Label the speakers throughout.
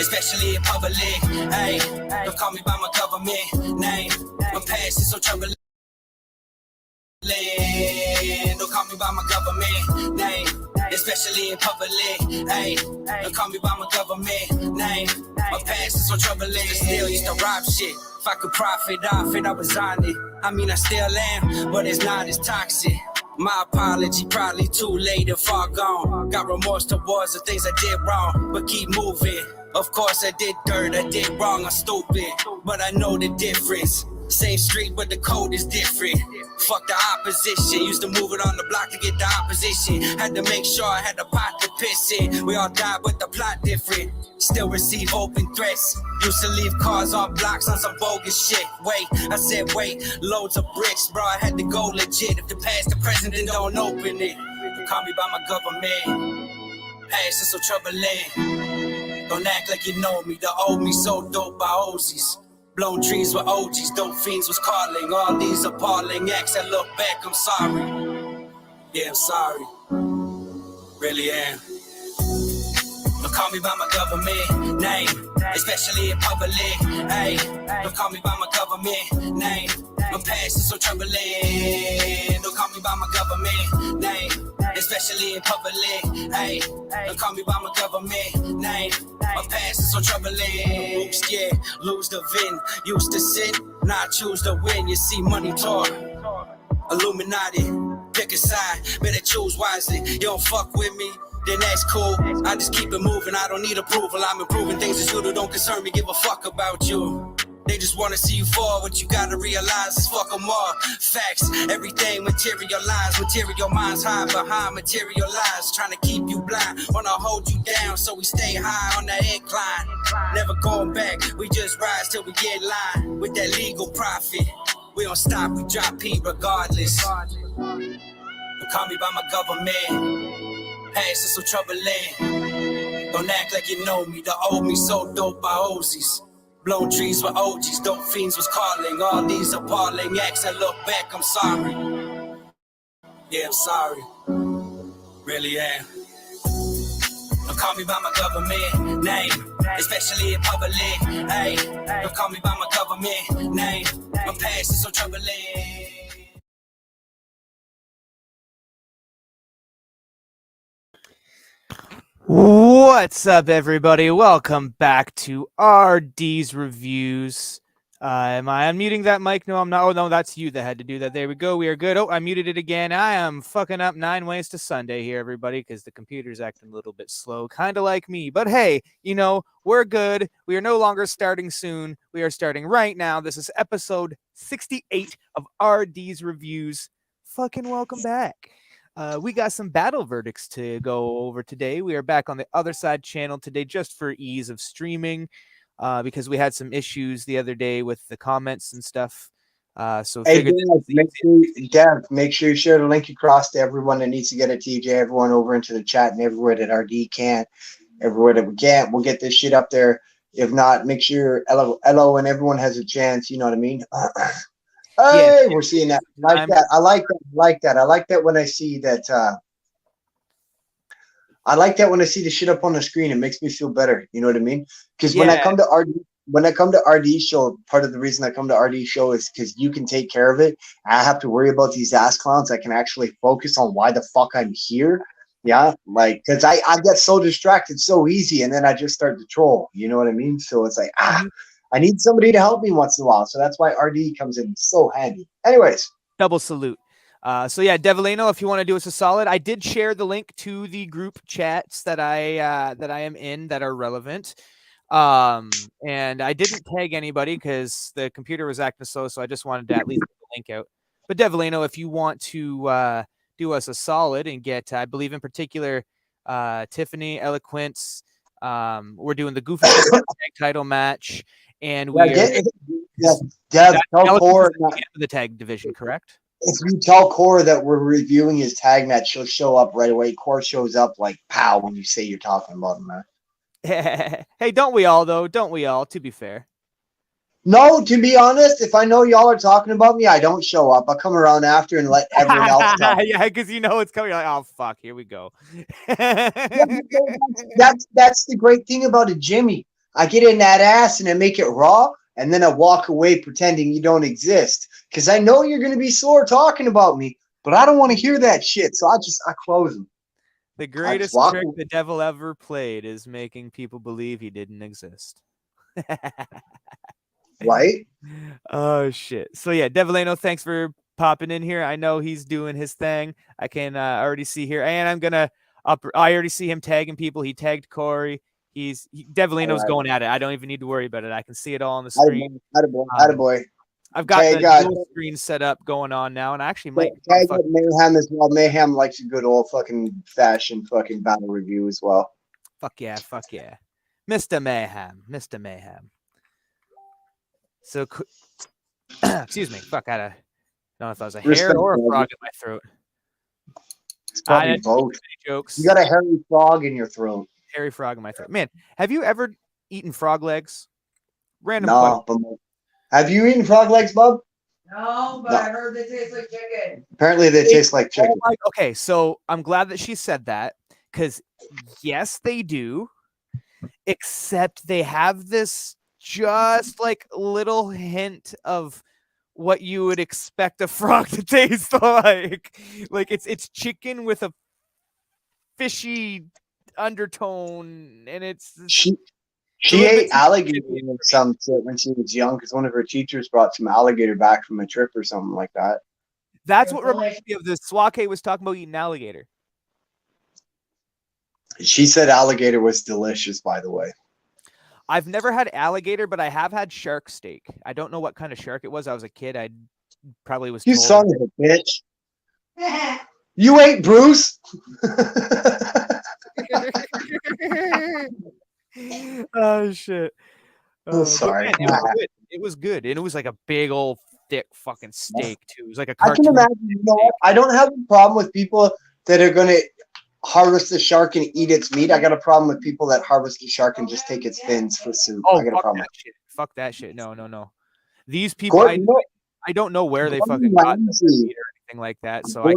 Speaker 1: especially in public. Hey, don't call me by my government name. My past is so troubling. Don't call me by my government name, especially in public. Hey, don't call me by my government name. My past is so troubling. Still used to rob shit. If I could profit off it, I was on it. I mean, I still am, but it's not as toxic. My apology, probably too late and far gone. Got remorse towards the things I did wrong, but keep moving. Of course I did dirt, I did wrong, I'm stupid, but I know the difference. Same street, but the code is different. Fuck the opposition. Used to move it on the block to get the opposition. Had to make sure I had a pot to piss in. We all died, but the plot different. Still receive open threats. Used to leave cars on blocks on some bogus shit. Wait, I said wait. Loads of bricks, bro. I had to go legit. If the past, the present, then don't open it. Don't call me by my government. Past is so troubling. Don't act like you know me. The old me so dope by Ozies. Blown trees with OGs, dope fiends was calling. All these appalling acts, I look back, I'm sorry. Yeah, I'm sorry. Really am. Don't call me by my government name, especially in public. Hey, don't call me by my government name. My past is so troubling. Don't call me by my government name, especially in public. Hey, don't call me by my government name. My past is so troubling. Oops, yeah, lose the vin. Used to sin, now I choose to win. You see money talk, Illuminati, pick a side, better choose wisely. You don't fuck with me, then that's cool. I just keep it moving, I don't need approval. I'm improving things that you don't concern me, give a fuck about you. They just wanna see you fall, what you gotta realize is fuck them all. Facts, everything materialize. Material minds hide behind material lies. Trying to keep you blind, wanna hold you down, so we stay high on the incline. Never going back, we just rise till we get line. With that legal profit, we don't stop, we drop P regardless. Don't call me by my government. Past is so troubling. Don't act like you know me, the old me so dope by Ozies. Blown trees with OGs, dope fiends was calling. All these appalling acts, I look back, I'm sorry. Yeah, I'm sorry. Really am. Don't call me by my government name, especially in public. Hey, don't call me by my government name. My past is so troubling.
Speaker 2: What's up, everybody? Welcome back to RD's Reviews. Am I unmuting that mic? No, I'm not. Oh, no, that's you that had to do that. There we go. We are good. Oh, I muted it again. I am fucking up 9 ways to Sunday here, everybody, because the computer's acting a little bit slow, kind of like me. But hey, you know, we're good. We are no longer starting soon. We are starting right now. This is episode 68 of RD's Reviews. Fucking welcome back. We got some battle verdicts to go over today. We are back on the Other Side channel today just for ease of streaming because we had some issues the other day with the comments and stuff. So
Speaker 3: hey, make sure you share the link across to everyone that needs to get a TJ, everyone over into the chat and everywhere that RD can, everywhere that we can. We'll get this shit up there. If not, make sure LO and everyone has a chance. You know what I mean? Hey, yeah, we're seeing that. I like that. I like that when I see that. I like that when I see the shit up on the screen. It makes me feel better. You know what I mean? Because when I come to RD show, part of the reason I come to RD show is because you can take care of it. I have to worry about these ass clowns. I can actually focus on why the fuck I'm here. Yeah, like because I get so distracted so easy, and then I just start to troll. You know what I mean? So it's like I need somebody to help me once in a while. So that's why RD comes in so handy. Anyways.
Speaker 2: Double salute. So yeah, Devilino, if you want to do us a solid, I did share the link to the group chats that I am in that are relevant. And I didn't tag anybody because the computer was acting slow, so I just wanted to at least get the link out. But Devilino, if you want to do us a solid and get, I believe in particular, Tiffany, Eloquence, we're doing the Goofy tag title match. And we
Speaker 3: tell Core
Speaker 2: the tag division, correct?
Speaker 3: If you tell Core that we're reviewing his tag match, she'll show up right away. Core shows up like pow when you say you're talking about him,
Speaker 2: man. Hey, don't we all though? Don't we all? To be fair.
Speaker 3: No, to be honest, if I know y'all are talking about me, I don't show up. I come around after and let everyone else talk.
Speaker 2: Yeah, because you know it's coming. You're like, oh fuck, here we go.
Speaker 3: That's the great thing about it, Jimmy. I get in that ass and I make it raw, and then I walk away pretending you don't exist. Because I know you're going to be sore talking about me, but I don't want to hear that shit. So I close them.
Speaker 2: The greatest trick the devil ever played is making people believe he didn't exist.
Speaker 3: Right?
Speaker 2: Oh, shit. So, yeah, Devilano, thanks for popping in here. I know he's doing his thing. I can already see here. And I'm going to I already see him tagging people. He tagged Corey. Devilano's going at it. I don't even need to worry about it. I can see it all on the screen.
Speaker 3: Attaboy.
Speaker 2: I've got the dual screen set up going on now, and I actually might
Speaker 3: tag up Mayhem as well. Mayhem likes a good old fucking fashioned fucking battle review as well.
Speaker 2: Fuck yeah, Mr. Mayhem. So, excuse me. Fuck, I don't know if that was a hair or a frog in my throat.
Speaker 3: It's probably both.
Speaker 2: Jokes.
Speaker 3: You got a hairy frog in your throat.
Speaker 2: Hairy frog in my throat. Man, have you ever eaten frog legs? Random
Speaker 3: question. Have you eaten frog legs, bub?
Speaker 4: No, but I heard they taste like chicken.
Speaker 3: Apparently they taste like chicken.
Speaker 2: Okay, so I'm glad that she said that, because yes, they do, except they have this just like little hint of what you would expect a frog to taste like. Like it's chicken with a fishy undertone, and it's
Speaker 3: she ate alligator or some shit when she was young because one of her teachers brought some alligator back from a trip or something like that.
Speaker 2: That's what reminds me of this. Swake was talking about eating alligator.
Speaker 3: She said alligator was delicious, by the way.
Speaker 2: I've never had alligator, but I have had shark steak. I don't know what kind of shark it was. I was a kid. I probably was.
Speaker 3: You son of a bitch. You ate Bruce?
Speaker 2: Oh shit!
Speaker 3: Sorry.
Speaker 2: Man, it was good, and it was like a big old thick fucking steak too. It was like a
Speaker 3: cartoon. I can imagine. You know what? I don't have a problem with people that are going to harvest the shark and eat its meat. I got a problem with people that harvest the shark and just take its fins for soup.
Speaker 2: Oh,
Speaker 3: I got a problem.
Speaker 2: Fuck that shit. No. These people, I don't know where they fucking got meat or anything like that. So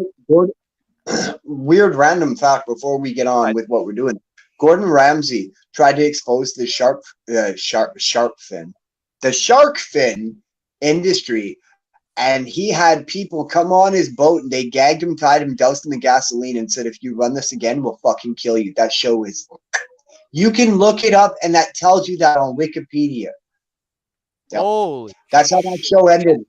Speaker 3: weird random fact before we get on with what we're doing. Gordon Ramsay tried to expose the shark fin industry, and he had people come on his boat and they gagged him, tied him, doused him in gasoline, and said, "If you run this again, we'll fucking kill you." That show is. You can look it up, and that tells you that on Wikipedia. Yep.
Speaker 2: Holy!
Speaker 3: That's how that show ended.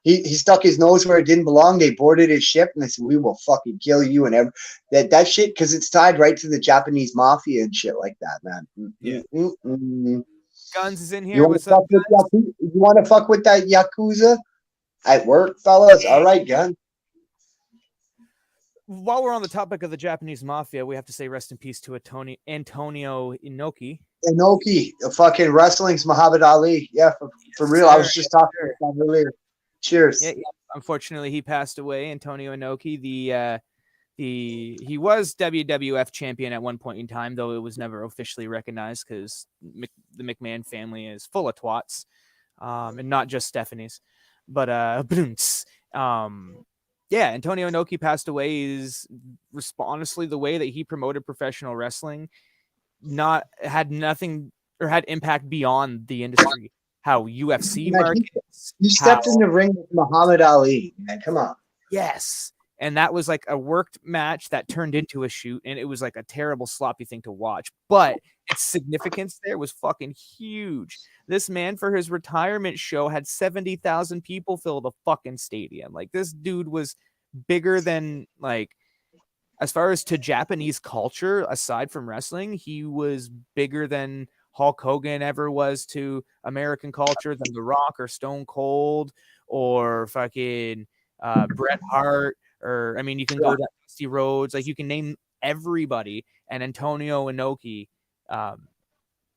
Speaker 3: He stuck his nose where it didn't belong. They boarded his ship, and they said, "We will fucking kill you." And that shit, because it's tied right to the Japanese mafia and shit like that, man.
Speaker 2: Yeah.
Speaker 3: Mm-mm.
Speaker 2: Guns is in here. What's up?
Speaker 3: You want to fuck with that Yakuza at work, fellas? All right, Gun.
Speaker 2: While we're on the topic of the Japanese mafia, we have to say rest in peace to Antonio Inoki.
Speaker 3: Inoki, fucking wrestling's Muhammad Ali. Yeah, for real. I was just talking about that earlier. Cheers.
Speaker 2: Yeah. Unfortunately, he passed away. Antonio Inoki, he was WWF champion at one point in time, though it was never officially recognized because the McMahon family is full of twats, and not just Stephanie's. But Antonio Inoki passed away. Is honestly the way that he promoted professional wrestling had impact beyond the industry. How UFC markets.
Speaker 3: You stepped in the ring with Muhammad Ali, man. Come on.
Speaker 2: Yes. And that was like a worked match that turned into a shoot, and it was like a terrible, sloppy thing to watch. But its significance there was fucking huge. This man, for his retirement show, had 70,000 people fill the fucking stadium. Like, this dude was bigger than, like, as far as to Japanese culture, aside from wrestling, he was bigger than Hulk Hogan ever was to American culture, than The Rock or Stone Cold or fucking Bret Hart. Or, I mean, you can go to Dusty Rhodes. Like, you can name everybody, and Antonio Inoki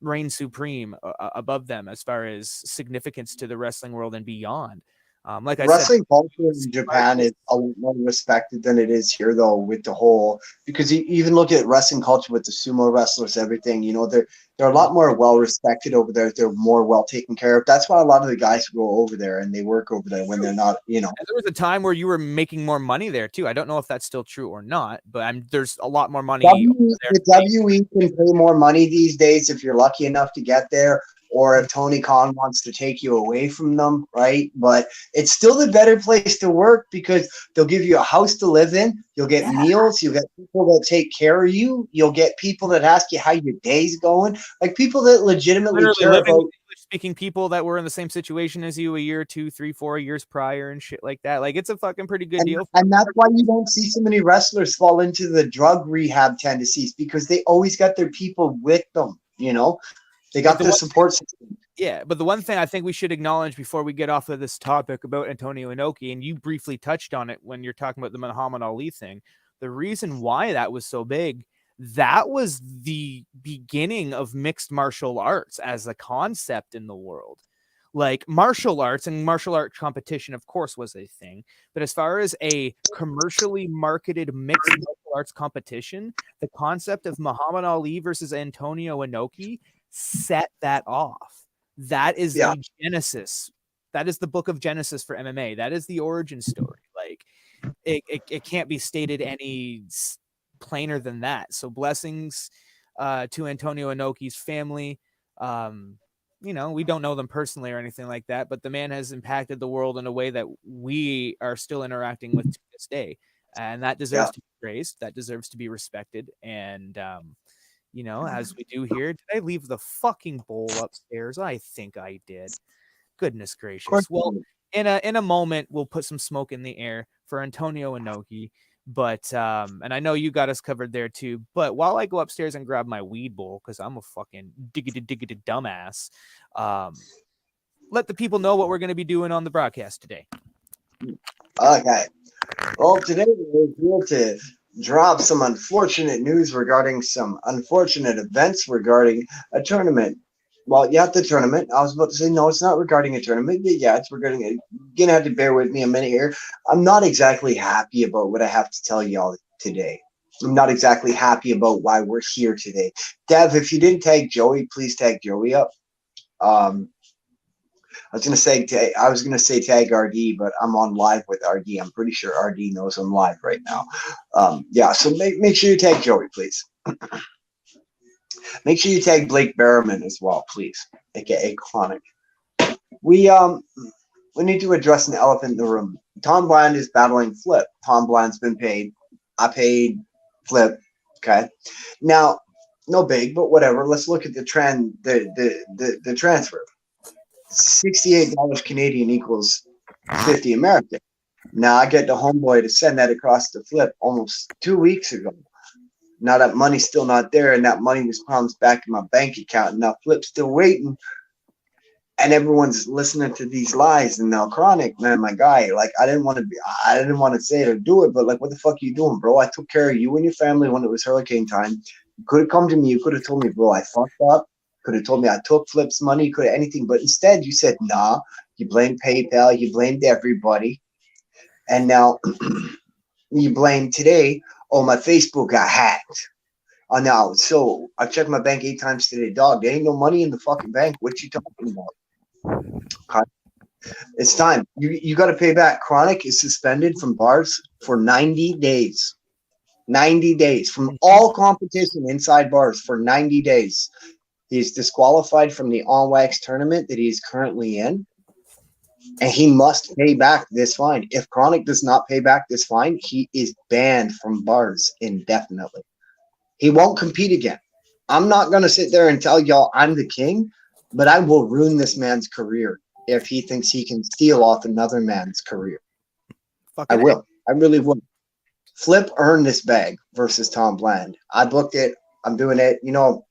Speaker 2: reigns supreme above them as far as significance to the wrestling world and beyond. Like I said,
Speaker 3: Wrestling culture in Japan is a lot more respected than it is here, though, with the whole, because you even look at wrestling culture with the sumo wrestlers, everything, you know, they're a lot more well respected over there. They're more well taken care of. That's why a lot of the guys go over there and they work over there when they're not, you know.
Speaker 2: And there was a time where you were making more money there too. I don't know if that's still true or not, but there's a lot more money over there.
Speaker 3: The WE can pay more money these days if you're lucky enough to get there, or if Tony Khan wants to take you away from them, right? But it's still the better place to work because they'll give you a house to live in. You'll get meals. You'll get people that take care of you. You'll get people that ask you how your day's going. Like people that legitimately care about
Speaker 2: English-speaking people that were in the same situation as you a year, 2, 3, 4 years prior and shit like that. Like it's a fucking pretty good deal.
Speaker 3: And that's why you don't see so many wrestlers fall into the drug rehab tendencies, because they always got their people with them, you know? They got the support system.
Speaker 2: Yeah, but the one thing I think we should acknowledge before we get off of this topic about Antonio Inoki, and you briefly touched on it when you're talking about the Muhammad Ali thing, the reason why that was so big, that was the beginning of mixed martial arts as a concept in the world. Like martial arts and martial art competition, of course, was a thing. But as far as a commercially marketed mixed martial arts competition, the concept of Muhammad Ali versus Antonio Inoki set that off. That is the genesis. That is the book of Genesis for MMA. That is the origin story. Like it can't be stated any plainer than that. So blessings to Antonio Inoki's family. You know, we don't know them personally or anything like that, but the man has impacted the world in a way that we are still interacting with to this day. And that deserves to be praised. That deserves to be respected. And, you know, as we do here, did I leave the fucking bowl upstairs? I think I did. Goodness gracious. Well, in a moment, we'll put some smoke in the air for Antonio Inoki. But and I know you got us covered there too. But while I go upstairs and grab my weed bowl, because I'm a fucking diggity dumbass, let the people know what we're going to be doing on the broadcast today.
Speaker 3: Okay. Well, today we're here to drop some unfortunate news regarding some unfortunate events regarding a tournament. Well, yeah, the tournament. I was about to say, no, it's not regarding a tournament. Yeah, it's regarding it. You're going to have to bear with me a minute here. I'm not exactly happy about what I have to tell y'all today. I'm not exactly happy about why we're here today. Dev, if you didn't tag Joey, please tag Joey up. I was gonna say tag RD, but I'm on live with RD. I'm pretty sure RD knows I'm live right now. Yeah, so make sure you tag Joey, please. Make sure you tag Blake Berriman as well, please, aka Chronic. We need to address an elephant in the room. Tom Bland is battling Flip. Tom Bland's been paid. I paid Flip. Okay, now no big, but whatever. Let's look at the trend. The transfer. $68 Canadian equals 50 American. Now I get the homeboy to send that across to Flip almost 2 weeks ago. Now that money's still not there, and that money was promised back in my bank account. And now Flip's still waiting, and everyone's listening to these lies. And now Chronic, man, my guy, like I didn't want to say it or do it, but like, what the fuck are you doing, bro? I took care of you and your family when it was hurricane time. You could have come to me. You could have told me, bro, I fucked up. Could have told me I took Flip's money. Could have anything, but instead you said, nah. You blamed PayPal. You blamed everybody, and now you blame today. Oh, my Facebook got hacked. Oh, now, so I checked my bank 8 times today. Dog, there ain't no money in the fucking bank. What you talking about? Okay. It's time. You got to pay back. Chronic is suspended from bars for 90 days. 90 days from all competition inside bars for 90 days. He's disqualified from the On-Wax tournament that he's currently in. And he must pay back this fine. If Chronic does not pay back this fine, he is banned from bars indefinitely. He won't compete again. I'm not going to sit there and tell y'all I'm the king, but I will ruin this man's career if he thinks he can steal off another man's career. I will. I really will. Flip earned this bag versus Tom Bland. I booked it. I'm doing it. You know,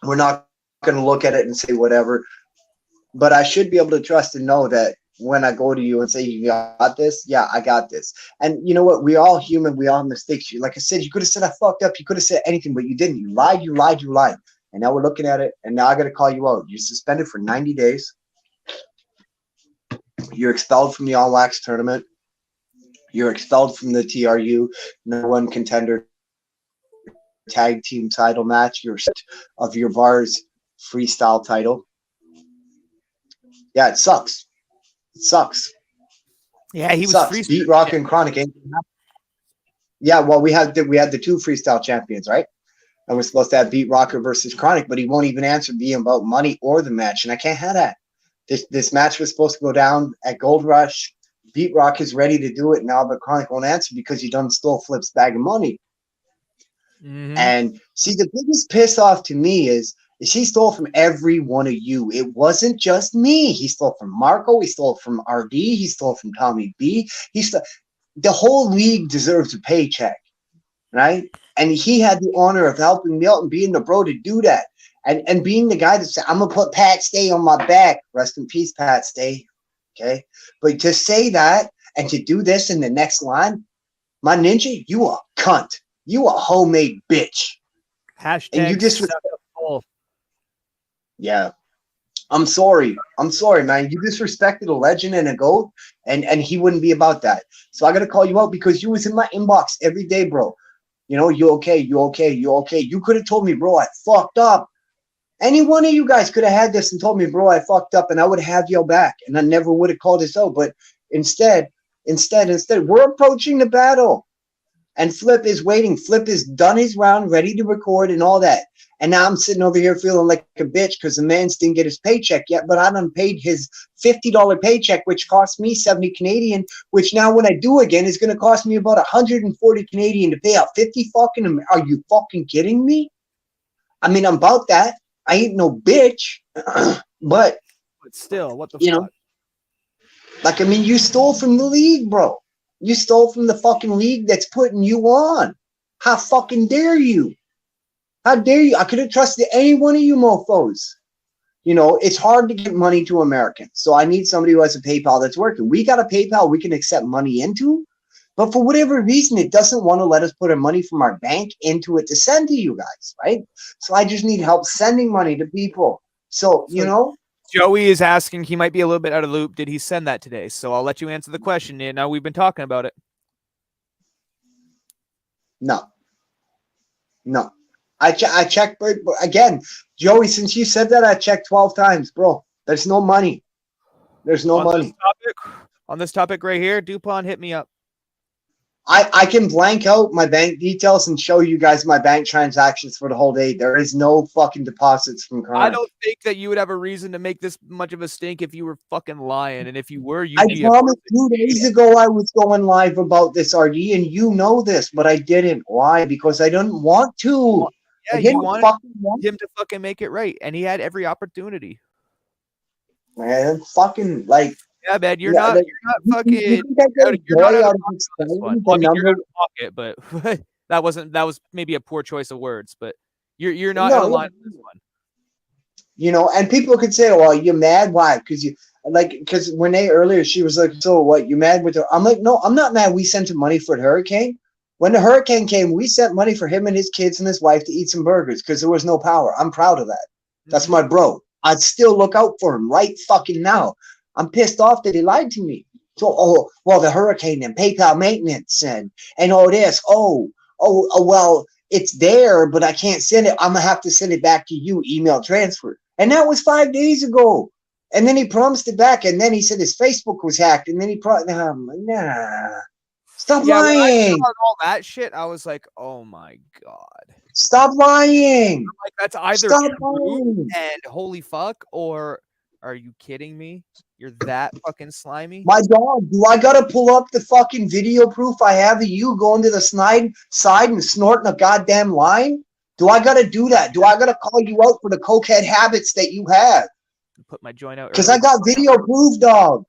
Speaker 3: we're not going to look at it and say whatever, but I should be able to trust and know that when I go to you and say, you got this? Yeah, I got this. And you know what? We're all human. We all have mistakes. Like I said, you could have said I fucked up. You could have said anything, but you didn't. You lied. And now we're looking at it, and now I got to call you out. You're suspended for 90 days. You're expelled from the All Wax tournament. You're expelled from the TRU #1 contender tag team title match. You're of your VAR's freestyle title. Yeah, it sucks. It sucks.
Speaker 2: Yeah, he
Speaker 3: It
Speaker 2: was
Speaker 3: sucks. Beat Rock and Chronic. Yeah, well, we had the two freestyle champions, right? And we're supposed to have Beat Rocker versus Chronic, but he won't even answer me about money or the match, and I can't have that. This match was supposed to go down at Gold Rush. Beat Rock is ready to do it now, but Chronic won't answer because he done stole Flip's bag of money.
Speaker 2: Mm-hmm.
Speaker 3: And see, the biggest piss off to me is he stole from every one of you. It wasn't just me. He stole from Marco. He stole from RD. He stole from Tommy B. The whole league deserves a paycheck, right? And he had the honor of helping me out and being the bro to do that. And being the guy that said, I'm going to put Pat Stay on my back. Rest in peace, Pat Stay. Okay? But to say that and to do this in the next line, my ninja, you a cunt. You a homemade bitch.
Speaker 2: Hashtag
Speaker 3: and you disrespect. Yeah. I'm sorry, man. You disrespected a legend and a GOAT, and he wouldn't be about that. So I got to call you out because you was in my inbox every day, bro. You know, you okay. You could have told me, bro, I fucked up. Any one of you guys could have had this and told me, bro, I fucked up, and I would have had your back, and I never would have called this out. But instead, we're approaching the battle, and Flip is waiting. Flip is done his round, ready to record and all that. And now I'm sitting over here feeling like a bitch because the man's didn't get his paycheck yet, but I done paid his $50 paycheck, which cost me 70 Canadian, which now when I do again is going to cost me about 140 Canadian to pay out 50 fucking. Are you fucking kidding me? I mean, I'm about that. I ain't no bitch, but
Speaker 2: still, what the
Speaker 3: fuck? Know, like, I mean, you stole from the league, bro. You stole from the fucking league that's putting you on. How fucking dare you? How dare you? I could have trusted any one of you mofos. You know, it's hard to get money to Americans. So I need somebody who has a PayPal that's working. We got a PayPal we can accept money into. But for whatever reason, it doesn't want to let us put our money from our bank into it to send to you guys, right? So I just need help sending money to people. So you know.
Speaker 2: Joey is asking, he might be a little bit out of the loop. Did he send that today? So I'll let you answer the question. Now we've been talking about it.
Speaker 3: No. I checked, but again, Joey, since you said that, I checked 12 times, bro. There's no money. There's no money.
Speaker 2: On this topic right here, Dupont, hit me up.
Speaker 3: I can blank out my bank details and show you guys my bank transactions for the whole day. There is no fucking deposits from Chronic.
Speaker 2: I don't think that you would have a reason to make this much of a stink if you were fucking lying. And if you were,
Speaker 3: I promised 2 days ago I was going live about this, RD, and you know this, but I didn't. Why? Because I didn't want to.
Speaker 2: Yeah, you wanted him to fucking make it right, and he had every opportunity.
Speaker 3: Man, fucking like.
Speaker 2: Yeah, man, you're not fucking. You're not out of pocket, but that was maybe a poor choice of words, but you're not out of line with this one.
Speaker 3: You know, and people could say, "Well, you're mad? Why?" Because Renee earlier, she was like, "So what? You mad with her?" I'm like, "No, I'm not mad. We sent him money for the hurricane. When the hurricane came, we sent money for him and his kids and his wife to eat some burgers because there was no power. I'm proud of that. That's my bro. I'd still look out for him right fucking now. I'm pissed off that he lied to me. So, the hurricane and PayPal maintenance and all this. Well, it's there, but I can't send it. I'm going to have to send it back to you, email transfer. And that was 5 days ago. And then he promised it back. And then he said his Facebook was hacked. And then he nah. Stop lying. When I saw
Speaker 2: all that shit, I was like, oh my God.
Speaker 3: Stop lying.
Speaker 2: I'm like, that's either true and holy fuck, or are you kidding me? You're that fucking slimy?
Speaker 3: My dog, do I gotta pull up the fucking video proof I have of you going to the side and snorting a goddamn line? Do I gotta do that? Do I gotta call you out for the cokehead habits that you have?
Speaker 2: Put my joint out.
Speaker 3: Because I got video proof, dog.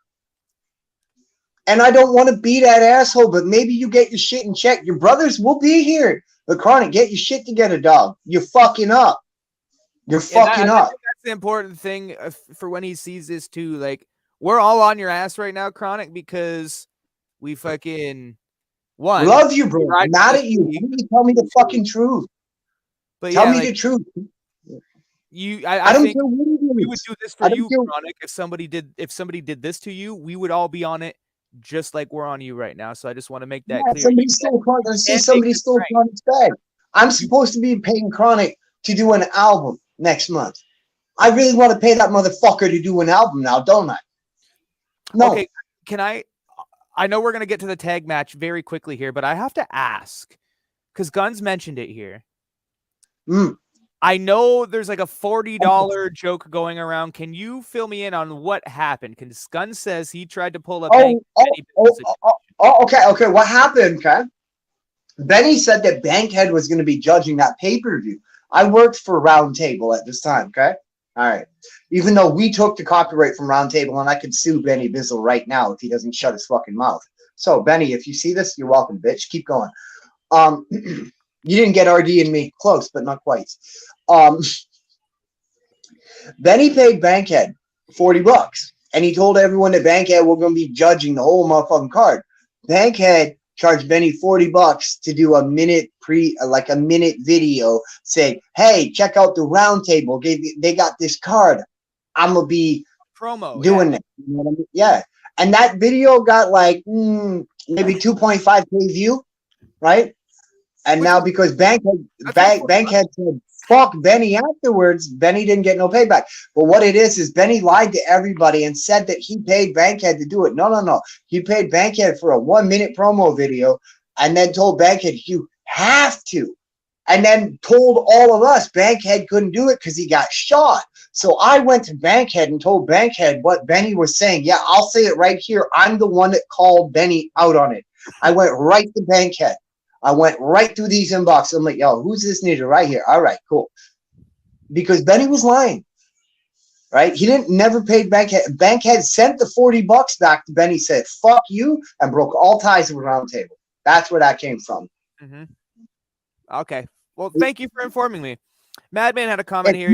Speaker 3: And I don't want to be that asshole, but maybe you get your shit in check. Your brothers will be here. But Chronic, get your shit together, dog. You're fucking up. You're fucking up.
Speaker 2: That's the important thing for when he sees this too. Like, we're all on your ass right now, Chronic, because we fucking won.
Speaker 3: Love you, bro. I'm mad at you. You tell me the fucking truth. But tell me the truth.
Speaker 2: I
Speaker 3: don't
Speaker 2: think
Speaker 3: care what it
Speaker 2: we would
Speaker 3: is.
Speaker 2: do this
Speaker 3: I
Speaker 2: for
Speaker 3: don't
Speaker 2: you,
Speaker 3: care.
Speaker 2: Chronic. If somebody did this to you, we would all be on it just like we're on you right now. So I just want to make that
Speaker 3: Yeah,
Speaker 2: clear.
Speaker 3: somebody stole Chronic. Let's say
Speaker 2: And make
Speaker 3: somebody
Speaker 2: this
Speaker 3: stole
Speaker 2: right.
Speaker 3: Chronic's bag. I'm supposed to be paying Chronic to do an album next month. I really want to pay that motherfucker to do an album now, don't I? No.
Speaker 2: Okay, can I know we're gonna get to the tag match very quickly here, but I have to ask because Guns mentioned it here.
Speaker 3: Mm.
Speaker 2: I know there's like a $40 joke going around. Can you fill me in on what happened? Because Guns says he tried to pull a bank.
Speaker 3: Okay. What happened, okay? Benny said that Bankhead was going to be judging that pay-per-view. I worked for Roundtable at this time, okay? All right. Even though we took the copyright from Roundtable, and I could sue Benny Bizzle right now if he doesn't shut his fucking mouth. So, Benny, if you see this, you're welcome, bitch. Keep going. You didn't get RD and me. Close, but not quite. Benny paid Bankhead $40, and he told everyone that Bankhead were going to be judging the whole motherfucking card. Bankhead charged Benny $40 to do a minute video saying, "Hey, check out the round table. They got this card. I'm gonna be
Speaker 2: promo
Speaker 3: doing it." You know what I mean? Yeah, and that video got like maybe 2.5K view, right? And now because Bankhead said fuck Benny afterwards, Benny didn't get no payback. But what it is Benny lied to everybody and said that he paid Bankhead to do it. No. He paid Bankhead for a 1-minute promo video and then told Bankhead, you have to. And then told all of us Bankhead couldn't do it because he got shot. So I went to Bankhead and told Bankhead what Benny was saying. Yeah, I'll say it right here. I'm the one that called Benny out on it. I went right to Bankhead. I went right through these inboxes. I'm like, yo, who's this ninja right here? All right, cool. Because Benny was lying, right? He never paid Bankhead. Bankhead sent the $40 back to Benny, said, fuck you, and broke all ties with Roundtable. That's where that came from.
Speaker 2: Mm-hmm. Okay. Well, thank you for informing me. Madman had a comment here.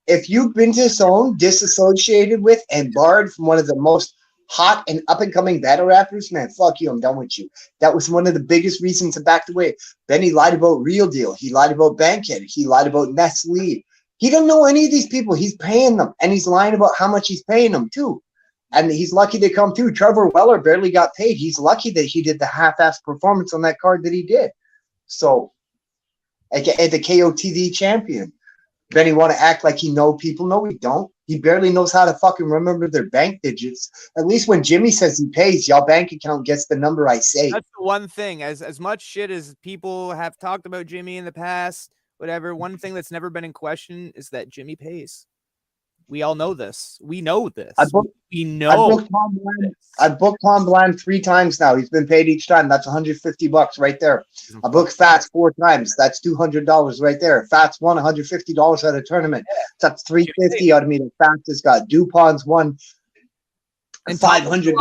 Speaker 3: If you've been disowned, disassociated with, and barred from one of the most hot and up-and-coming battle rappers, man, fuck you, I'm done with you. That was one of the biggest reasons I backed away. Benny lied about Real Deal. He lied about Bankhead. He lied about Nestle. He don't know any of these people. He's paying them, and he's lying about how much he's paying them, too. And he's lucky to come through. Trevor Weller barely got paid. He's lucky that he did the half-ass performance on that card that he did. So, aka the KOTD champion. Benny want to act like he know people. No, he don't. He barely knows how to fucking remember their bank digits. At least when Jimmy says he pays, y'all bank account gets the number I say.
Speaker 2: That's the one thing. As much shit as people have talked about Jimmy in the past, whatever, one thing that's never been in question is that Jimmy pays. We all know this. We know this. We know.
Speaker 3: I booked Tom Bland 3 times now. He's been paid each time. That's $150 right there. I booked Fats 4 times. That's $200 right there. Fats won $150 at a tournament. That's $350 out of me. The Fats has got DuPont's won $500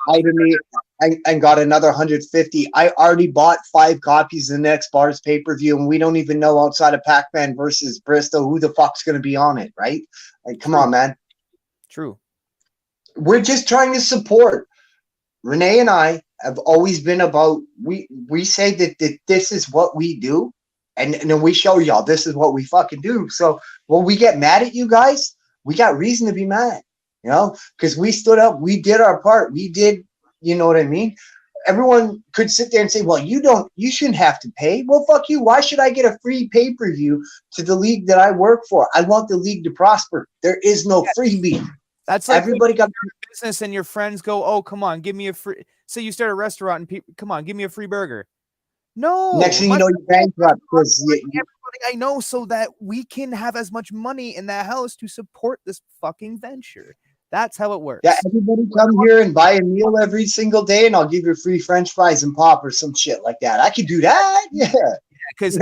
Speaker 3: out of me and got another $150. I already bought 5 copies of the next Bars pay-per-view, and we don't even know outside of Pac-Man versus Bristol who the fuck's going to be on it, right? Like, come on, man.
Speaker 2: True.
Speaker 3: We're just trying to support. Renee and I have always been about, we say that this is what we do, and then we show y'all this is what we fucking do. So when we get mad at you guys, we got reason to be mad, you know, because we stood up, we did our part, we did, you know what I mean? Everyone could sit there and say, well, you shouldn't have to pay. Well, fuck you. Why should I get a free pay-per-view to the league that I work for? I want the league to prosper. There is no freebie.
Speaker 2: That's like
Speaker 3: everybody got
Speaker 2: business and your friends go, oh, come on, give me a free. Say you start a restaurant and people, come on, give me a free burger. No.
Speaker 3: Next thing you know, you're bankrupt because
Speaker 2: everybody I know, so that we can have as much money in that house to support this fucking venture. That's how it works.
Speaker 3: Yeah, everybody come here and buy a meal every single day, and I'll give you free French fries and pop or some shit like that. I could do that. Yeah.
Speaker 2: Because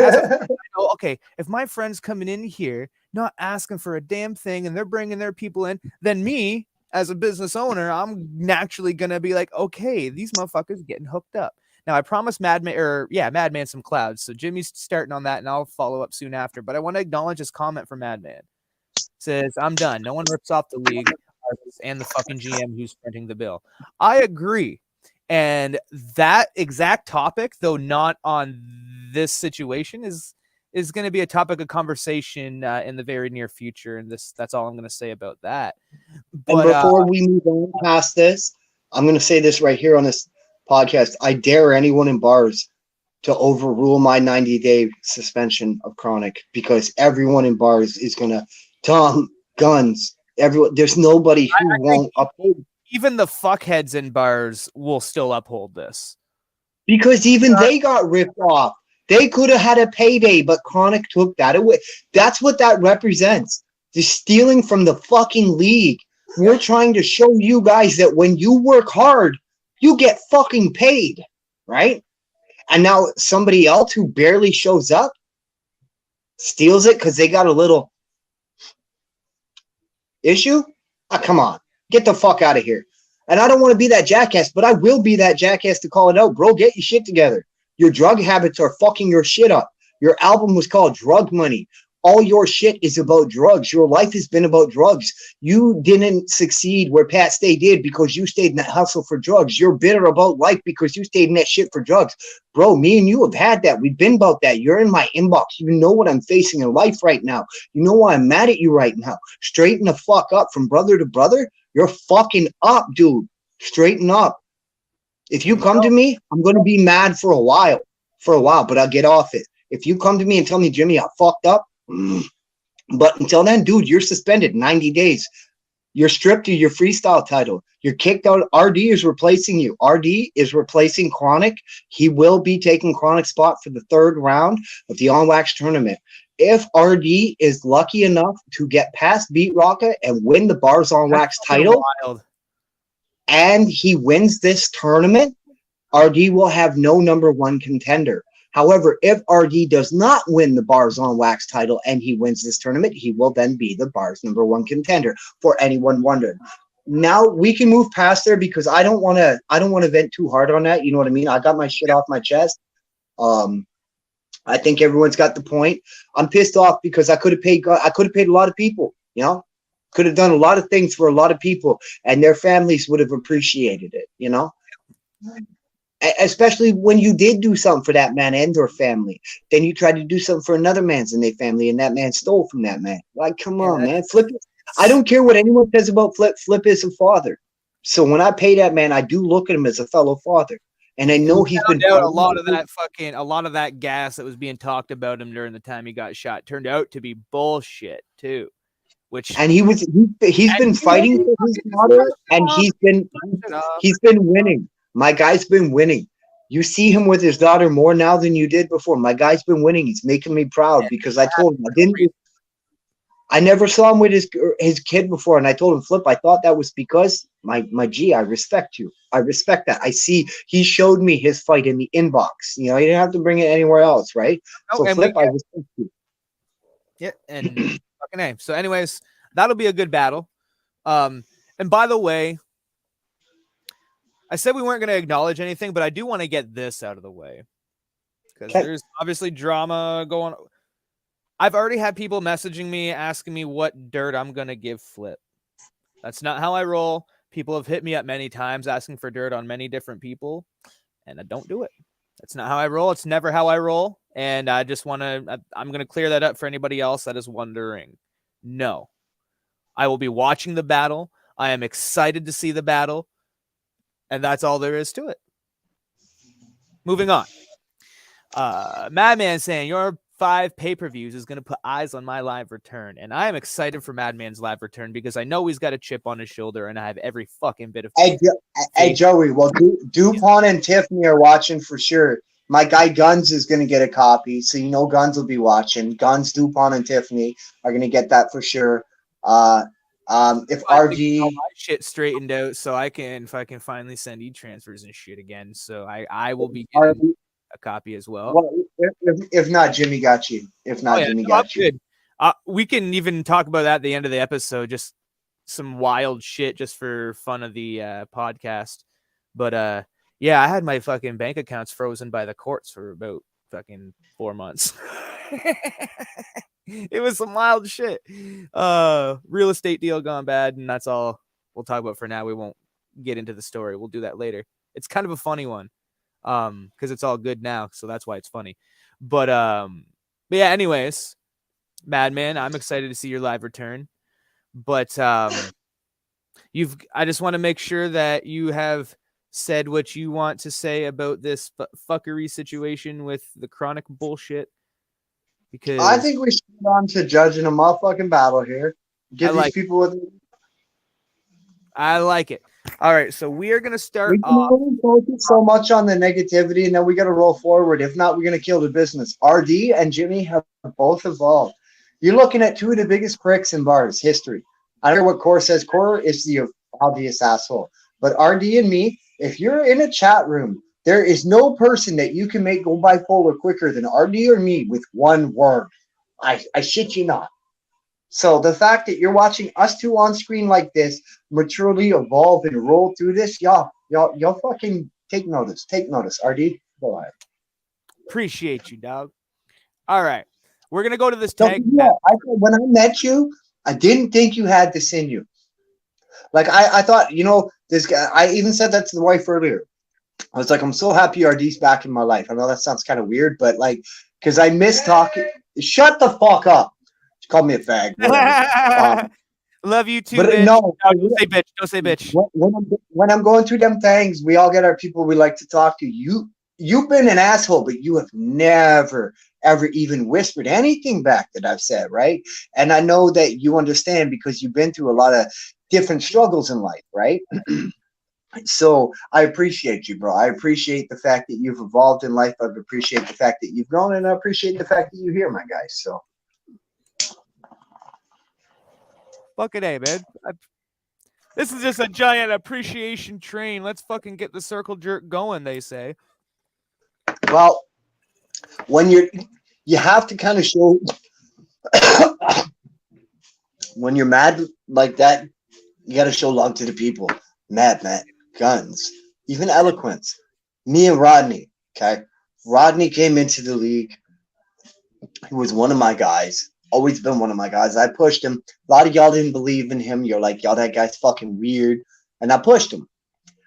Speaker 2: okay, if my friends coming in here not asking for a damn thing and they're bringing their people in, then me as a business owner, I'm naturally gonna be like, okay, these motherfuckers getting hooked up. Now I promised Madman some clouds, so Jimmy's starting on that, and I'll follow up soon after. But I want to acknowledge this comment from Madman. It says, "I'm done. No one rips off the league and the fucking GM who's printing the bill." I agree. And that exact topic, though not on this situation, is is going to be a topic of conversation in the very near future, and that's all I'm going to say about that.
Speaker 3: And
Speaker 2: But
Speaker 3: before we move on past this, I'm going to say this right here on this podcast. I dare anyone in bars to overrule my 90-day suspension of chronic, because everyone in bars is going to Tom Guns. Everyone, there's nobody who won't uphold.
Speaker 2: Even the fuckheads in bars will still uphold this.
Speaker 3: Because even they got ripped off. They could have had a payday, but Chronic took that away. That's what that represents. The stealing from the fucking league. We're trying to show you guys that when you work hard, you get fucking paid, right? And now somebody else who barely shows up steals it because they got a little issue? Come on. Get the fuck out of here. And I don't want to be that jackass, but I will be that jackass to call it out. Bro, get your shit together. Your drug habits are fucking your shit up. Your album was called Drug Money. All your shit is about drugs. Your life has been about drugs. You didn't succeed where Pat Stay did because you stayed in that hustle for drugs. You're bitter about life because you stayed in that shit for drugs. Bro, me and you have had that. We've been about that. You're in my inbox. You know what I'm facing in life right now. You know why I'm mad at you right now. Straighten the fuck up from brother to brother. You're fucking up, dude. Straighten up. If you come to me, I'm going to be mad for a while, but I'll get off it. If you come to me and tell me, Jimmy, I fucked up, but until then, dude, you're suspended 90 days. You're stripped of your freestyle title. You're kicked out. RD is replacing you. RD is replacing Chronic. He will be taking Chronic's spot for the third round of the On Wax tournament. If RD is lucky enough to get past Beat Rocket and win the Bars on Wax title, and he wins this tournament, RD will have no number one contender. However, if RD does not win the Bars on Wax title and he wins this tournament, he will then be the Bars number one contender, for anyone wondering. Now we can move past there because I don't want to vent too hard on that. You know what I mean? I got my shit off my chest. I think everyone's got the point. I'm pissed off because I could have paid a lot of people, you know? Could have done a lot of things for a lot of people, and their families would have appreciated it, you know? Especially when you did do something for that man and their family. Then you tried to do something for another man's and their family, and that man stole from that man. Like, come on, man. Flip. I don't care what anyone says about Flip. Flip is a father. So when I pay that man, I do look at him as a fellow father. And I know he's been
Speaker 2: out a lot of that gas that was being talked about him during the time he got shot turned out to be bullshit too.
Speaker 3: And he's been fighting for his daughter, and he's been winning. My guy's been winning. You see him with his daughter more now than you did before. My guy's been winning. He's making me proud because I told him I never saw him with his kid before, and I told him, Flip, I thought that was because my G, I respect you. I respect that. I see he showed me his fight in the inbox. You know, he didn't have to bring it anywhere else, right? So Flip, I respect you.
Speaker 2: Yeah, and fucking name. So, anyways, that'll be a good battle. And by the way, I said we weren't going to acknowledge anything, but I do want to get this out of the way because there's obviously drama going on. I've already had people messaging me asking me what dirt I'm going to give Flip. That's not how I roll. People have hit me up many times asking for dirt on many different people, and I don't do it. That's not how I roll. It's never how I roll. And I just want to, I'm going to clear that up for anybody else that is wondering. No, I will be watching the battle. I am excited to see the battle. And that's all there is to it. Moving on. Madman saying your 5 pay-per-views is going to put eyes on my live return. And I am excited for Madman's live return because I know he's got a chip on his shoulder and I have every fucking bit of
Speaker 3: Hey, Joey, well, DuPont and Tiffany are watching for sure. My guy Guns is going to get a copy, so you know Guns will be watching. Guns, DuPont, and Tiffany are going to get that for sure. If RG
Speaker 2: my shit straightened out, so I can finally send e-transfers and shit again. So I will be getting a copy as well.
Speaker 3: Well, if not, Jimmy got you. If not, Jimmy got you.
Speaker 2: Good. We can even talk about that at the end of the episode. Just some wild shit, just for fun of the podcast. But yeah, I had my fucking bank accounts frozen by the courts for about fucking 4 months. It was some wild shit. Real estate deal gone bad, and that's all we'll talk about for now. We won't get into the story. We'll do that later. It's kind of a funny one, because it's all good now, so that's why it's funny. But But yeah, anyways, Madman, I'm excited to see your live return. But I just want to make sure that you have said what you want to say about this fuckery situation with the chronic bullshit.
Speaker 3: I
Speaker 2: Because
Speaker 3: think we should get on to judging a motherfucking battle here. Give these
Speaker 2: like
Speaker 3: people what
Speaker 2: I like it. All right, so we are gonna start
Speaker 3: we can
Speaker 2: off.
Speaker 3: only focus so much on the negativity, and then we got to roll forward. If not, we're gonna kill the business. RD and Jimmy have both evolved. You're looking at two of the biggest pricks in bars history. I don't care what Core says. Core is the obvious asshole, but RD and me, if you're in a chat room, there is no person that you can make go bipolar quicker than RD or me with one word. I shit you not. So the fact that you're watching us two on screen like this maturely evolve and roll through this, y'all fucking take notice. Take notice. RD, go ahead.
Speaker 2: Appreciate you, dog. All right, we're gonna go to this
Speaker 3: So
Speaker 2: tag match.
Speaker 3: yeah, when I met you, I didn't think you had this in you. Like I thought, this guy. I even said that to the wife earlier. I was like, I'm so happy RD's back in my life. I know that sounds kind of weird, but like, because I miss talking. Shut the fuck up. She called me a fag. Whatever.
Speaker 2: Love you too,
Speaker 3: But
Speaker 2: bitch.
Speaker 3: no,
Speaker 2: Don't say bitch. Don't say bitch.
Speaker 3: when I'm going through them things, we all get our people we like to talk to. You've been an asshole, but you have never ever even whispered anything back that I've said, right? And I know that you understand because you've been through a lot of different struggles in life, right? So I appreciate you, bro. I appreciate the fact that you've evolved in life. I appreciate the fact that you've grown, and I appreciate the fact that you're here, my guy. So
Speaker 2: Fucking A, man. This is just a giant appreciation train. Let's fucking get the circle jerk going, they say.
Speaker 3: well, when you have to kind of show when you're mad like that, you got to show love to the people. Mad, guns, even eloquence. Me and Rodney, okay? Rodney came into the league. He was one of my guys. Always been one of my guys. I pushed him. A lot of y'all didn't believe in him. You're like, y'all, that guy's fucking weird. And I pushed him.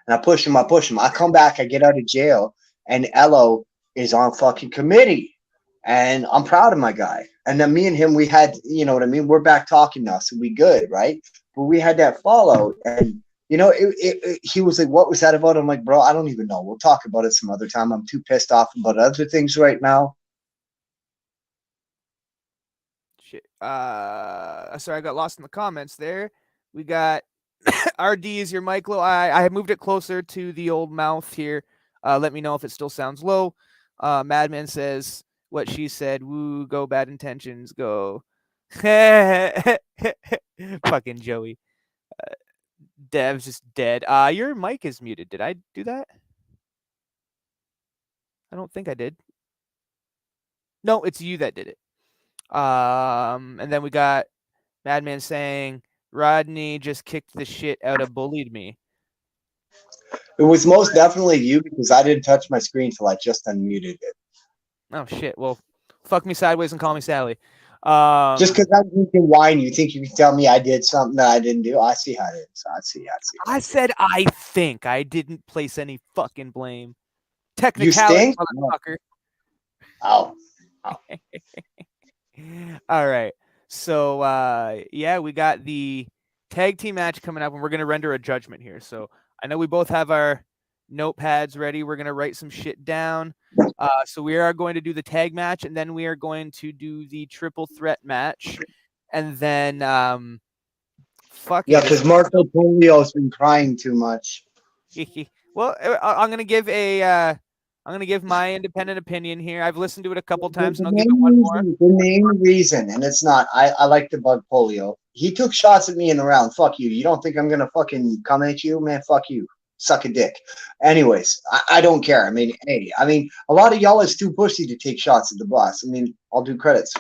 Speaker 3: And I pushed him. I come back. I get out of jail. And Elo is on fucking committee. And I'm proud of my guy. And then me and him, we had, you know what I mean? We're back talking now. So we good, right? But we had that fallout. And, he was like, what was that about? I'm like, bro, I don't even know. We'll talk about it some other time. I'm too pissed off about other things right now.
Speaker 2: Shit. Sorry, I got lost in the comments there. We got RD is your mic low. I have moved it closer to the old mouth here. Let me know if it still sounds low. Madman says what she said. Woo, go bad intentions, go. Fucking Joey. Dev's just dead. Your mic is muted. Did I do that? I don't think I did. No, it's you that did it. And then we got Madman saying Rodney just kicked the shit out of bullied me.
Speaker 3: It was most definitely you because I didn't touch my screen till I just unmuted it.
Speaker 2: Oh shit. Well, fuck me sideways and call me Sally.
Speaker 3: Just because I'm drinking wine, you think you can tell me I did something that I didn't do? I see how it is. I see.
Speaker 2: I said I think I didn't place any fucking blame. Technicality,
Speaker 3: You stink?
Speaker 2: motherfucker.
Speaker 3: Oh.
Speaker 2: All right. So yeah, we got the tag team match coming up, and we're gonna render a judgment here. So I know we both have our notepads ready. We're gonna write some shit down. So we are going to do the tag match, and then we are going to do the triple threat match, and then fuck
Speaker 3: Yeah,
Speaker 2: it.
Speaker 3: because Marco Polio's been crying too much.
Speaker 2: Well, I'm gonna give my independent opinion here. I've listened to it a couple times, and I'll give it one more.
Speaker 3: The main reason, and it's not, I like to bug Polio. He took shots at me in the round. Fuck you. You don't think I'm gonna fucking come at you, man? Fuck you. Suck a dick. Anyways, I don't care. I mean, hey, a lot of y'all is too pussy to take shots at the boss. I mean, I'll do credits.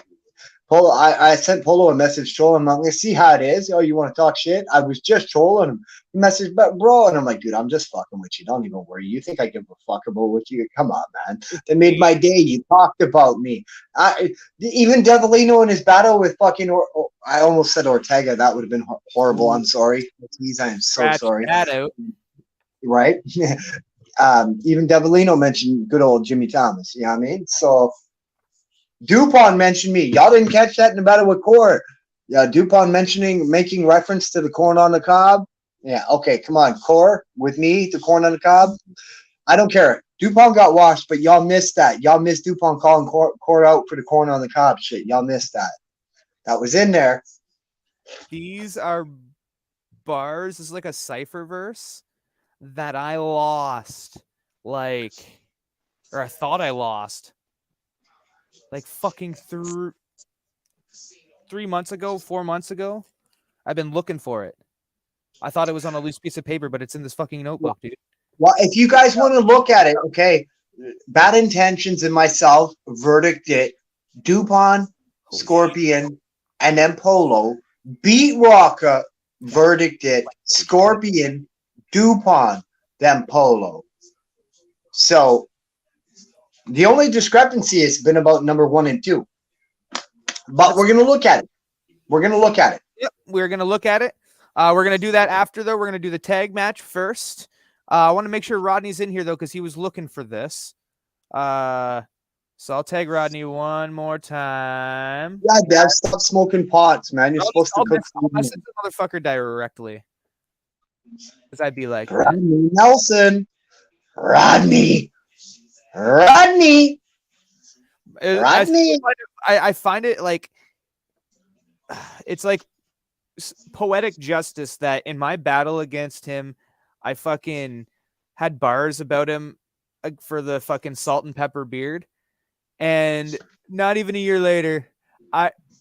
Speaker 3: Polo, I sent Polo a message trolling him. I'm like, see how it is. Oh, you want to talk shit? I was just trolling him. Message, but bro, and I'm like, dude, I'm just fucking with you. Don't even worry. You think I give a fuck about what you? Come on, man. They made my day. You talked about me. Even Devilino in his battle with fucking. I almost said Ortega. That would have been horrible. I'm sorry. Please, I am so sorry.
Speaker 2: That out.
Speaker 3: Right? Even Devilino mentioned good old Jimmy Thomas. You know what I mean? So. DuPont mentioned me. Y'all didn't catch that in the battle with Core. Yeah, DuPont making reference to the corn on the cob. Yeah, okay, come on, Core with me, the corn on the cob. I don't care. DuPont got washed, but y'all missed that. Y'all missed DuPont calling Core out for the corn on the cob shit. Y'all missed that. That was in there.
Speaker 2: These are bars. This is like a cipher verse that I lost, or I thought I lost, like fucking 3 months ago, 4 months ago. I've been looking for it. I thought it was on a loose piece of paper, but it's in this fucking notebook, dude.
Speaker 3: Well, if you guys want to look at it, okay, Bad Intentions and myself verdict it. DuPont, Scorpion, and then Polo. Beat Rocka verdict it. Scorpion, DuPont, then Polo. So the only discrepancy has been about number 1 and 2. But we're gonna look at it. We're gonna look at it.
Speaker 2: Yep, we're gonna look at it. We're gonna do that after, though. We're gonna do the tag match first. I want to make sure Rodney's in here though, because he was looking for this. So I'll tag Rodney one more time.
Speaker 3: Yeah, Dad, stop smoking pots, man. You're supposed to cook.
Speaker 2: I'll message the motherfucker directly. Because I'd be like,
Speaker 3: Rodney Nelson. Rodney. I
Speaker 2: find it like, it's like poetic justice that in my battle against him, I fucking had bars about him for the fucking salt and pepper beard. And not even a year later,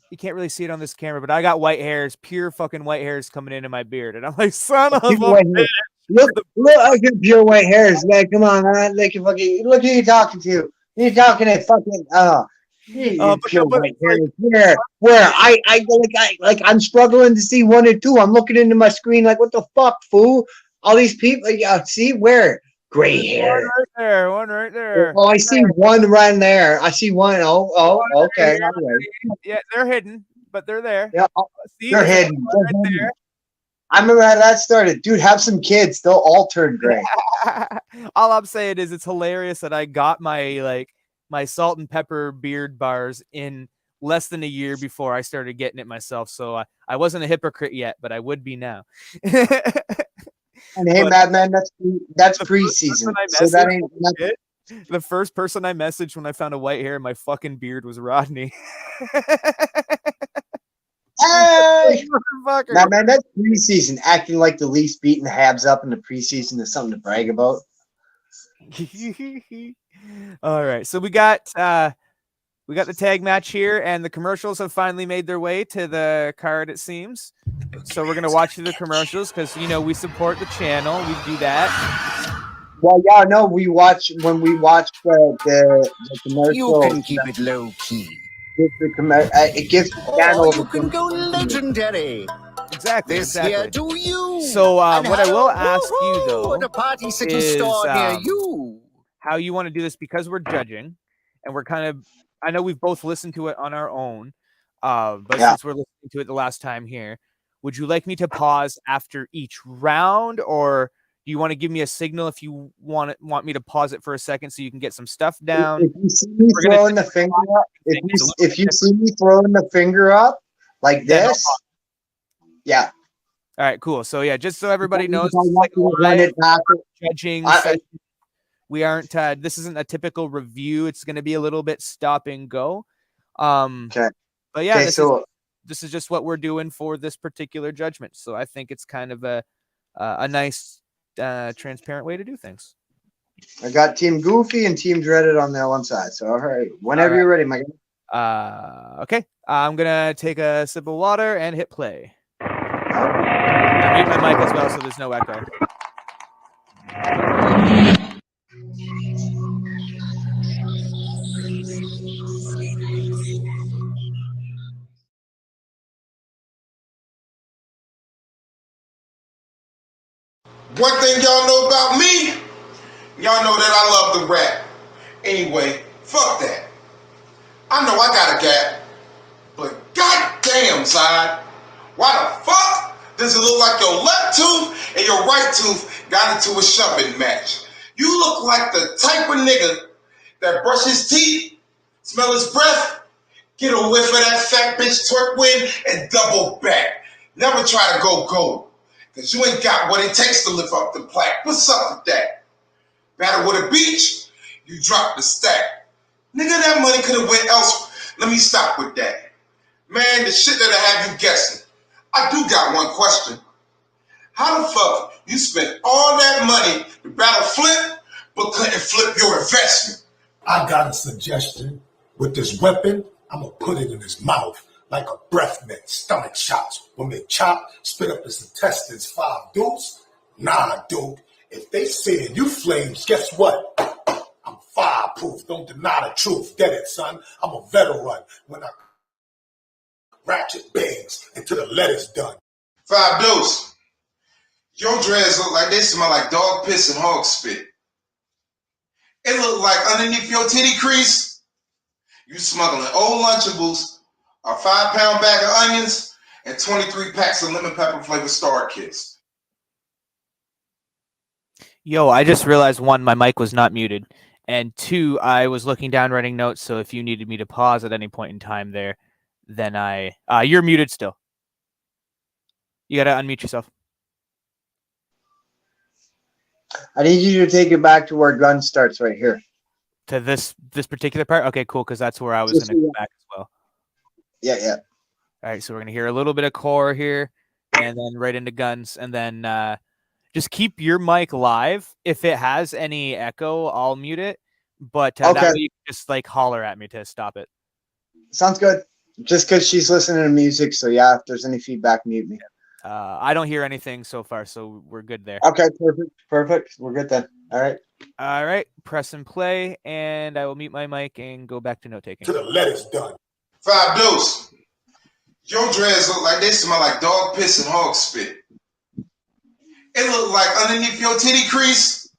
Speaker 2: you can't really see it on this camera, but I got white hairs, pure fucking white hairs coming into my beard. And I'm like, son of a bitch.
Speaker 3: Look at pure white hairs, man. Come on, man. Look who you talking to. You're talking to fucking pure white hairs. Where I'm struggling to see 1 and 2. I'm looking into my screen like, what the fuck, fool? All these people, see where? Gray hair.
Speaker 2: One right there.
Speaker 3: Oh, I see one right there. I see one. Oh, okay.
Speaker 2: Yeah, they're hidden, but they're there.
Speaker 3: Yeah,
Speaker 2: see,
Speaker 3: they're hidden.
Speaker 2: Right there.
Speaker 3: I remember how that started. Dude, have some kids. They'll all turn gray.
Speaker 2: All I'm saying is it's hilarious that I got my salt and pepper beard bars in less than a year before I started getting it myself. So I wasn't a hypocrite yet, but I would be now.
Speaker 3: And hey, Madman, that's preseason. So that ain't nothing.
Speaker 2: The first person I messaged when I found a white hair in my fucking beard was Rodney.
Speaker 3: Hey! Madman, that's preseason. Acting like the Leafs beating the Habs up in the preseason is something to brag about.
Speaker 2: All right, so we got the tag match here, and the commercials have finally made their way to the card, it seems. So we're gonna watch through the commercials because we support the channel. We do that.
Speaker 3: Well, yeah, no, when we watch the commercial.
Speaker 1: You can keep it low key.
Speaker 3: It gives the channel.
Speaker 1: You can go legendary.
Speaker 2: Exactly.
Speaker 1: Here do you.
Speaker 2: So what I will ask you though,
Speaker 1: the party city
Speaker 2: is
Speaker 1: store near you.
Speaker 2: How you want to do this, because we're judging, and we're kind of. I know we've both listened to it on our own, but since we're listening to it the last time here, would you like me to pause after each round, or do you want to give me a signal if you want me to pause it for a second so you can get some stuff down?
Speaker 3: If you see me throwing the finger up, if you see me throwing the finger up like this, yeah.
Speaker 2: All right, cool. So yeah, just so everybody knows, like judging session. We aren't. This isn't a typical review. It's going to be a little bit stop and go.
Speaker 3: Okay.
Speaker 2: But yeah, this is just what we're doing for this particular judgment. So I think it's kind of a nice, transparent way to do things.
Speaker 3: I got Team Goofy and Team Dreaded on that one side. So all right, whenever you're ready, my guy.
Speaker 2: Okay. I'm gonna take a sip of water and hit play. I mute my mic as well, so there's no echo.
Speaker 5: One thing y'all know about me, y'all know that I love the rap. Anyway, fuck that. I know I got a gap, but goddamn, side, why the fuck does it look like your left tooth and your right tooth got into a shoving match? You look like the type of nigga that brush his teeth, smell his breath, Get a whiff of that fat bitch twerk win and double back. Never try to go gold, because you ain't got what it takes to lift up the plaque. What's up with that? Battle with a beach, you drop the stack. Nigga, that money could have went elsewhere. Let me stop with that. Man, the shit that'll have you guessing. I do got one question. How the fuck you spent all that money to battle Flip, but couldn't flip your investment?
Speaker 6: I got a suggestion. With this weapon, I'm going to put it in his mouth like a breath mint, stomach shots. When they chop, spit up his intestines, 5 deuce. Nah, dude. If they saying you flames, guess what? I'm fireproof. Don't deny the truth. Get it, son? I'm a veteran. When I ratchet bangs until the letter's done.
Speaker 5: 5 deuce. Your dreads look like they smell like dog piss and hog spit. It look like underneath your titty crease, you smuggling old Lunchables, a 5-pound bag of onions, and 23 packs of lemon pepper flavored Star Kits.
Speaker 2: Yo, I just realized 1, my mic was not muted, and 2, I was looking down writing notes. So if you needed me to pause at any point in time there, then you're muted still. You gotta unmute yourself.
Speaker 3: I need you to take it back to where gun starts right here.
Speaker 2: To this particular part? Okay, cool, because that's where I was going to go back as well.
Speaker 3: Yeah.
Speaker 2: All right, so we're going to hear a little bit of core here, and then right into guns, and then just keep your mic live. If it has any echo, I'll mute it, but that way you can just like holler at me to stop it.
Speaker 3: Sounds good. Just because she's listening to music, so yeah, if there's any feedback, mute me.
Speaker 2: I don't hear anything so far, so we're good there.
Speaker 3: Okay, perfect. We're good then. All
Speaker 2: right. Press and play, and I will mute my mic and go back to note taking.
Speaker 6: Till the letter's done.
Speaker 5: 5 deuce. Your dreads look like they smell like dog piss and hog spit. It look like underneath your titty crease,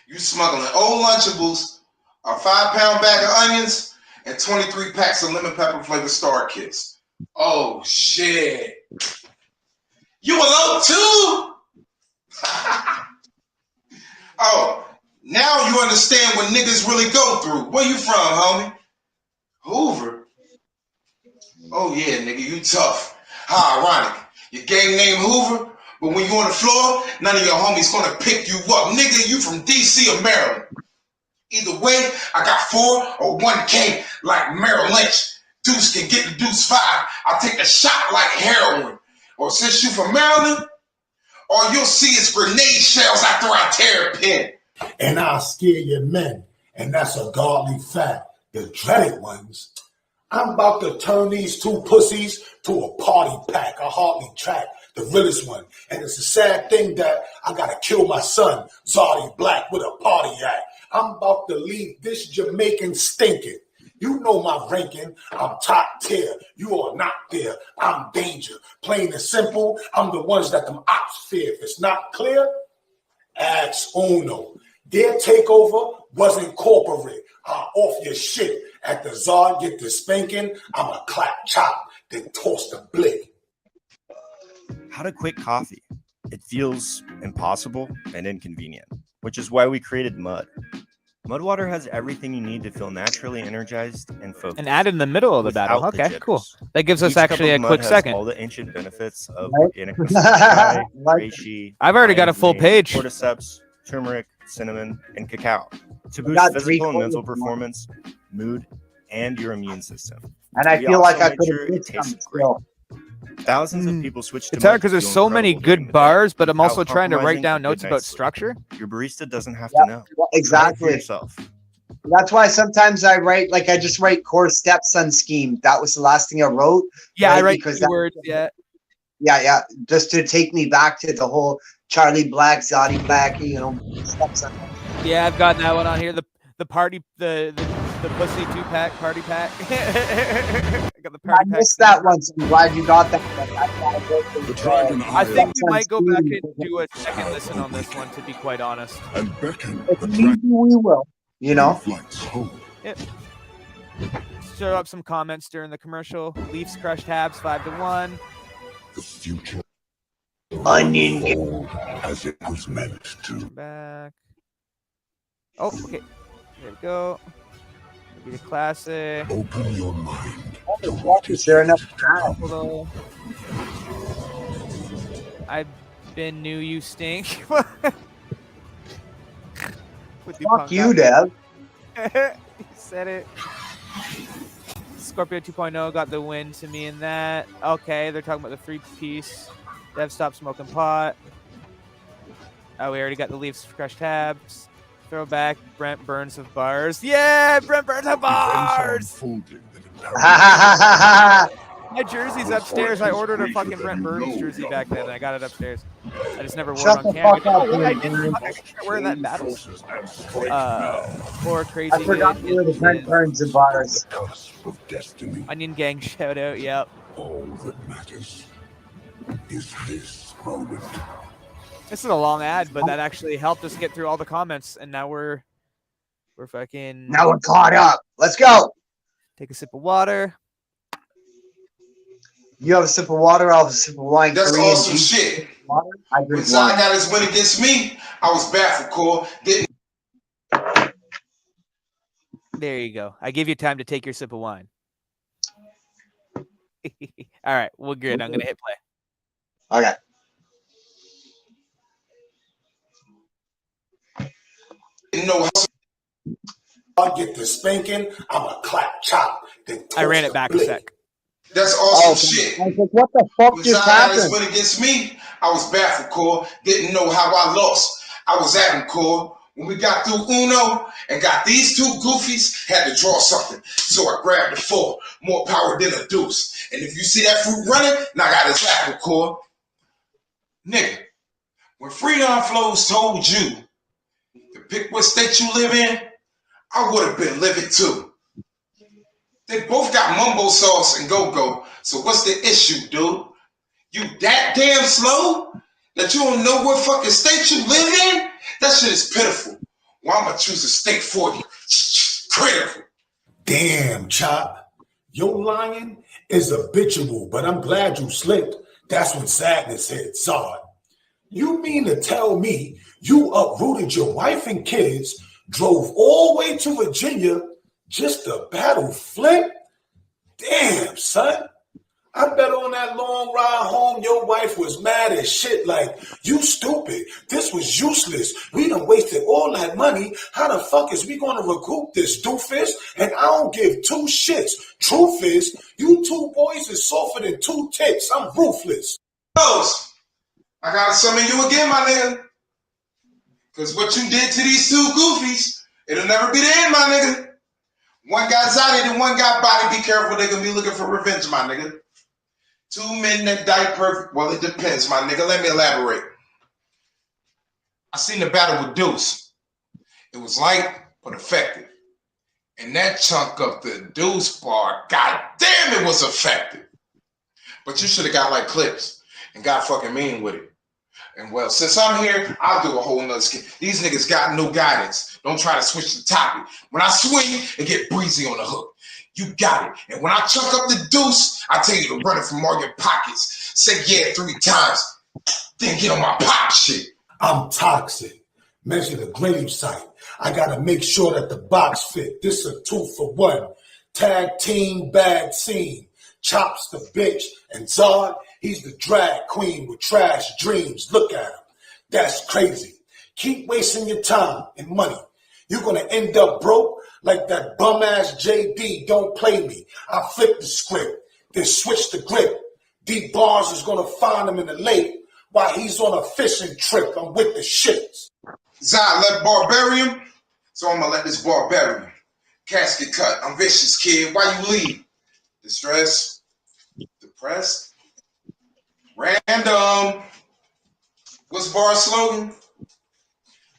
Speaker 5: you smuggling old Lunchables, a 5-pound bag of onions, and 23 packs of lemon pepper flavored Star Kits. Oh shit. You alone too? Oh, now you understand what niggas really go through. Where you from, homie? Hoover. Oh yeah, nigga, you tough. How ironic. Your gang name Hoover, but when you on the floor, none of your homies gonna pick you up. Nigga, you from DC or Maryland. Either way, I got 4 or 1K like Merrill Lynch. Deuce can get the deuce 5. I'll take a shot like heroin. Or since you from Maryland, all you'll see is grenade shells after I tear a pin.
Speaker 6: And I'll scare your men, and that's a godly fact. The dreaded ones. I'm about to turn these 2 pussies to a party pack, a hardly track, the realest one. And it's a sad thing that I gotta kill my son, Zardy Black, with a party act. I'm about to leave this Jamaican stinking. You know my ranking. I'm top tier. You are not there. I'm danger. Plain and simple, I'm the ones that them ops fear. If it's not clear, ask Uno. Their takeover wasn't corporate. I'm off your shit. At the Czar, get the spanking. I'm a clap chop, then toss the blick.
Speaker 7: How to quit coffee. It feels impossible and inconvenient, which is why we created Mud. Mud water has everything you need to feel naturally energized and focused.
Speaker 2: And add in the middle of the battle. Okay, cool. That gives us actually a quick second.
Speaker 7: All the ancient benefits of organic reishi.
Speaker 2: I've already got a full page.
Speaker 7: Cordyceps, turmeric, cinnamon, and cacao to boost physical and mental performance, mood, and your immune system.
Speaker 3: And I feel like I could have
Speaker 7: it tastes great. Thousands of people switch to
Speaker 2: It's hard because there's so many good bars, but I'm also trying to write down notes about structure.
Speaker 7: Your barista doesn't have to know.
Speaker 3: Exactly.
Speaker 7: Yourself.
Speaker 3: That's why sometimes I write, like I just write core steps on scheme. That was the last thing I wrote.
Speaker 2: Yeah, I write
Speaker 3: keywords.
Speaker 2: Yeah.
Speaker 3: Just to take me back to the whole Charlie Black, Zoddy Black, steps on.
Speaker 2: Yeah, I've got that one on here. The party, the pussy 2-pack party pack. I got the party pack.
Speaker 3: Missed that one, so I'm glad you got that.
Speaker 2: I think we might go back and do a second listen on this one, to be quite honest.
Speaker 6: And beckon
Speaker 3: If we will,
Speaker 2: Yep. Show up some comments during the commercial. Leafs crushed Habs 5-1.
Speaker 6: The future
Speaker 3: onion
Speaker 6: as it was meant to.
Speaker 2: Back. Oh, okay. There we go. Maybe the classic.
Speaker 6: Open your mind.
Speaker 3: Is there enough time?
Speaker 2: Although I've been new, you stink. With the
Speaker 3: Fuck
Speaker 2: punk
Speaker 3: you,
Speaker 2: up.
Speaker 3: Dev.
Speaker 2: You said it. Scorpio 2.0 got the win to me in that. Okay, they're talking about the 3-piece. Dev, stop smoking pot. Oh, we already got the Leafs crushed tabs. Throwback. Brent Burns of bars. Yeah, Brent Burns of bars. My jersey's upstairs. I ordered a fucking Brent Burns jersey back then, and I got it upstairs. I just never wore it
Speaker 3: Shut
Speaker 2: on
Speaker 3: the
Speaker 2: camera.
Speaker 3: fuck
Speaker 2: You know
Speaker 3: up,
Speaker 2: what? I
Speaker 3: Brent
Speaker 2: did.
Speaker 3: Burns.
Speaker 2: Fuck, I should start wearing that in battles. Or
Speaker 3: I
Speaker 2: crazy
Speaker 3: forgot
Speaker 2: good.
Speaker 3: you were the Brent Burns of bars.
Speaker 2: Onion Gang shout out. Yep.
Speaker 6: All that matters is this moment.
Speaker 2: This is a long ad, but that actually helped us get through all the comments, and now we're fucking.
Speaker 3: Now we're caught up. Let's go.
Speaker 2: Take a sip of water.
Speaker 3: You have a sip of water. I'll have a sip of wine.
Speaker 5: That's
Speaker 3: Korean
Speaker 5: awesome
Speaker 3: juice.
Speaker 5: shit.
Speaker 3: Water. I
Speaker 5: When
Speaker 3: drink
Speaker 5: Zion
Speaker 3: wine.
Speaker 5: got his win against me, I was baffled, Core. Didn't
Speaker 2: There you go. I give you time to take your sip of wine. All right, we're good. I'm gonna hit play.
Speaker 3: Okay.
Speaker 5: know how
Speaker 6: I get the spanking, I'm a clap chop. Then
Speaker 2: I ran
Speaker 6: toss
Speaker 2: it
Speaker 6: the
Speaker 2: back a
Speaker 6: blade.
Speaker 2: sec.
Speaker 5: that's awesome
Speaker 3: Oh,
Speaker 5: shit.
Speaker 3: I was like, what the fuck
Speaker 5: When
Speaker 3: just
Speaker 5: Zion got his
Speaker 3: happened?
Speaker 5: win against me, I was baffled, Core. Didn't know how I lost. I was at him, Core. When we got through Uno and got these two goofies, had to draw something. So I grabbed the 4. More power than a deuce. And if you see that fruit running, now I got his apple, Core. Nigga, when Freedom Flows told you to pick what state you live in, I would have been living too. They both got mumbo sauce and go-go. So what's the issue, dude? You that damn slow that you don't know what fucking state you live in? That shit is pitiful. Well, I'm gonna choose a state for you. Critical.
Speaker 6: Damn, Chop. Your lying is habitual, but I'm glad you slipped. That's when sadness hit, Zod. You mean to tell me you uprooted your wife and kids, drove all the way to Virginia just to battle Flint? Damn, son. I bet on that long ride home, your wife was mad as shit like, you stupid. This was useless. We done wasted all that money. How the fuck is we going to recoup this doofus? And I don't give 2 shits. Truth is, you 2 boys is softer than 2 tits. I'm ruthless.
Speaker 5: Close. I gotta summon you again, my nigga. Cause what you did to these 2 goofies, it'll never be the end, my nigga. One got Zoddy and one got Body. Be careful, they gonna be looking for revenge, my nigga. 2 men that died perfect. Well, it depends, my nigga. Let me elaborate. I seen the battle with Deuce. It was light, but effective. And that chunk of the Deuce bar, god damn, it was effective. But you should have got like clips and got fucking mean with it. And well, since I'm here, I'll do a whole nother skin. These niggas got no guidance. Don't try to switch the topic. When I swing and get breezy on the hook, you got it. And when I chunk up the deuce, I tell you to run it from all your pockets. Say yeah 3 times, then get on my pop shit.
Speaker 6: I'm toxic. Measure the grave site. I gotta make sure that the box fit. This a 2 for 1. Tag team bad scene. Chops the bitch. And Zod, he's the drag queen with trash dreams. Look at him. That's crazy. Keep wasting your time and money. You're gonna end up broke like that bum-ass JD. Don't play me. I flip the script, then switch the grip. D Bars is gonna find him in the lake while he's on a fishing trip. I'm with the shits.
Speaker 5: Zod let Barbarian, so I'm gonna let this Barbarian. Casket cut. I'm vicious, kid. Why you leave? Distress, depressed, random. What's Bar's slogan?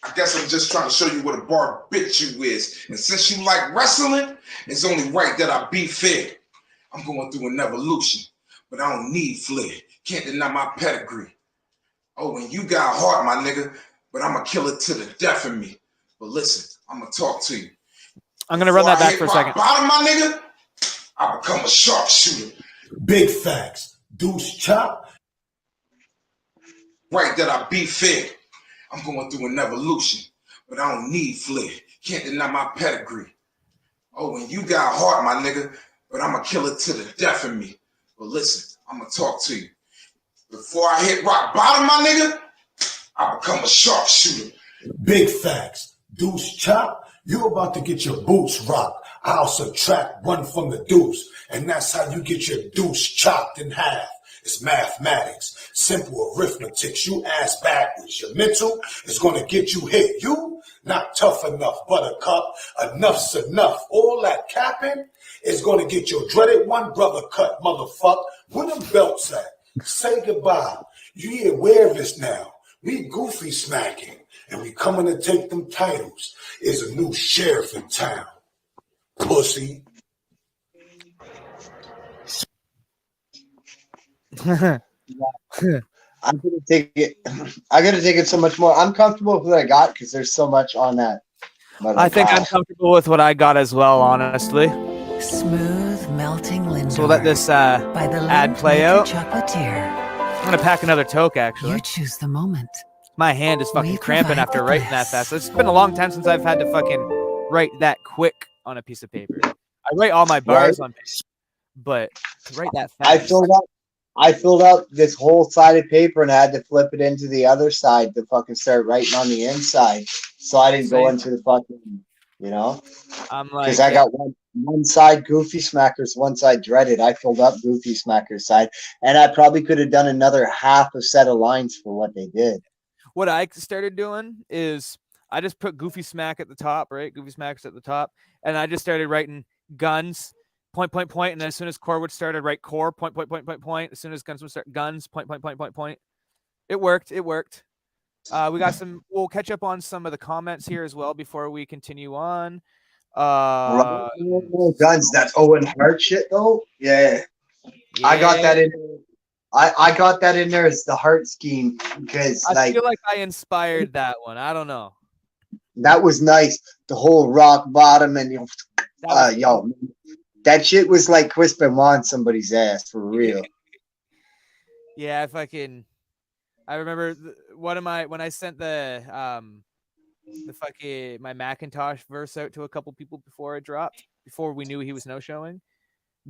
Speaker 5: I guess I'm just trying to show you what a bar bitch you is. And since you like wrestling, it's only right that I be fair. I'm going through an evolution, but I don't need flair. Can't deny my pedigree. Oh, and you got heart, my nigga, but I'm going to kill it to the death of me. But listen, I'm going to talk to you.
Speaker 2: I'm gonna run that back for a second.
Speaker 5: Bottom, my nigga, I become a sharpshooter.
Speaker 6: Big facts. Deuce Chop.
Speaker 5: Right that I be fair. I'm going through an evolution, but I don't need flair. Can't deny my pedigree. Oh, and you got heart, my nigga, but I'm going to kill it to the death of me. But listen, I'm going to talk to you. Before I hit rock bottom, my nigga, I become a sharpshooter.
Speaker 6: Big facts. Deuce chop, you about to get your boots rocked. I'll subtract one from the deuce, and that's how you get your deuce chopped in half. It's mathematics, simple arithmetic. You ass backwards. Your mental is going to get you hit. You not tough enough, buttercup. Enough's enough. All that capping is going to get your dreaded one brother cut, motherfucker. Where them belts at? Say goodbye. You aware of this now. We goofy smacking, and we coming to take them titles. Is a new sheriff in town. Pussy.
Speaker 3: I'm gonna take it. I gotta take it so much more. I'm comfortable with what I got because there's so much on that.
Speaker 2: I think I'm comfortable with what I got as well, honestly.
Speaker 8: Smooth melting Lindor.
Speaker 2: So we'll let this
Speaker 8: by the
Speaker 2: ad play out.
Speaker 8: Chocolatier.
Speaker 2: I'm gonna pack another toke, actually.
Speaker 8: You choose the moment.
Speaker 2: My hand is fucking
Speaker 8: We
Speaker 2: cramping
Speaker 8: provide
Speaker 2: after
Speaker 8: the
Speaker 2: writing that
Speaker 8: bliss.
Speaker 2: fast. It's been a long time since I've had to fucking write that quick on a piece of paper. I write all my bars on paper, but to write that fast.
Speaker 3: I filled out this whole side of paper and I had to flip it into the other side to fucking start writing on the inside. So I didn't go
Speaker 2: Same.
Speaker 3: into the fucking, you know,
Speaker 2: I'm like,
Speaker 3: because I got one side Goofy Smackers, one side Dreaded. I filled up Goofy Smackers side, and I probably could have done another half a set of lines for what they did.
Speaker 2: what I started doing is I just put Goofy Smack at the top, right? Goofy Smack's at the top, and I just started writing guns, point, and then as soon as core would start, I'd write core, point. As soon as guns would start, guns, point. It worked. We got some. We'll catch up on some of the comments here as well before we continue on.
Speaker 3: Guns, that's Owen Hart shit though. Yeah. I got that in. I got that in there as the heart scheme because
Speaker 2: I feel like I inspired that one. I don't know.
Speaker 3: That was nice. The whole rock bottom and yo, that shit was like Chris Benoit on somebody's ass for real.
Speaker 2: Yeah, I remember when I sent the fucking my Macintosh verse out to a couple people before it dropped, before we knew he was no showing.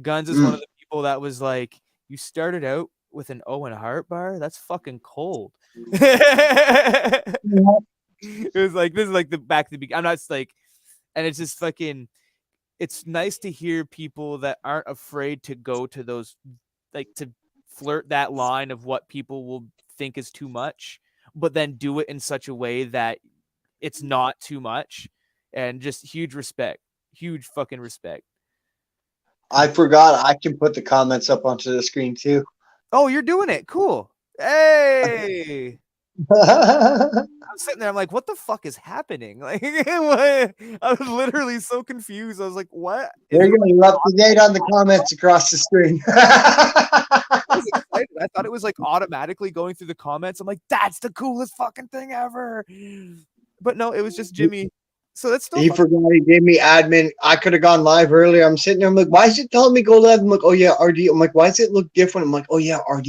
Speaker 2: Guns is one of the people that was like, you started out with an Owen Hart bar? That's fucking cold. It was like, this is like the back to the beginning. I'm not like, and it's just fucking, it's nice to hear people that aren't afraid to go to those, like to flirt that line of what people will think is too much, but then do it in such a way that it's not too much. And just huge fucking respect.
Speaker 3: I forgot I can put the comments up onto the screen too.
Speaker 2: Oh, you're doing it. Cool. Hey. I'm sitting there. I'm like, what the fuck is happening? Like, I was literally so confused. I was like, what?
Speaker 3: They're going to up to date on the comments across the screen.
Speaker 2: I was excited. I thought it was like automatically going through the comments. I'm like, that's the coolest fucking thing ever. But no, it was just Jimmy. So that's still
Speaker 3: he
Speaker 2: fun.
Speaker 3: forgot he gave me admin. I could have gone live earlier. I'm sitting there. I'm like, why is it telling me go live? I'm like, oh yeah, RD. I'm like, why does it look different? I'm like, oh yeah, RD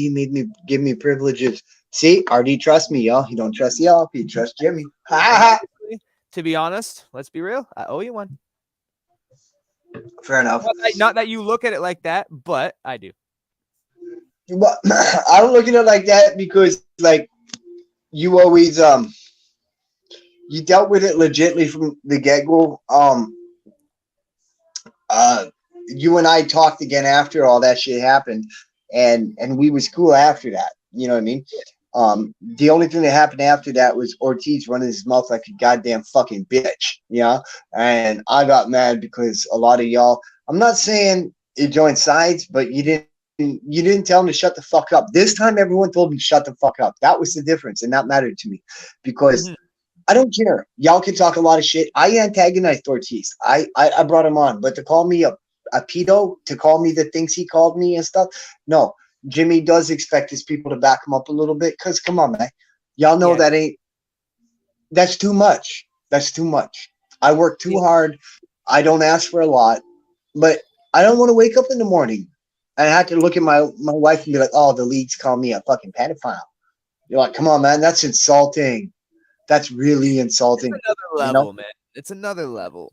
Speaker 3: give me privileges. See, RD trust me, y'all. He don't trust y'all. He trust Jimmy.
Speaker 2: To be honest, let's be real. I owe you one.
Speaker 3: Fair enough.
Speaker 2: Not that you look at it like that, but I do.
Speaker 3: But I don't look at it like that because, like, you always you dealt with it legitly from the get-go. You and I talked again after all that shit happened, and we was cool after that. You know what I mean? The only thing that happened after that was Ortiz running his mouth like a goddamn fucking bitch, you know? And I got mad because a lot of y'all, I'm not saying you joined sides, but you didn't tell him to shut the fuck up. This time everyone told him to shut the fuck up. That was the difference, and that mattered to me because I don't care. Y'all can talk a lot of shit. I antagonized Ortiz. I brought him on, but to call me a pedo, to call me the things he called me and stuff, no. Jimmy does expect his people to back him up a little bit because, come on, man. Y'all know that's too much. That's too much. I work too hard. I don't ask for a lot, but I don't want to wake up in the morning and I have to look at my wife and be like, oh, the league's calling me a fucking pedophile. You're like, come on, man. That's insulting. That's really insulting.
Speaker 2: It's another level, man. It's another level.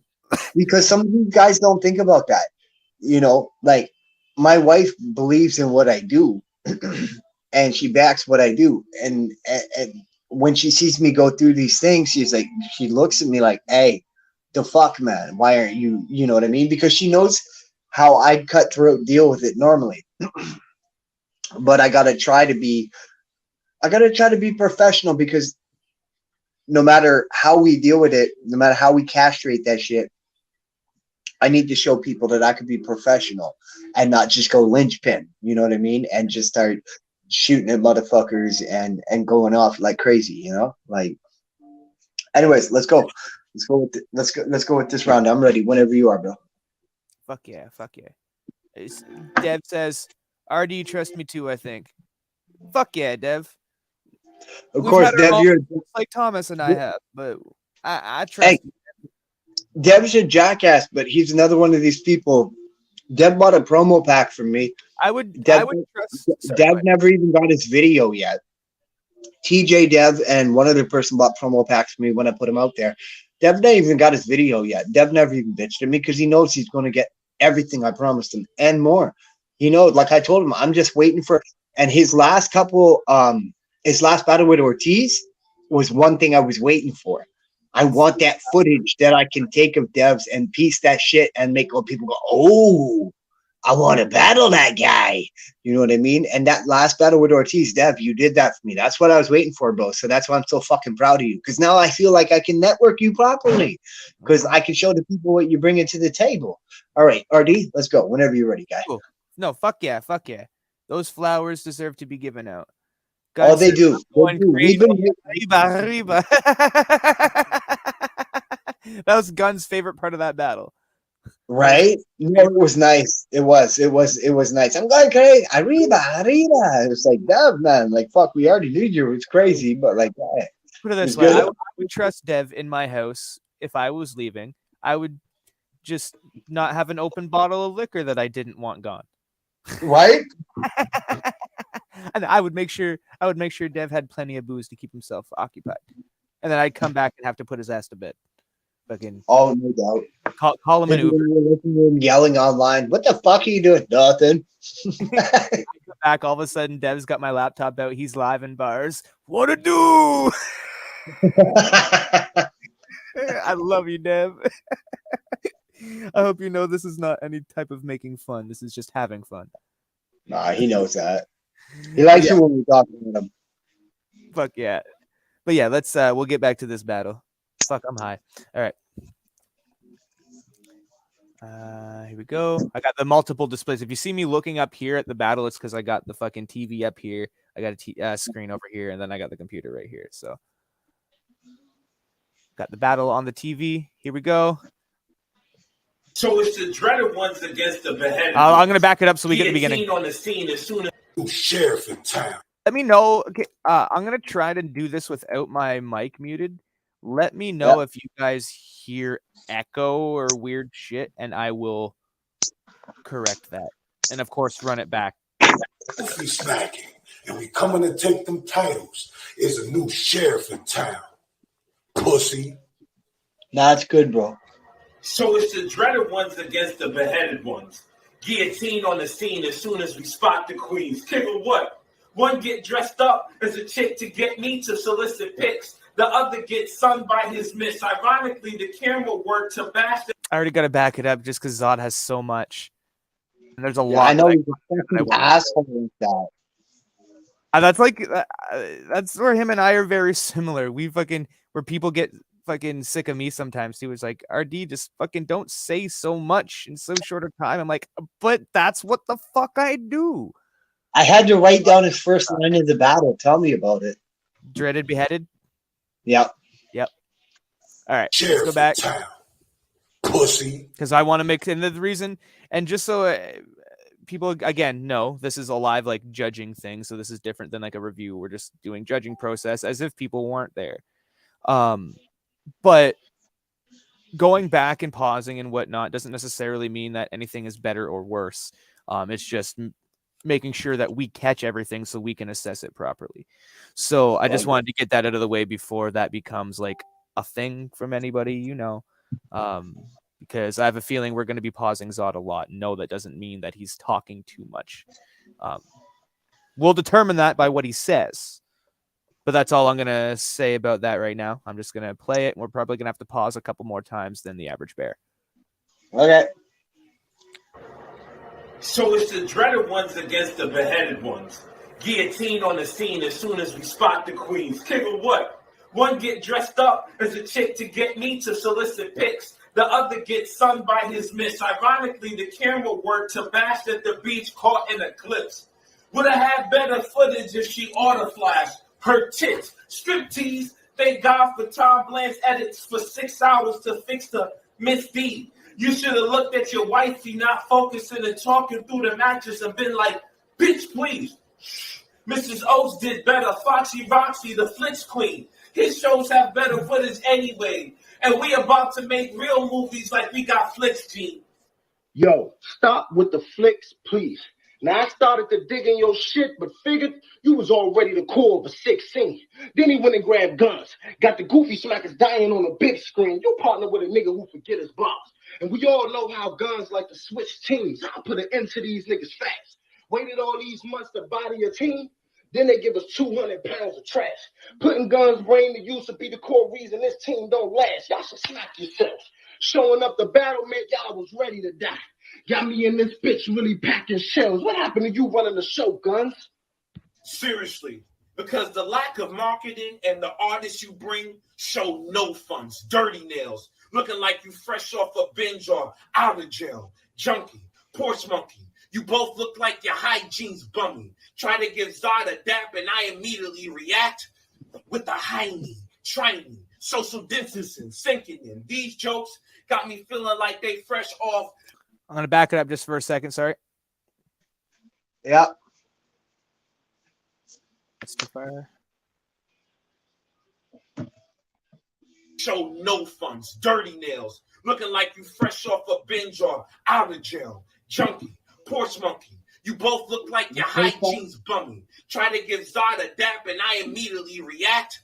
Speaker 3: Because some of you guys don't think about that. you know, like my wife believes in what I do and she backs what I do. And when she sees me go through these things, she's like, she looks at me like, hey, the fuck, man, why aren't you, you know what I mean? Because she knows how I'd cut through, deal with it normally. But I gotta try to be professional because no matter how we deal with it, no matter how we castrate that shit, I need to show people that I could be professional and not just go linchpin, you know what I mean? And just start shooting at motherfuckers and going off like crazy, you know? Like, anyways, let's go. Let's go with this round. I'm ready whenever you are, bro.
Speaker 2: Fuck yeah. Dev says, RD, trust me too, I think. Fuck yeah, Dev.
Speaker 3: Of
Speaker 2: We've
Speaker 3: course,
Speaker 2: had our
Speaker 3: Dev, you're
Speaker 2: moments like Thomas and I have, but I trust.
Speaker 3: hey, Dev's a jackass, but he's another one of these people. Dev bought a promo pack from me.
Speaker 2: I would
Speaker 3: Dev
Speaker 2: trust. Sorry,
Speaker 3: Dev never even got his video yet. TJ, Dev, and one other person bought promo packs for me when I put them out there. Dev never even got his video yet. Dev never even bitched at me because he knows he's going to get everything I promised him and more. He knows, like I told him, I'm just waiting for. And his last battle with Ortiz was one thing I was waiting for. I want that footage that I can take of Devs and piece that shit and make people go, oh, I want to battle that guy. You know what I mean? And that last battle with Ortiz, Dev, you did that for me. That's what I was waiting for, bro. So that's why I'm so fucking proud of you. Because now I feel like I can network you properly. Because I can show the people what you're bringing to the table. All right, RD, let's go. Whenever you're ready, guy.
Speaker 2: Cool. No, fuck yeah. Those flowers deserve to be given out.
Speaker 3: Oh, they do. They do. We've been
Speaker 2: Arriba. That was Gun's favorite part of that battle.
Speaker 3: right. No, it was nice. It was nice. I'm going crazy. Arriba. It was like, Dev, man. Like, fuck, we already knew you. It's crazy, but like, yeah,
Speaker 2: Put it this
Speaker 3: it's
Speaker 2: way,
Speaker 3: good.
Speaker 2: I would trust Dev in my house if I was leaving. I would just not have an open bottle of liquor that I didn't want gone.
Speaker 3: Right?
Speaker 2: And I would make sure Dev had plenty of booze to keep himself occupied. And then I'd come back and have to put his ass to bed. Fucking
Speaker 3: Oh, no doubt.
Speaker 2: call him an Uber.
Speaker 3: Yelling online. What the fuck are you doing? Nothing.
Speaker 2: I come back, all of a sudden Dev's got my laptop out. He's live in bars. What to do? I love you, Dev. I hope you know this is not any type of making fun. This is just having fun.
Speaker 3: Nah, he knows that. He likes it when we talk about him.
Speaker 2: Fuck yeah. But yeah, let's we'll get back to this battle. Fuck, I'm high. All right. Here we go. I got the multiple displays. If you see me looking up here at the battle, it's because I got the fucking TV up here. I got a screen over here, and then I got the computer right here. So got the battle on the TV. Here we go.
Speaker 9: So it's the dreaded ones against the beheaded.
Speaker 2: I'm gonna back it up so we get the beginning.
Speaker 9: On the scene as soon as
Speaker 6: sheriff in town.
Speaker 2: Let me know. Okay, I'm gonna try to do this without my mic muted. Let me know if you guys hear echo or weird shit, and I will correct that. And of course, run it back.
Speaker 6: If we smacking and we coming to take them titles, is a new sheriff in town. Pussy.
Speaker 3: That's good, bro.
Speaker 9: So it's the dreaded ones against the beheaded ones. Guillotine on the scene as soon as we spot the queens. King of what? One get dressed up as a chick to get me to solicit pics. The other gets sung by his miss. Ironically, the camera work to bash the...
Speaker 2: I already got to back it up just because Zod has so much. And there's a lot.
Speaker 3: I know he's a asshole with that.
Speaker 2: That's where him and I are very similar. Where people get fucking sick of me sometimes too. It's like, RD, just fucking don't say so much in so short a time. I'm like, but that's what the fuck I do.
Speaker 3: I had to write down his first line of the battle. Tell me about it.
Speaker 2: Dreaded beheaded?
Speaker 3: Yep.
Speaker 2: All right,
Speaker 6: Sheriff
Speaker 2: let's go back.
Speaker 6: Town. Pussy.
Speaker 2: Because I want to make, and the reason, and just so people, again, know, this is a live, like, judging thing, so this is different than, like, a review. We're just doing judging process as if people weren't there. But going back and pausing and whatnot doesn't necessarily mean that anything is better or worse. It's just making sure that we catch everything so we can assess it properly. So I just wanted to get that out of the way before that becomes like a thing from anybody, you know. because I have a feeling we're going to be pausing Zod a lot. No, that doesn't mean that he's talking too much. We'll determine that by what he says. But that's all I'm going to say about that right now. I'm just going to play it. We're probably going to have to pause a couple more times than the average bear.
Speaker 3: Okay.
Speaker 9: So it's the dreaded ones against the beheaded ones. Guillotine on the scene as soon as we spot the queens. King of what? One get dressed up as a chick to get me to solicit pics. The other gets sunned by his miss. Ironically, the camera work to bash at the beach caught in a eclipse. Would have had better footage if she auto flashed her tits. Striptease, thank God for Tom Bland's edits for 6 hours to fix the misdeed. You should have looked at your wifey not focusing and talking through the mattress and been like, bitch, please. Mrs. Oates did better. Foxy Roxy, the Flicks Queen. His shows have better footage anyway. And we about to make real movies like we got Flicks, G.
Speaker 10: Yo, stop with the flicks, please. Now, I started to dig in your shit, but figured you was already the core of a sick scene. Then he went and grabbed guns. Got the goofy smackers dying on a big screen. You partner with a nigga who forget his boss. And we all know how guns like to switch teams. I'll put an end to these niggas fast. Waited all these months to body a team. Then they give us 200 pounds of trash. Putting guns brain to use to be the core reason this team don't last. Y'all should smack yourselves. Showing up the battle meant y'all was ready to die. Got me in this bitch really packing shells. What happened to you running the show, Guns?
Speaker 9: Seriously, because the lack of marketing and the artists you bring show no funds. Dirty nails, looking like you fresh off a binge or out of jail. Junkie, porch monkey. You both look like your hygiene's bummy. Try to give Zod a dap and I immediately react with a high knee. Trying social distancing, sinking in. These jokes got me feeling like they fresh off.
Speaker 2: I'm going to back it up just for a second. Sorry.
Speaker 3: Yeah.
Speaker 2: That's too far.
Speaker 9: Show no funds. Dirty nails, looking like you fresh off a binge or out of jail. Junkie, porch monkey. You both look like your hygiene's bummy. Try to give Zod a dap and I immediately react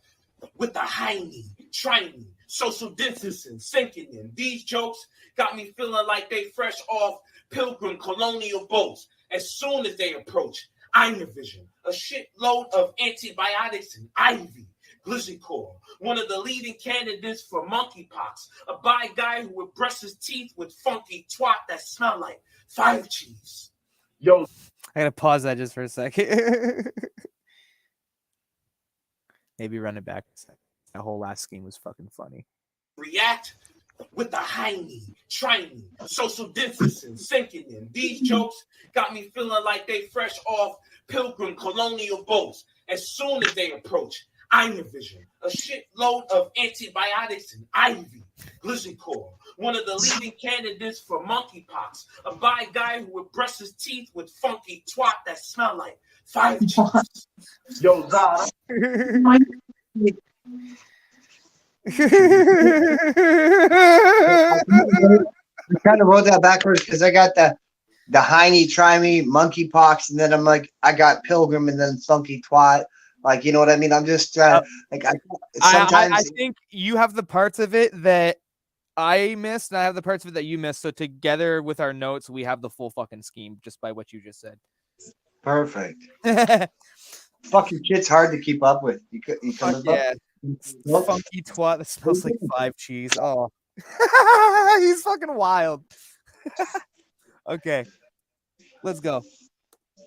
Speaker 9: with a high knee. Trying social distancing, sinking in. These jokes got me feeling like they fresh off Pilgrim colonial boats. As soon as they approach, I envision a shitload of antibiotics and ivy. Glizzycore, one of the leading candidates for monkeypox. A bi guy who would brush his teeth with funky twat that smell like 5 cheese.
Speaker 10: Yo,
Speaker 2: I gotta pause that just for a second. Maybe run it back a second. That whole last scheme was fucking funny.
Speaker 9: React with a high knee, trying social distancing, sinking in. These jokes got me feeling like they fresh off Pilgrim colonial boats. As soon as they approach, I envision a shitload of antibiotics and ivy. Glizzycore, one of the leading candidates for monkeypox. A bi guy who would brush his teeth with funky twat that smell like 5 cheese.
Speaker 10: Yo, Zod.
Speaker 3: I kind of wrote that backwards because I got the Heine, try me, monkeypox, and then I'm like, I got Pilgrim and then funky twat. Like, you know what I mean? I'm just like,
Speaker 2: I think you have the parts of it that I missed, and I have the parts of it that you missed. So together with our notes, we have the full fucking scheme just by what you just said.
Speaker 3: Perfect. Fucking shit's hard to keep up with. You come
Speaker 2: yeah. Funky twat that smells like 5 cheese. Oh, he's fucking wild. Okay, let's go.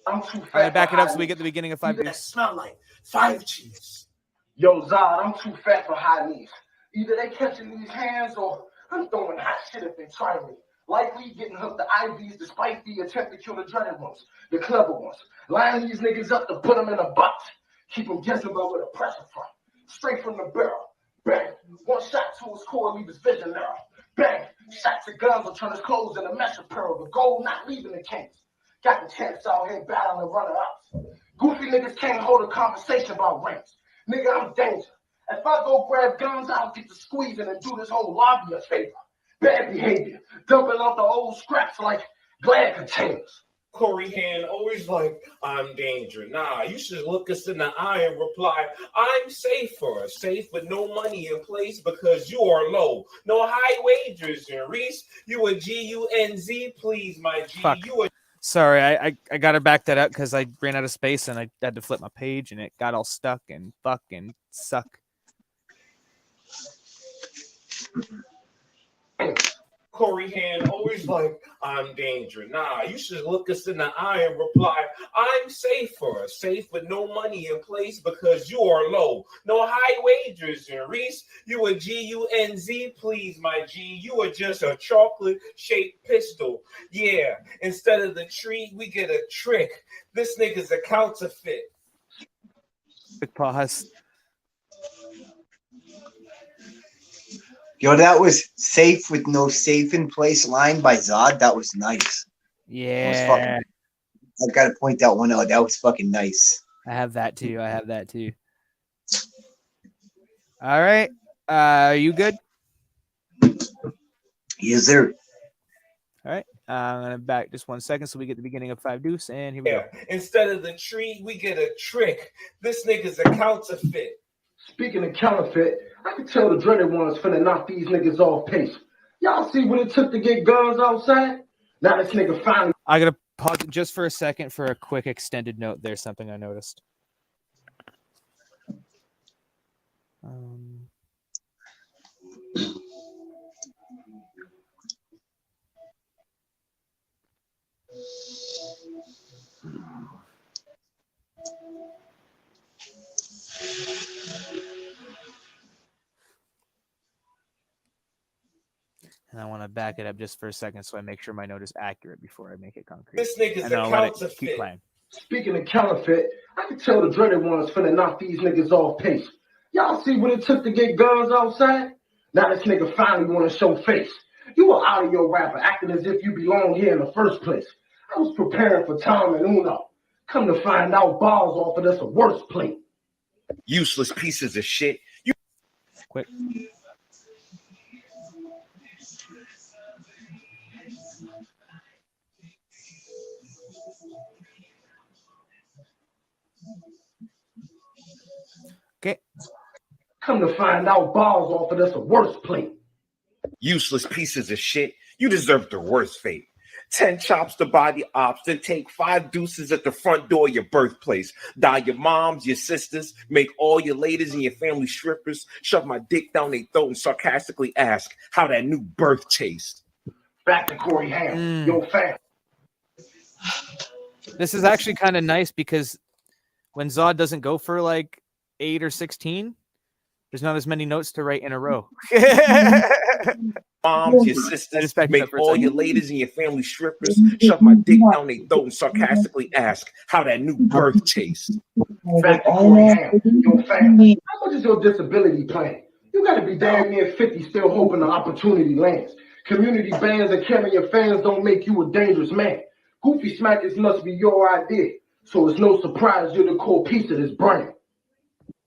Speaker 10: I'm too fat.
Speaker 2: All right, back it up so we get the beginning of 5
Speaker 9: That
Speaker 2: years.
Speaker 9: smell like 5 cheese.
Speaker 10: Yo, Zod, I'm too fat for high knees. Either they catching these hands or I'm throwing hot shit if they try me. Likely getting hooked to IVs despite the attempt to kill the dreaded ones, the clever ones. Line these niggas up to put them in a box. Keep them guessing about where the pressure from. Straight from the barrel. Bang. One shot to his core, leave his vision narrow. Bang. Shots of guns will turn his clothes into mesh apparel. The gold not leaving the case. Got the champs out here battling the runner-ups. Goofy niggas can't hold a conversation about rings. Nigga, I'm danger. If I go grab guns, I'll get to squeezing and do this whole lobby a favor. Bad behavior. Dumping off the old scraps like Glad containers.
Speaker 9: Corey Hand always like, I'm danger. Nah, you should look us in the eye and reply, I'm safer. Safe with no money in place because you are low. No high wagers. And Reese, you a G-U-N-Z, please, my G.
Speaker 2: Fuck.
Speaker 9: You a
Speaker 2: Sorry, I gotta back that up because I ran out of space and I had to flip my page and it got all stuck and fucking suck.
Speaker 9: Corey Hand always like, I'm danger. Nah, you should look us in the eye and reply, I'm safer. Safe with no money in place because you are low. No high wagers. And Reese, you a G-U-N-Z, please, my G. You are just a chocolate-shaped pistol. Yeah, instead of the treat, we get a trick. This nigga's a counterfeit.
Speaker 2: Quick pause.
Speaker 3: Yo, that was safe with no safe in place line by Zod. That was nice.
Speaker 2: Yeah.
Speaker 3: I gotta point that one out. That was fucking nice.
Speaker 2: I have that too. All right. Are you good?
Speaker 3: Yes, sir.
Speaker 2: All right. I'm gonna back just 1 second so we get the beginning of 5 Deuce, and here we go.
Speaker 9: Instead of the treat, we get a trick. This nigga's a counterfeit.
Speaker 10: Speaking of counterfeit, I can tell the dreaded ones finna knock these niggas off pace. Y'all see what it took to get guns outside? Now this nigga finally.
Speaker 2: I gotta pause it just for a second for a quick extended note. There's something I noticed. And I want to back it up just for a second so I make sure my note is accurate before I make it concrete.
Speaker 9: This nigga's
Speaker 2: and then
Speaker 9: a
Speaker 2: I'll let it
Speaker 9: counterfeit.
Speaker 2: keep playing.
Speaker 10: Speaking of counterfeit, I can tell the dreaded ones finna knock these niggas off pace. Y'all see what it took to get guns outside? Now this nigga finally wanna show face. You were out of your rapper acting as if you belong here in the first place. I was preparing for Tom and Uno. Come to find out, Balls offered us a worse plate.
Speaker 11: Useless pieces of shit.
Speaker 2: Quick. Okay.
Speaker 10: Come to find out, Balls offered us a worse plate.
Speaker 11: Useless pieces of shit. You deserve the worst fate. 10 chops to body ops, then take 5 deuces at the front door of your birthplace. Die your moms, your sisters, make all your ladies and your family strippers, shove my dick down their throat and sarcastically ask how that new birth tastes.
Speaker 10: Back to Corey Ham, yo fam.
Speaker 2: This is actually kind of nice because when Zod doesn't go for like 8 or 16, there's not as many notes to write in a row.
Speaker 11: Moms, your sisters, make all your ladies and your family strippers, shove my dick down their throat and sarcastically ask how that new birth tastes.
Speaker 10: Back to Corey Ham, yo fam. How much is your disability plan? You gotta be damn near 50 still hoping the opportunity lands. Community bands and carrying fans don't make you a dangerous man. Goofy smackers must be your idea, so it's no surprise you're the core piece of this brand.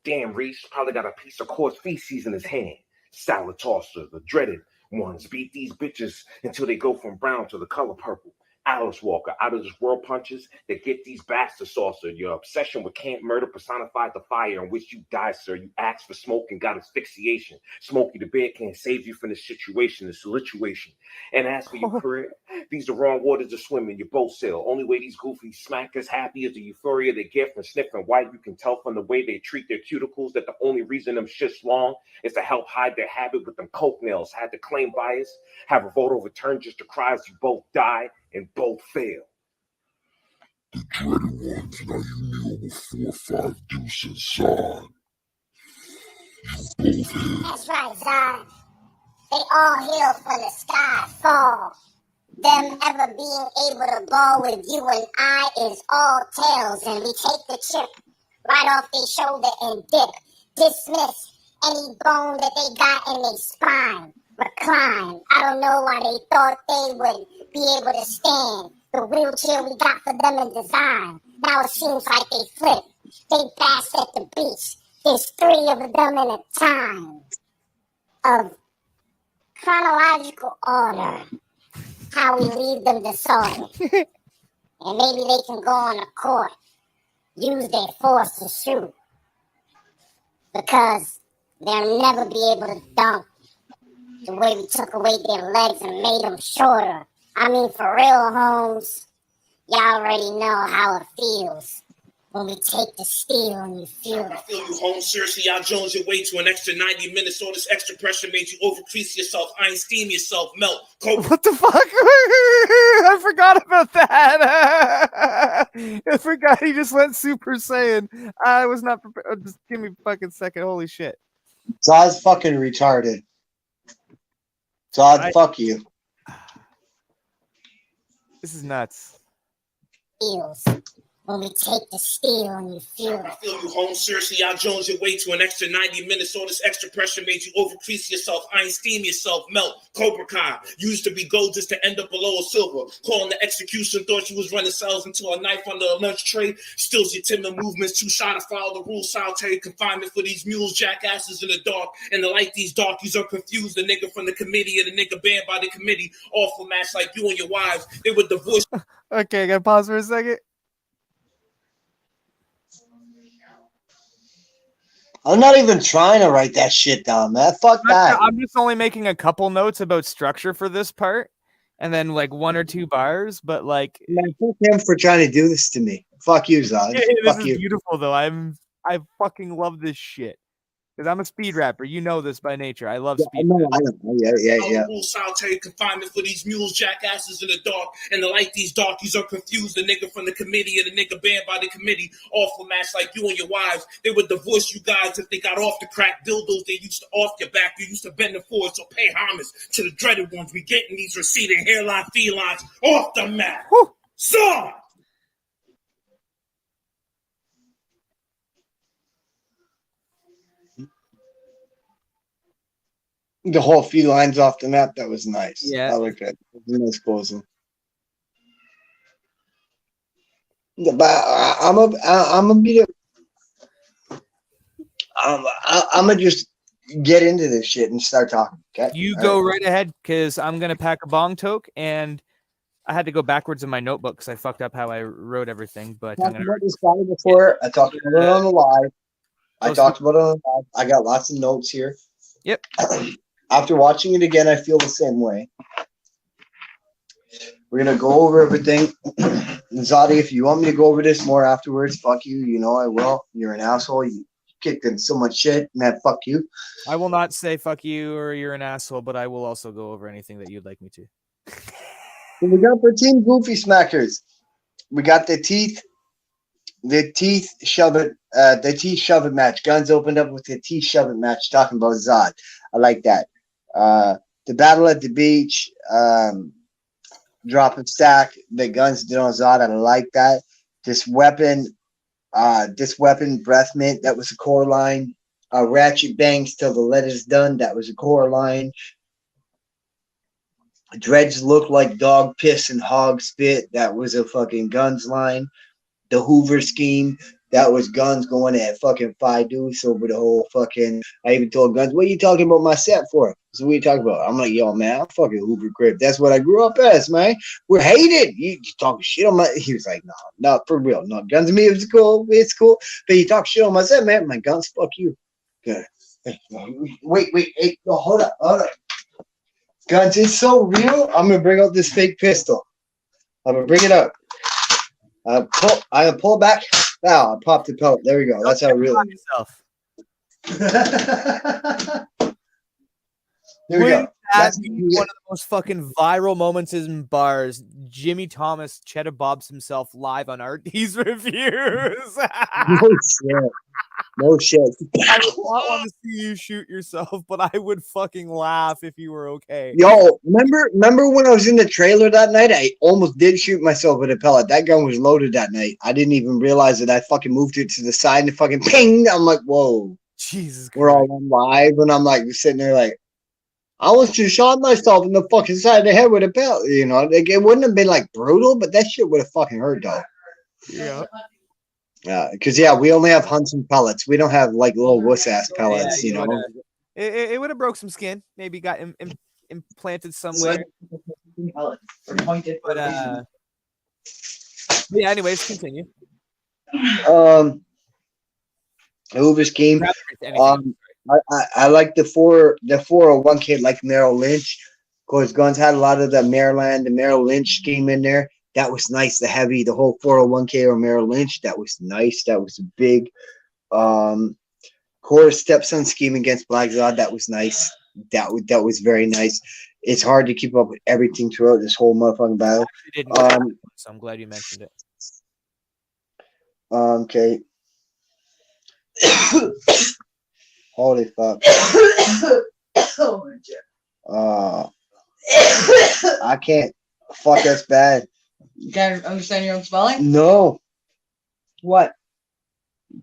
Speaker 11: Damn, Reese probably got a piece of coarse feces in his hand. Salad tosser, the dreaded ones beat these bitches until they go from brown to the color purple. Alice Walker, out of this world punches that get these bastards saucer. Your obsession with can't murder personified the fire in which you die, sir. You asked for smoke and got asphyxiation. Smokey the Bear can't save you from the situation, the situation. And as for your career, these are wrong waters to swim in. You both sail. Only way these goofy smackers happy is the euphoria they get from sniffing white. You can tell from the way they treat their cuticles that the only reason them shit's long is to help hide their habit with them coke nails. Had to claim bias, have a vote overturned just to cry as you both die and both fail.
Speaker 6: The dreaded ones, now you kneel before 5 deuces, Zod. You both hear.
Speaker 12: That's right, Zod. They all hail from the sky fall. Them ever being able to ball with you and I is all tails, and we take the chip right off their shoulder and dip. Dismiss any bone that they got in their spine. Recline. I don't know why they thought they would be able to stand the wheelchair we got for them in design. Now it seems like they flip. They bask at the beach. There's 3 of them in a time of chronological order. How we leave them disordered. And maybe they can go on the court, use their force to shoot. Because they'll never be able to dunk the way we took away their legs and made them shorter. I mean, for real, Holmes, y'all already know how it feels. When we take the steel and you feel it.
Speaker 9: I feel you, Holmes. Seriously, y'all Jones your way to an extra 90 minutes. All this extra pressure made you overcrease yourself, iron steam yourself, melt. Cobra.
Speaker 2: What the fuck? I forgot about that. I forgot he just went Super Saiyan. I was not prepared. Just give me a fucking second. Holy shit.
Speaker 3: Zod's fucking retarded. Zod, fuck you.
Speaker 2: This is nuts.
Speaker 12: Feels. When we take the steel and you feel it.
Speaker 9: I feel you, Holmes. Seriously, y'all Jones your way to an extra 90 minutes. All this extra pressure made you overcrease yourself, iron steam yourself, melt. Cobra Kai used to be gold just to end up below a silver. Calling the execution, thought you was running cells into a knife under a lunch tray. Stills your timid movements, too shy to follow the rules. Solitary confinement for these mules, jackasses in the dark. And the light, these darkies are confused. The nigga from the committee and the nigga banned by the committee. Awful match like you and your wives. They were divorced.
Speaker 2: Okay, I gotta pause for a second.
Speaker 3: I'm not even trying to write that shit down, man. Fuck that.
Speaker 2: I'm just only making a couple notes about structure for this part, and then like 1 or 2 bars. But like,
Speaker 3: Man, fuck him for trying to do this to me. Fuck you, Zod.
Speaker 2: this
Speaker 3: Fuck
Speaker 2: is
Speaker 3: you.
Speaker 2: beautiful though. I fucking love this shit because I'm a speed rapper. You know this by nature. I love speed.
Speaker 3: I know. Yeah.
Speaker 9: Solitary confinement for these mules, jackasses in the dark. And the light, these darkies are confused. The nigga from the committee and the nigga banned by the committee. Awful match like you and your wives. They would divorce you guys if they got off the crack dildos. They used to off your back. You used to bend the forward. So pay homage to the dreaded ones. We getting these receding hairline felines off the map. Son!
Speaker 3: The whole few lines off the map, that was nice.
Speaker 2: Yeah.
Speaker 3: I like that. Nice closing. But I'm gonna just get into this shit and start talking. Okay.
Speaker 2: You go right ahead because I'm gonna pack a bong toke, and I had to go backwards in my notebook because I fucked up how I wrote everything. But
Speaker 3: I talked about this guy before. I talked about it on the live. I got lots of notes here.
Speaker 2: Yep.
Speaker 3: After watching it again, I feel the same way. We're gonna go over everything. Zadi, if you want me to go over this more afterwards, fuck you. You know I will. You're an asshole. You kicked in so much shit, man. Fuck you.
Speaker 2: I will not say fuck you or you're an asshole, but I will also go over anything that you'd like me to.
Speaker 3: We got for Team Goofy Smackers. We got the teeth shove it match. Guns opened up with the teeth shove it match. Talking about Zod. I like that. The battle at the beach, drop and stack. The guns did on Zod. I like that. This weapon breath mint. That was a core line. Ratchet bangs till the letter's done. That was a core line. Dreads look like dog piss and hog spit. That was a fucking guns line. The Hoover scheme. That was Guns going at fucking Phi Deuce over the whole fucking. I even told Guns, what are you talking about my set for? So what are you talking about? I'm like, yo, man, I'm fucking Hoover Crib. That's what I grew up as, man. We're hated. You talking shit on my. He was like, no, for real. No, Guns to me, it's cool. It's cool. But you talk shit on my set, man. My Guns, fuck you. Good. Wait. Hey, no, hold up. Guns, it's so real. I'm going to bring out this fake pistol. I'm going to bring it up. I pull back. Now I popped the pellet. There we go. That's how real it is. There we go.
Speaker 2: That's one of the most fucking viral moments in bars. Jimmy Thomas cheddar bobs himself live on RD's reviews.
Speaker 3: No shit.
Speaker 2: I would not want to see you shoot yourself, but I would fucking laugh if you were okay.
Speaker 3: Yo, remember when I was in the trailer that night? I almost did shoot myself with a pellet. That gun was loaded that night. I didn't even realize that I fucking moved it to the side and fucking ping. I'm like, whoa.
Speaker 2: Jesus Christ.
Speaker 3: We're all on live, and I'm like sitting there like, I almost just shot myself in the fucking side of the head with a pellet. You know, like, it wouldn't have been like brutal, but that shit would have fucking hurt though.
Speaker 2: Yeah.
Speaker 3: Because we only have Hunting pellets. We don't have like little wuss ass pellets. You know,
Speaker 2: it would have broke some skin. Maybe got implanted somewhere. But Yeah. Anyways, continue.
Speaker 3: Hoover scheme.
Speaker 2: Grab anything.
Speaker 3: I like the 401k like Merrill Lynch. Of course, Guns had a lot of the Merrill Lynch scheme in there. That was nice. The whole 401k or Merrill Lynch. That was nice. That was big. Core's stepson scheme against Black Zod. That was nice. That was very nice. It's hard to keep up with everything throughout this whole motherfucking battle.
Speaker 2: So I'm glad you mentioned it.
Speaker 3: Okay. Holy fuck. I can't. Fuck, that's bad.
Speaker 4: You can't understand your own spelling?
Speaker 3: No.
Speaker 4: What?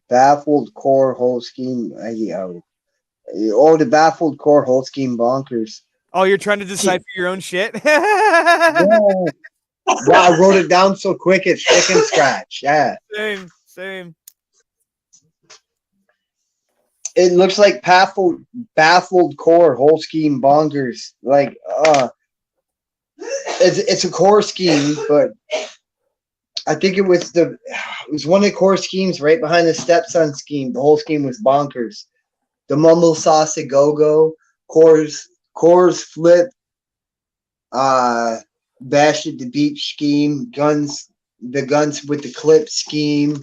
Speaker 3: Baffled core whole scheme. The baffled core whole scheme bonkers.
Speaker 2: Oh, you're trying to decipher your own shit?
Speaker 3: No. Wow, I wrote it down so quick it's thick and scratch. Yeah.
Speaker 2: Same.
Speaker 3: It looks like baffled core whole scheme bonkers. Like it's a core scheme, but I think it was one of the core schemes right behind the stepson scheme. The whole scheme was bonkers. The mumble sauce a go-go, cores flip, bash at the beach scheme, guns with the clip scheme.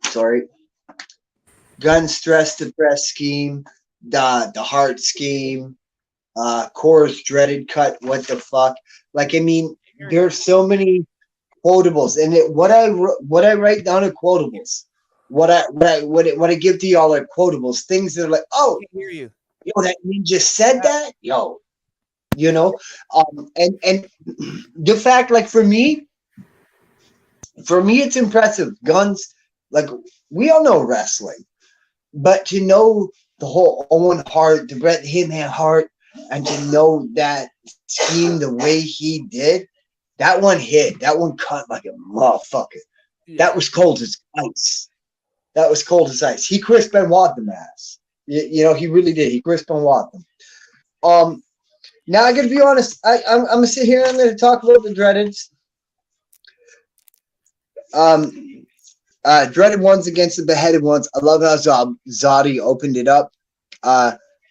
Speaker 3: Sorry. Gun stress to press scheme, the heart scheme, Core's dreaded cut. What the fuck? Like, I mean, there's so many quotables, and what I write down are quotables. What I give to y'all are quotables. Things that are like, oh,
Speaker 2: I can hear you.
Speaker 3: Yo, that ninja said that, yo. You know, and the fact, like for me, it's impressive. Guns, like we all know wrestling. But to know the whole Owen Hart, the Bret Hitman Hart, and to know that scheme the way he did, that one hit. That one cut like a motherfucker. Yeah. That was cold as ice. He Chris Benoit the ass. You know, he really did. He Chris Benoit them. Now I gotta be honest. I'm gonna sit here and I'm gonna talk about the dreadeds. Dreaded ones against the beheaded ones. I love how Zodi opened it up.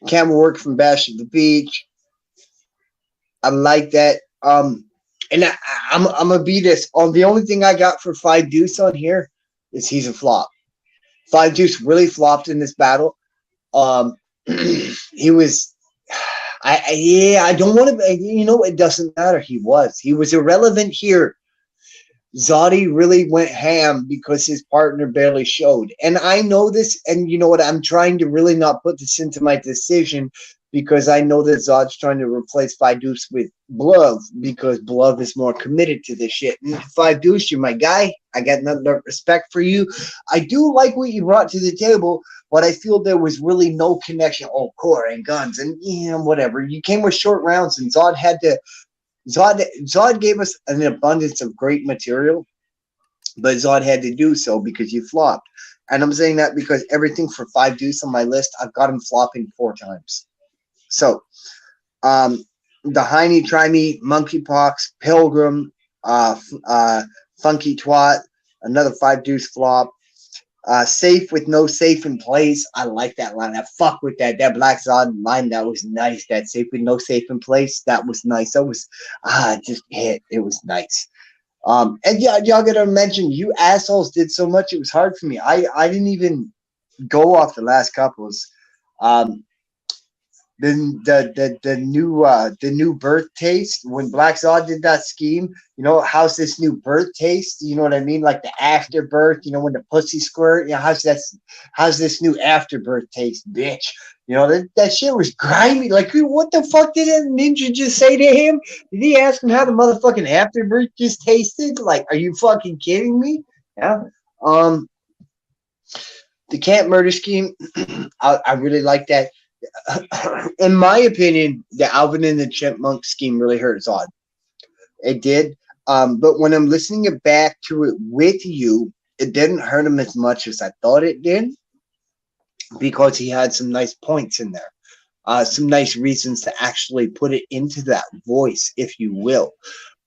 Speaker 3: Camera work from Bash at the Beach. I like that. And I'm gonna be this. The only thing I got for 5 Deuce on here is he's a flop. 5 Deuce really flopped in this battle. He was. I don't want to. You know, it doesn't matter. He was irrelevant here. Zodi really went ham because his partner barely showed. And I know this, and you know what? I'm trying to really not put this into my decision because I know that Zod's trying to replace 5 Deuce with Blove because Blove is more committed to this shit. And 5 Deuce, you're my guy. I got nothing but respect for you. I do like what you brought to the table, but I feel there was really no connection. Oh, core and guns and whatever. You came with short rounds, and Zod had to. Zod gave us an abundance of great material, but Zod had to do so because you flopped. And I'm saying that because everything for 5 Deuce on my list, I've got him flopping 4 times. So, the Heine, Try Me, Monkeypox, Pilgrim, Funky Twat, another 5 Deuce flop. Safe with no safe in place. I like that line. I fuck with that. That Black Zod line, that was nice. That safe with no safe in place, that was nice. That was just hit. It was nice. And yeah, y'all gotta mention, you assholes did so much. It was hard for me. I didn't even go off the last couples. The new birth taste, when Black Zod did that scheme, you know, how's this new birth taste? You know what I mean? Like the afterbirth, you know, when the pussy squirt, you know, how's this new afterbirth taste, bitch? You know, that shit was grimy. Like, what the fuck did that ninja just say to him? Did he ask him how the motherfucking afterbirth just tasted? Like, are you fucking kidding me? Yeah. The camp murder scheme, I really like that. In my opinion, the Alvin and the Chipmunk scheme really hurt Zod. It did. But when I'm listening it back to it with you, it didn't hurt him as much as I thought it did because he had some nice points in there. Some nice reasons to actually put it into that voice, if you will.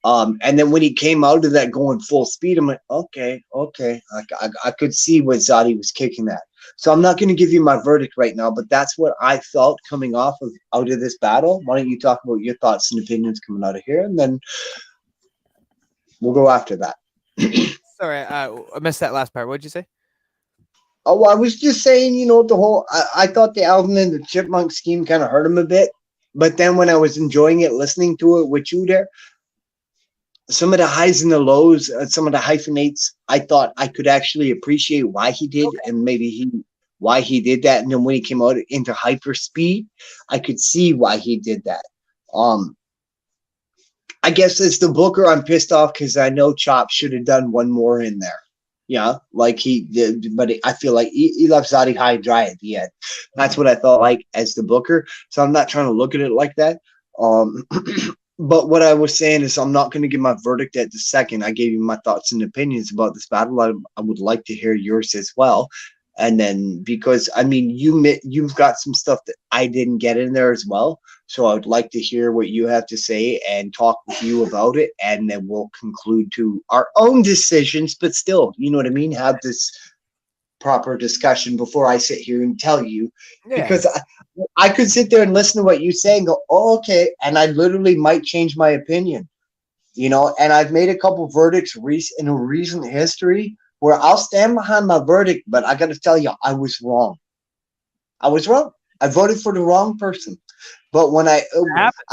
Speaker 3: And then when he came out of that going full speed, I'm like, okay. I could see what Zadi was kicking at. So I'm not going to give you my verdict right now, but that's what I felt coming off of out of this battle. Why don't you talk about your thoughts and opinions coming out of here, and then we'll go after that.
Speaker 2: Sorry, I missed that last part. What'd you say?
Speaker 3: Oh, I was just saying, the whole. I thought the album and the Chipmunk scheme kind of hurt him a bit, but then when I was enjoying it, listening to it with you there, some of the highs and the lows, some of the hyphenates, I thought I could actually appreciate why he did, and maybe why he did that. And then when he came out into hyper speed, I could see why he did that. I guess as the booker, I'm pissed off because I know Chop should have done one more in there. Yeah, like he did, but I feel like he left Zadi high and dry at the end. That's what I felt like as the booker. So I'm not trying to look at it like that. But what I was saying is I'm not going to give my verdict at the second. I gave you my thoughts and opinions about this battle. I would like to hear yours as well. And then because, I mean, you've got some stuff that I didn't get in there as well. So I would like to hear what you have to say and talk with you about it. And then we'll conclude to our own decisions. But still, you know what I mean? Have this proper discussion before I sit here and tell you.
Speaker 2: Yeah.
Speaker 3: Because I could sit there and listen to what you say and go, oh, okay. And I literally might change my opinion. And I've made a couple verdicts in a recent history where I'll stand behind my verdict, but I got to tell you, I was wrong. I was wrong. I voted for the wrong person. But when I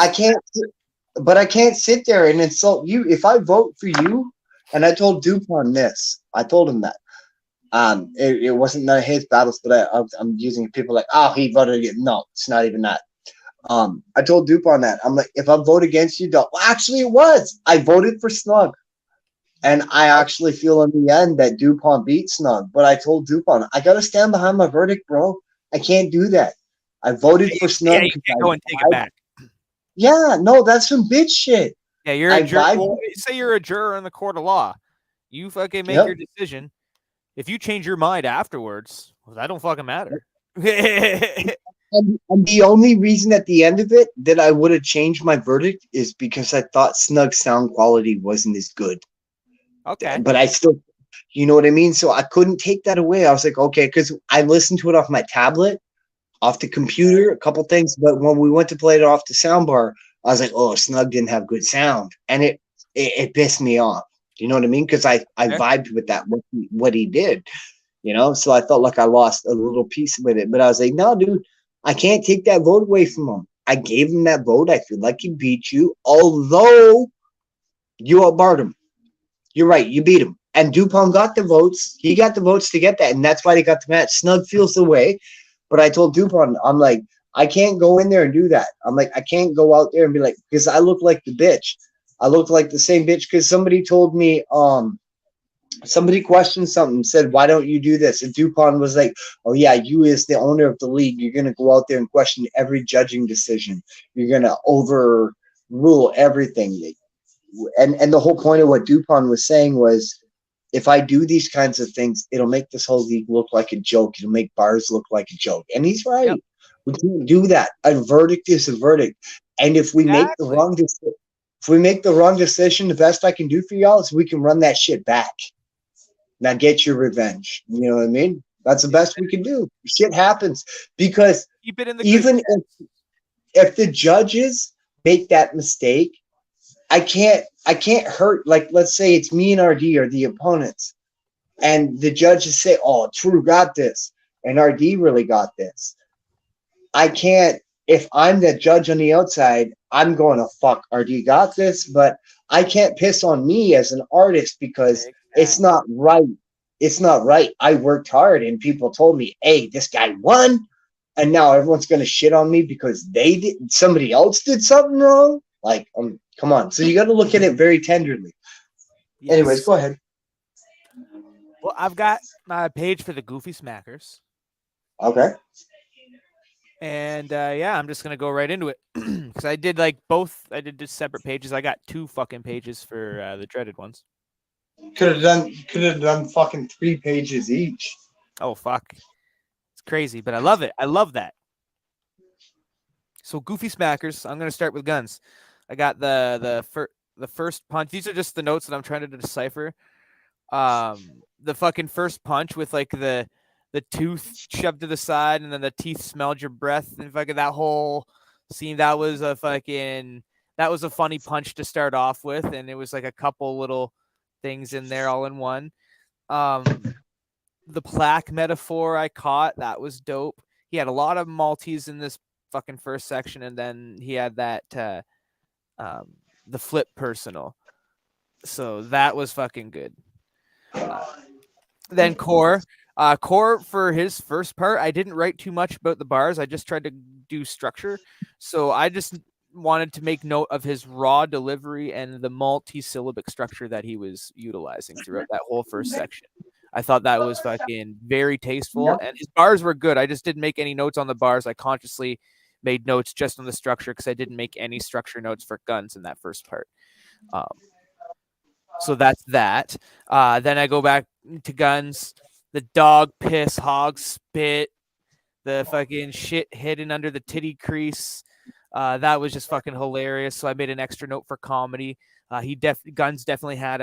Speaker 3: can't sit there and insult you. If I vote for you, and I told Dupont this, I told him that. It wasn't none of his battles, but I'm using people like, oh, he voted against. No, it's not even that. I told Dupont that. I'm like, if I vote against you, don't. Well, actually, it was. I voted for Snug. And I actually feel in the end that Dupont beat Snug. But I told Dupont, I got to stand behind my verdict, bro. I can't do that. I voted for Snug.
Speaker 2: Yeah, you can't go and take it back.
Speaker 3: Yeah, no, that's some bitch shit.
Speaker 2: Yeah, you're a juror. Well, say you're a juror in the court of law. You fucking make your decision. If you change your mind afterwards, well, that don't fucking matter.
Speaker 3: And the only reason at the end of it that I would have changed my verdict is because I thought Snug's sound quality wasn't as good.
Speaker 2: Okay.
Speaker 3: But I still, you know what I mean? So I couldn't take that away. I was like, okay, because I listened to it off my tablet, off the computer, a couple things. But when we went to play it off the soundbar, I was like, oh, Snug didn't have good sound. And it pissed me off. You know what I mean? Because I vibed with that, what he did, So I felt like I lost a little piece with it. But I was like, no, dude, I can't take that vote away from him. I gave him that vote. I feel like he beat you, although you outbarred him. You're right. You beat him. And Dupont got the votes. He got the votes to get that. And that's why they got the match. Snug feels the way. But I told Dupont, I'm like, I can't go in there and do that. I'm like, I can't go out there and be like, because I look like the bitch. I look like the same bitch because somebody told me, somebody questioned something, said, why don't you do this? And Dupont was like, oh, yeah, you as the owner of the league, you're going to go out there and question every judging decision. You're going to overrule everything. And the whole point of what Dupont was saying was, if I do these kinds of things, it'll make this whole league look like a joke. It'll make bars look like a joke. And he's right. Yep. We can't do that. A verdict is a verdict. And if we make the wrong decision, the best I can do for y'all is we can run that shit back. Now get your revenge. You know what I mean? That's the best we can do. Shit happens because even if the judges make that mistake, I can't hurt. Like, let's say it's me and RD or the opponents, and the judges say, "Oh, Tru got this," and RD really got this. I can't. If I'm the judge on the outside, I'm going to fuck. RD got this, but I can't piss on me as an artist because it's not right. It's not right. I worked hard, and people told me, "Hey, this guy won," and now everyone's going to shit on me because somebody else did something wrong. Like, come on. So you got to look at it very tenderly. Yes. Anyways, go ahead.
Speaker 2: Well, I've got my page for the Goofy Smackers.
Speaker 3: Okay.
Speaker 2: And yeah, I'm just gonna go right into it because I did both. I did just separate pages. I got 2 fucking pages for the dreaded ones.
Speaker 3: Could have done fucking 3 pages each.
Speaker 2: Oh fuck, it's crazy, but I love it. I love that. So Goofy Smackers. I'm gonna start with guns. I got the the first punch. These are just the notes that I'm trying to decipher. The fucking first punch with like the tooth shoved to the side and then the teeth smelled your breath and fucking that whole scene. That was a funny punch to start off with, and it was like a couple little things in there all in one. The plaque metaphor I caught, that was dope. He had a lot of Maltese in this fucking first section, and then he had that the flip personal. So that was fucking good. Then Core for his first part, I didn't write too much about the bars. I just tried to do structure. So I just wanted to make note of his raw delivery and the multi-syllabic structure that he was utilizing throughout that whole first section. I thought that was fucking very tasteful, and his bars were good. I just didn't make any notes on the bars. I consciously made notes just on the structure because I didn't make any structure notes for Guns in that first part. So that's that. Then I go back to Guns. The dog piss, hog spit, the fucking shit hidden under the titty crease. That was just fucking hilarious. So I made an extra note for comedy. Guns definitely had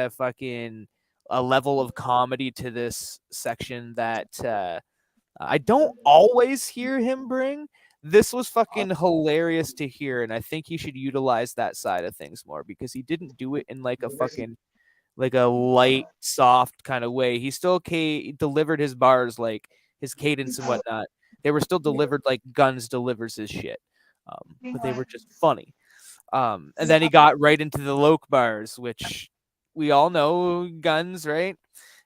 Speaker 2: a level of comedy to this section that I don't always hear him bring. This was fucking hilarious to hear, and I think he should utilize that side of things more because he didn't do it in like a light, soft kind of way. He still delivered his bars, like his cadence and whatnot. They were still delivered like Guns delivers his shit, but they were just funny. And then he got right into the Loke bars, which we all know Guns, right?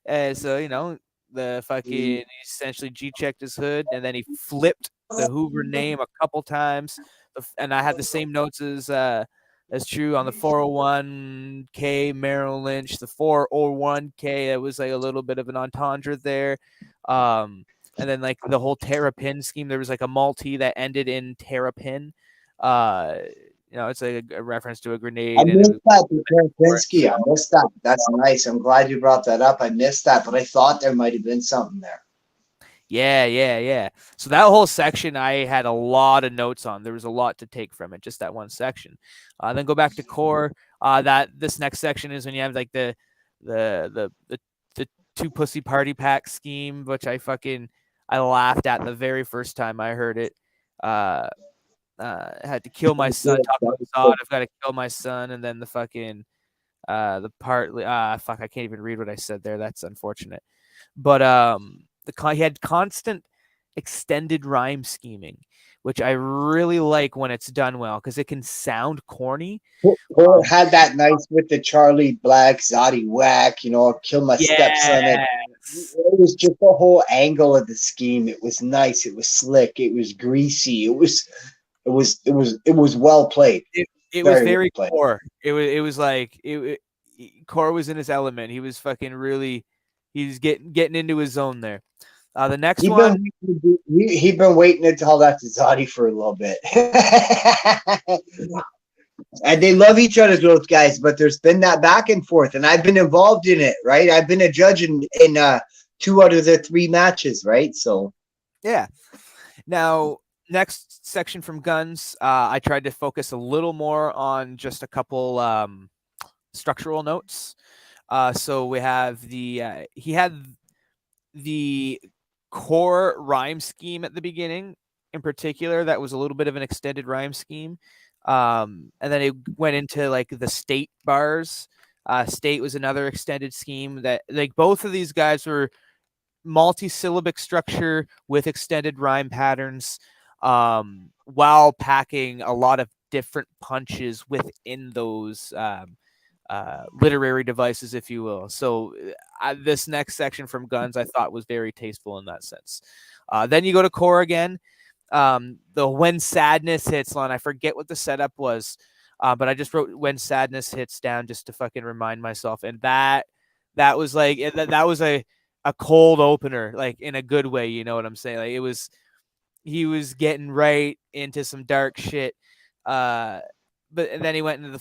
Speaker 2: So the fucking he essentially G-checked his hood, and then he flipped the Hoover name a couple times. And I had the same notes as Tru on the 401k Merrill Lynch, the 401k. It was like a little bit of an entendre there. And then like the whole Terrapin scheme, there was like a multi that ended in Terrapin. It's like a reference to a grenade.
Speaker 3: I missed that, Terrapinski. I missed that. That's nice. I'm glad you brought that up. I missed that, but I thought there might have been something there.
Speaker 2: Yeah. So that whole section, I had a lot of notes on. There was a lot to take from it, just that one section. Then go back to Core. This next section is when you have like the two pussy party pack scheme, which I laughed at the very first time I heard it. I had to kill my son. Talk about Zod. I've got to kill my son, and then the fucking the part. I can't even read what I said there. That's unfortunate. But he had constant extended rhyme scheming, which I really like when it's done well because it can sound corny.
Speaker 3: Or had that nice with the Charlie Black, Zoddy Whack, kill my stepson. It was just the whole angle of the scheme. It was nice. It was slick. It was greasy. It was well played.
Speaker 2: It was very well Core. It was like Core was in his element. He was fucking really. He's getting into his zone there. The next one,
Speaker 3: he'd been waiting to tell that to Zoddy for a little bit. And they love each other, those guys, but there's been that back and forth, and I've been involved in it, right? I've been a judge in 2 out of the 3 matches, right? So,
Speaker 2: yeah. Now, next section from Guns, I tried to focus a little more on just a couple structural notes. So we have he had the Core rhyme scheme at the beginning in particular. That was a little bit of an extended rhyme scheme. And then it went into like the State bars. State was another extended scheme that like both of these guys were multi-syllabic structure with extended rhyme patterns, while packing a lot of different punches within those literary devices, if you will. So this next section from Guns I thought was very tasteful in that sense. Then you go to Core again. The When Sadness Hits line, I forget what the setup was, but I just wrote When Sadness Hits down just to fucking remind myself. And that was like that was a cold opener, like in a good way, you know what I'm saying? Like he was getting right into some dark shit. And then he went into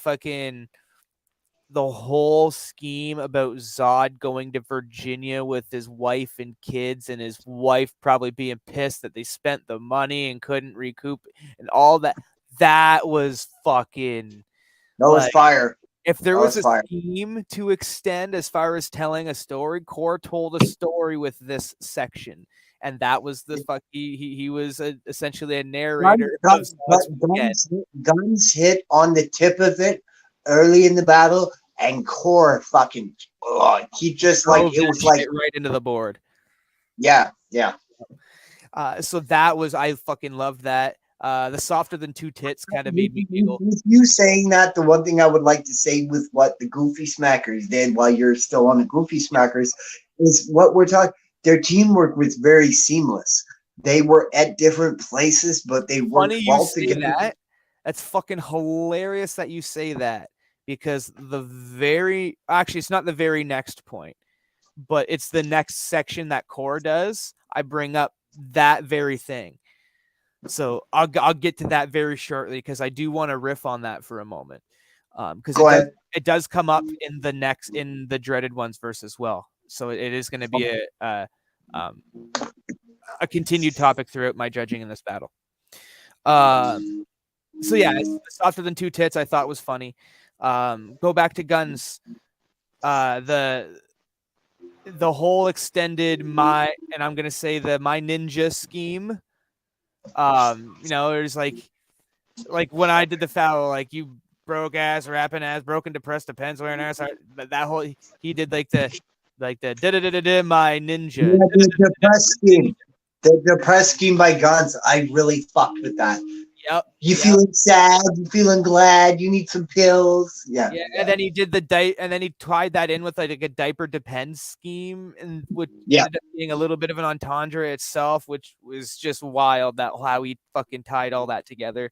Speaker 2: the whole scheme about Zod going to Virginia with his wife and kids, and his wife probably being pissed that they spent the money and couldn't recoup and all that. That was fucking.
Speaker 3: That was fire.
Speaker 2: If there
Speaker 3: That
Speaker 2: was
Speaker 3: was
Speaker 2: a
Speaker 3: fire.
Speaker 2: scheme to extend as far as telling a story, Core told a story with this section, and that was the fuck. He was essentially a narrator of Sonics Weekend.
Speaker 3: Guns hit on the tip of it early in the battle, and Core fucking he just like it was like
Speaker 2: right into the board.
Speaker 3: Yeah.
Speaker 2: So that was I fucking loved that. The softer than two tits kind of made me giggle.
Speaker 3: With you saying that, the one thing I would like to say with what the Goofy Smackers did while you're still on the Goofy Smackers is what we're talking. Their teamwork was very seamless. They were at different places, but they worked well together.
Speaker 2: That. That's fucking hilarious that you say that, because it's not the very next point, but it's the next section that Core does. I bring up that very thing. So I'll get to that very shortly, because I do want to riff on that for a moment. Because it does come up in the dreaded ones verse as well. So it is going to be a continued topic throughout my judging in this battle. So yeah, softer than two tits I thought was funny. Go back to Guns. The whole extended my ninja scheme. There's like when I did the foul, like you broke ass, rapping ass, broken, depressed, a pencil and ass. That whole he did like the my ninja.
Speaker 3: Yeah, the depressed scheme. The depressed scheme by Guns. I really fucked with that.
Speaker 2: Yep.
Speaker 3: You feeling sad? You feeling glad? You need some pills? Yeah.
Speaker 2: And then he did and then he tied that in with like a diaper depends scheme, and which ended up being a little bit of an entendre itself, which was just wild. That how he fucking tied all that together.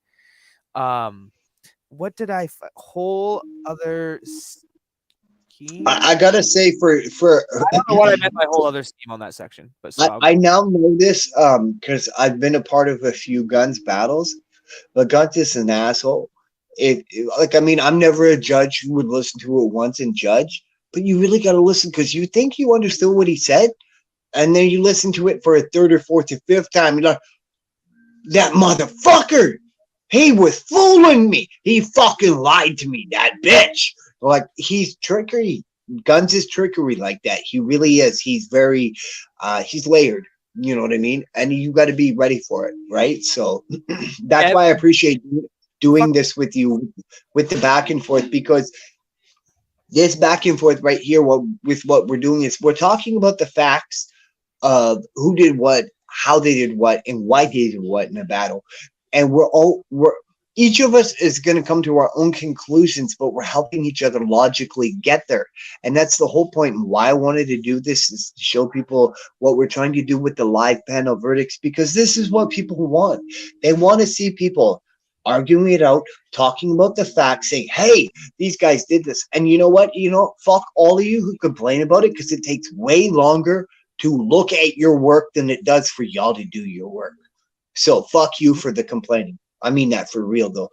Speaker 2: What did whole other scheme?
Speaker 3: I gotta say for
Speaker 2: I don't know what I meant by whole other scheme on that section, but so
Speaker 3: I now know this because I've been a part of a few Guns battles. But Guns is an asshole. I'm never a judge who would listen to it once and judge, but you really got to listen, because you think you understood what he said, and then you listen to it for a third or fourth or fifth time. You're like, that motherfucker, he was fooling me. He fucking lied to me, that bitch. Like, he's trickery. Guns is trickery like that. He really is. He's very, he's layered. You know what I mean? And you got to be ready for it, right? So that's why I appreciate doing this with you, with the back and forth, because this back and forth right here, with what we're doing is we're talking about the facts of who did what, how they did what, and why they did what in a battle. And each of us is going to come to our own conclusions, but we're helping each other logically get there. And that's the whole point. And why I wanted to do this is to show people what we're trying to do with the live panel verdicts, because this is what people want. They want to see people arguing it out, talking about the facts, saying, hey, these guys did this. And you know what? Fuck all of you who complain about it, because it takes way longer to look at your work than it does for y'all to do your work. So fuck you for the complaining. I mean that for real, though.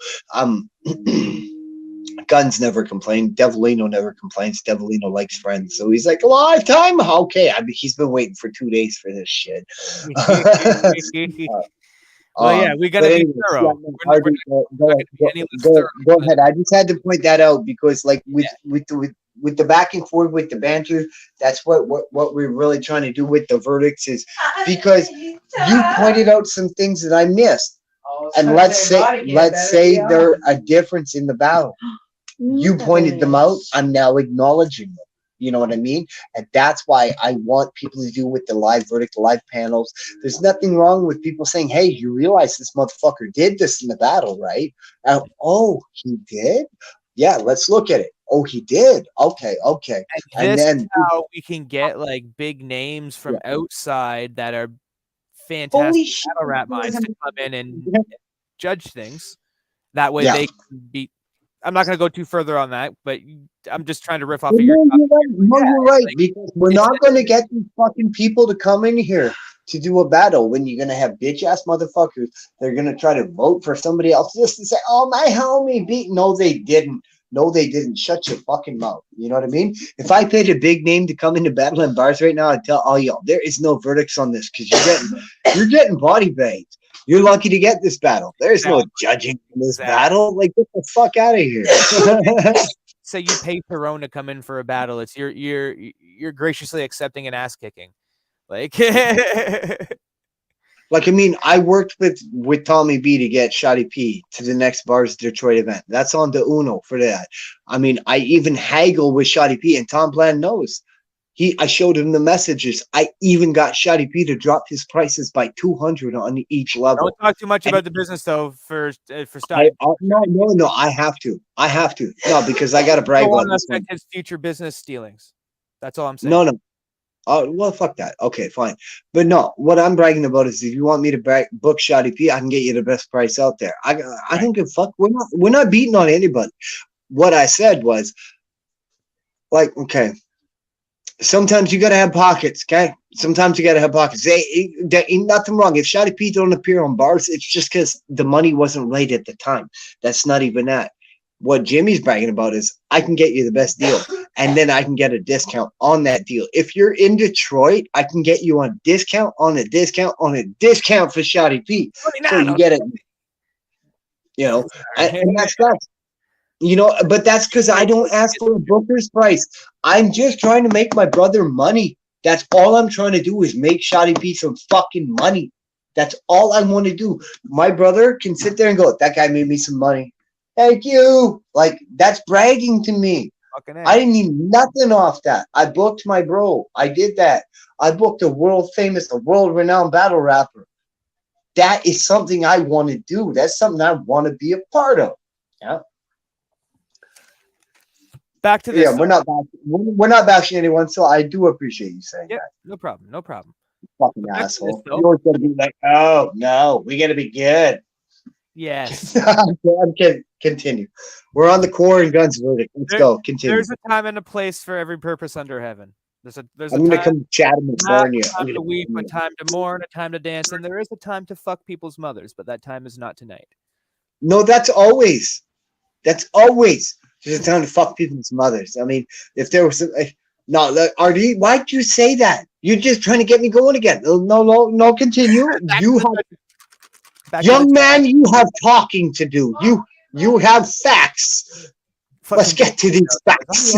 Speaker 3: Guns never complain. Devilino never complains. Devilino likes friends. So he's like, live time? Okay. He's been waiting for 2 days for this shit.
Speaker 2: We got to be thorough.
Speaker 3: Go ahead. I just had to point that out, because like with the back and forth, with the banter, that's what we're really trying to do with the verdicts, is because you pointed out some things that I missed. And let's say they're a difference in the battle. You pointed them out. I'm now acknowledging them. You know what I mean? And that's why I want people to do with the live verdict, live panels. There's nothing wrong with people saying, hey, you realize this motherfucker did this in the battle, right? Oh, he did? Yeah, let's look at it. Oh, he did? Okay.
Speaker 2: And this is how we can get like big names from outside that are fantastic battle rap minds to come in and judge things. That way they can be. I'm not going to go too further on that, but I'm just trying to riff off of your.
Speaker 3: You're right, because we're not going to get these fucking people to come in here to do a battle when you're going to have bitch ass motherfuckers. They're going to try to vote for somebody else just to say, oh, my homie beat. No, they didn't. Shut your fucking mouth. You know what I mean? If I paid a big name to come into Battle and Bars right now, I'd tell all y'all there is no verdicts on this, because you're getting body bagged. You're lucky to get this battle. There's no judging in this battle. Like, get the fuck out of here.
Speaker 2: say you pay Perone to come in for a battle. It's you're graciously accepting an ass kicking. Like
Speaker 3: Like, I mean, I worked with Tommy B to get Shotty P to the next Bars Detroit event. That's on the Uno for that. I mean, I even haggle with Shotty P, and Tom Bland knows. I showed him the messages. I even got Shotty P to drop his prices by 200 on each level.
Speaker 2: Don't talk too much about the business though. For
Speaker 3: No, I have to. No, because I got to brag about this one.
Speaker 2: His future business dealings. That's all I'm saying.
Speaker 3: No. Well, fuck that. Okay, fine. But no, what I'm bragging about is if you want me to book Shotty P, I can get you the best price out there. I don't give a fuck. We're not beating on anybody. What I said was, like, okay, sometimes you gotta have pockets, okay? Sometimes you gotta have pockets. There ain't nothing wrong. If Shotty P don't appear on bars, it's just because the money wasn't right at the time. That's not even that. What Jimmy's bragging about is I can get you the best deal, and then I can get a discount on that deal. If you're in Detroit, I can get you on a discount on a discount on a discount for Shotty P. So you get it, you know, and that's that. You know, but that's because I don't ask for a booker's price. I'm just trying to make my brother money. That's all I'm trying to do is make Shotty P some fucking money. That's all I want to do. My brother can sit there and go, that guy made me some money. Thank you. Like, that's bragging to me. I didn't need nothing off that. I booked my bro. I did that. I booked a world-renowned battle rapper. That is something I want to do. That's something I want to be a part of. Yeah.
Speaker 2: Back to this.
Speaker 3: Yeah, we're not bashing anyone, so I do appreciate you saying that.
Speaker 2: No problem.
Speaker 3: Fucking asshole. You're always gonna be like, oh no, we gotta be good.
Speaker 2: Yes.
Speaker 3: I'm kidding. Continue. We're on the core and guns verdict. Let's go. Continue.
Speaker 2: There's a time and a place for every purpose under heaven. There's
Speaker 3: I'm gonna come chat him and burn you.
Speaker 2: A time to weep, a time to mourn, a time to dance, and there is a time to fuck people's mothers, but that time is not tonight.
Speaker 3: No, that's always. There's a time to fuck people's mothers. I mean, if there was RD, why'd you say that? You're just trying to get me going again. No, continue. Young man, you have talking to do. You have facts. Let's get to these facts.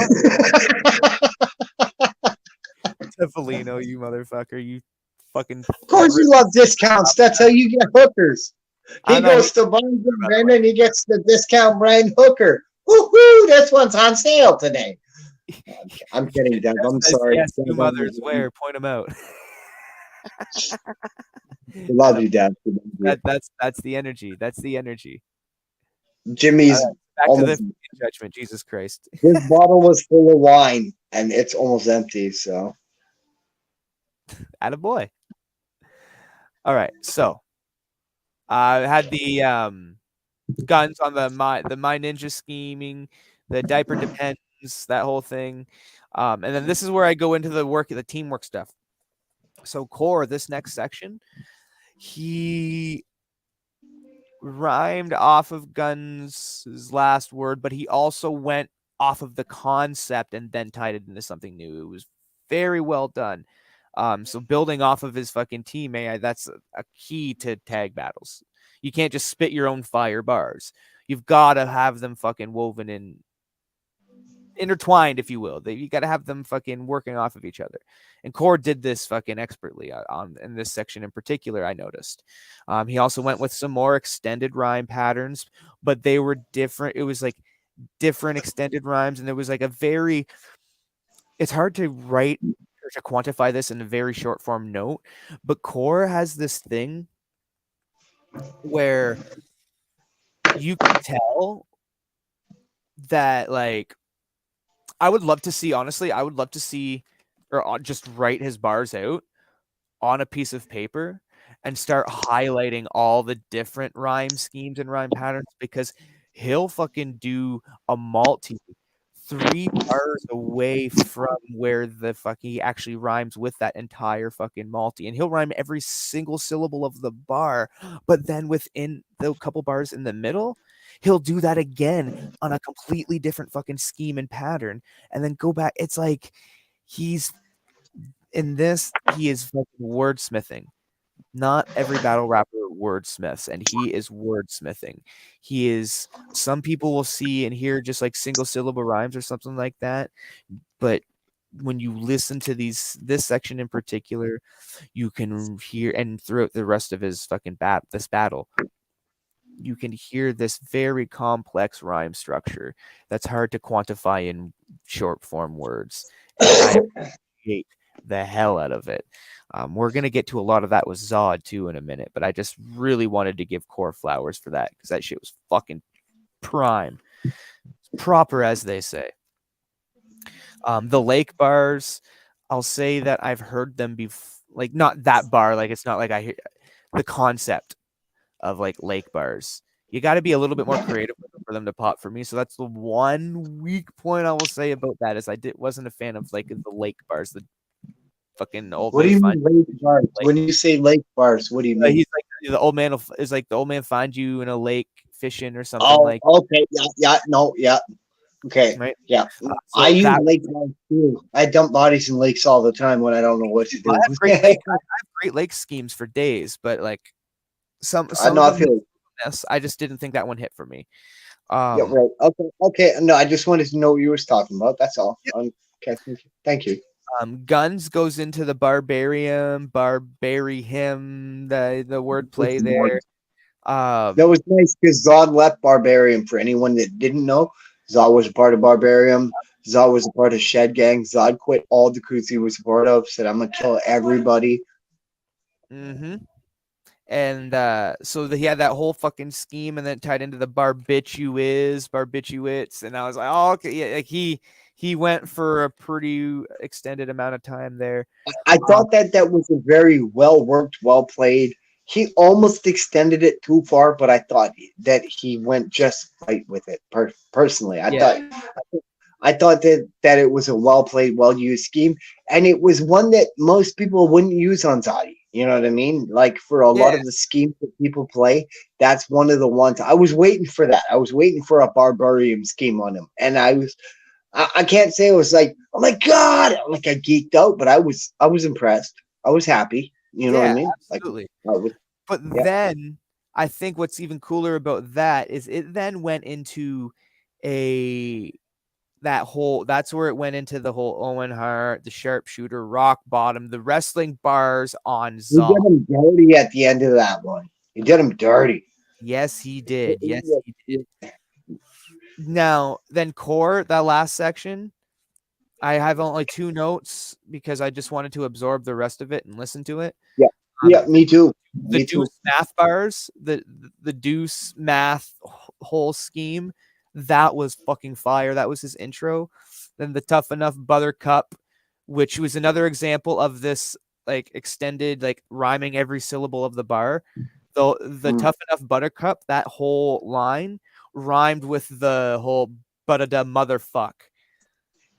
Speaker 2: Tifolino, you motherfucker. You fucking.
Speaker 3: Of course you love discounts. That's how you get hookers. He goes to Barnes & Noble and he gets the discount brand hooker. Woohoo! This one's on sale today. I'm kidding, Deb. I'm sorry.
Speaker 2: Yes, you mothers, where? Point them out.
Speaker 3: Love you, Dad.
Speaker 2: That's the energy. That's the energy.
Speaker 3: Jimmy's
Speaker 2: back to the judgment. Jesus Christ.
Speaker 3: This bottle was full of wine and it's almost empty. So,
Speaker 2: attaboy. All right, so I had the guns on the my ninja scheming, the diaper depends, that whole thing, and then this is where I go into the teamwork stuff. So Core, this next section, he rhymed off of Guns' last word, but he also went off of the concept and then tied it into something new. It was very well done. So building off of his fucking team, that's a key to tag battles. You can't just spit your own fire bars. You've got to have them fucking woven in, intertwined, if you will. You got to have them fucking working off of each other. And Core did this fucking expertly in this section in particular, I noticed. He also went with some more extended rhyme patterns, but they were different. It was like different extended rhymes, and there was like it's hard to write or to quantify this in a very short form note, but Core has this thing where you can tell that, like, I would love to see or just write his bars out on a piece of paper and start highlighting all the different rhyme schemes and rhyme patterns, because he'll fucking do a multi 3 bars away from where the fuck he actually rhymes with that entire fucking multi, and he'll rhyme every single syllable of the bar, but then within the couple bars in the middle, he'll do that again on a completely different fucking scheme and pattern, and then go back. It's like he is fucking wordsmithing not every battle rapper wordsmiths, and he is wordsmithing. He is, some people will see and hear just like single syllable rhymes or something like that, but when you listen to this section in particular, you can hear, and throughout the rest of his fucking this battle, you can hear this very complex rhyme structure that's hard to quantify in short form words, and I appreciate the hell out of it. We're gonna get to a lot of that with Zod too in a minute, but I just really wanted to give Core flowers for that because that shit was fucking prime, proper as they say. The lake bars, I'll say that I've heard them like not that bar, like it's not like I hear the concept of like lake bars. You got to be a little bit more creative for them to pop for me. So that's the one weak point I will say about that is wasn't a fan of like the lake bars, the fucking old
Speaker 3: What do
Speaker 2: man
Speaker 3: you
Speaker 2: find
Speaker 3: mean lake bars?
Speaker 2: lake.
Speaker 3: When you say lake bars, what do you mean?
Speaker 2: He's like the old man is like the old man find you in a lake fishing or something
Speaker 3: Oh,
Speaker 2: like.
Speaker 3: okay, yeah, no, yeah, okay,
Speaker 2: Right?
Speaker 3: yeah.
Speaker 2: So
Speaker 3: I use lake bars too. I dump bodies in lakes all the time when I don't know what to do.
Speaker 2: I have great lake schemes for days, but like some
Speaker 3: I know.
Speaker 2: of
Speaker 3: I
Speaker 2: them,
Speaker 3: feel.
Speaker 2: I just didn't think that one hit for me.
Speaker 3: Yeah, right. Okay, okay. No, I just wanted to know what you was talking about. That's all.
Speaker 2: Yep.
Speaker 3: Okay, thank you.
Speaker 2: Guns goes into the barbarium, the wordplay there.
Speaker 3: That was nice because Zod left Barbarium. For anyone that didn't know, Zod was a part of Barbarium. Zod was a part of Shed Gang. Zod quit all the crews he was a part of. Said, "I'm gonna kill everybody."
Speaker 2: Mm-hmm. And so he had that whole fucking scheme, and then tied into the barbiturates, and I was like, oh, okay, yeah, like he went for a pretty extended amount of time there.
Speaker 3: I thought that was a very well worked, well played. He almost extended it too far, but I thought that he went just right with it. Personally, I thought that it was a well played, well used scheme, and it was one that most people wouldn't use on Zodi. You know what I mean? Like for a lot of the schemes that people play, that's one of the ones I was waiting for. That I was waiting for a Barbarium scheme on him, and I can't say it was like, oh my god, like I geeked out, but I was impressed. I was happy. You know what I mean?
Speaker 2: Absolutely.
Speaker 3: But
Speaker 2: then I think what's even cooler about that is it then went into that's where it went into the whole Owen Hart, the sharpshooter, rock bottom, the wrestling bars on Zod.
Speaker 3: He did him dirty at the end of that one. He did him dirty.
Speaker 2: Yes, he did. Yes, he did. Now, then Core, that last section, I have only 2 notes because I just wanted to absorb the rest of it and listen to it.
Speaker 3: Yeah, yeah, me too.
Speaker 2: The Deuce math bars, the Deuce math whole scheme, that was fucking fire. That was his intro. Then the Tough Enough Buttercup, which was another example of this like extended, like rhyming every syllable of the bar. The Tough Enough Buttercup, that whole line rhymed with the whole "but-a-da motherfuck."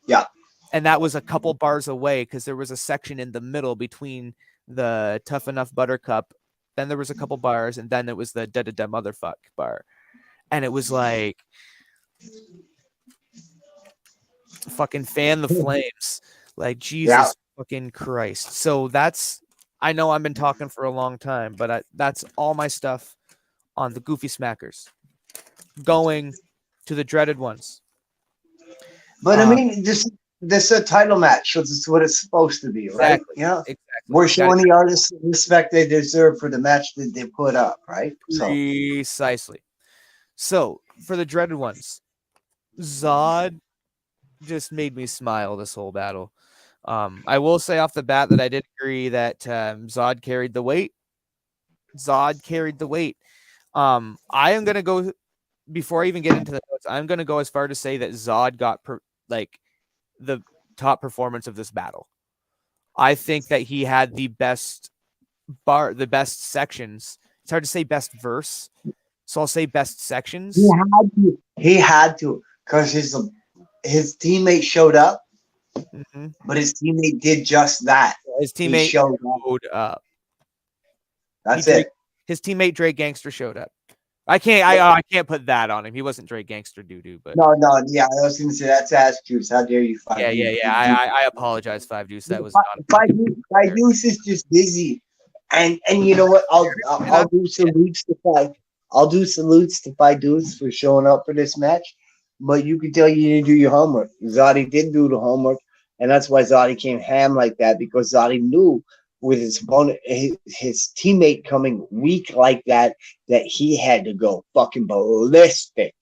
Speaker 3: Yeah.
Speaker 2: And that was a couple bars away because there was a section in the middle between the Tough Enough Buttercup. Then there was a couple bars, and then it was the da-da-da motherfuck bar. And it was like fucking fan the flames. Like, Jesus fucking Christ. So I know I've been talking for a long time, but that's all my stuff on the Goofy Smackers. Going to the dreaded ones.
Speaker 3: But I mean, this is a title match, so this is what it's supposed to be, right?
Speaker 2: Exactly.
Speaker 3: Yeah.
Speaker 2: Exactly.
Speaker 3: We're showing the artists the respect they deserve for the match that they put up, right? So.
Speaker 2: Precisely. So for the dreaded ones, Zod just made me smile this whole battle. I will say off the bat that I did agree that Zod carried the weight. I am gonna go before I even get into the notes. I'm gonna go as far to say that Zod got the top performance of this battle. I think that he had the best sections. It's hard to say best verse, so I'll say best sections.
Speaker 3: He had to, because his teammate showed up, but his teammate did just that.
Speaker 2: His teammate showed up.
Speaker 3: That's it.
Speaker 2: His teammate Dre Gangster showed up. I can't put that on him. He wasn't Dre Gangster doo-doo, but
Speaker 3: no, yeah, I was gonna say that's Ass Juice. How dare you?
Speaker 2: Yeah. I apologize, 5 Juice. That was
Speaker 3: Five Juice is just busy. And you know what? I'll do salutes to five. I'll do salutes to five dudes for showing up for this match. But you can tell you didn't do your homework. Zodi did do the homework, and that's why Zodi came ham like that, because Zodi knew with his opponent, his teammate coming weak like that, that he had to go fucking ballistic.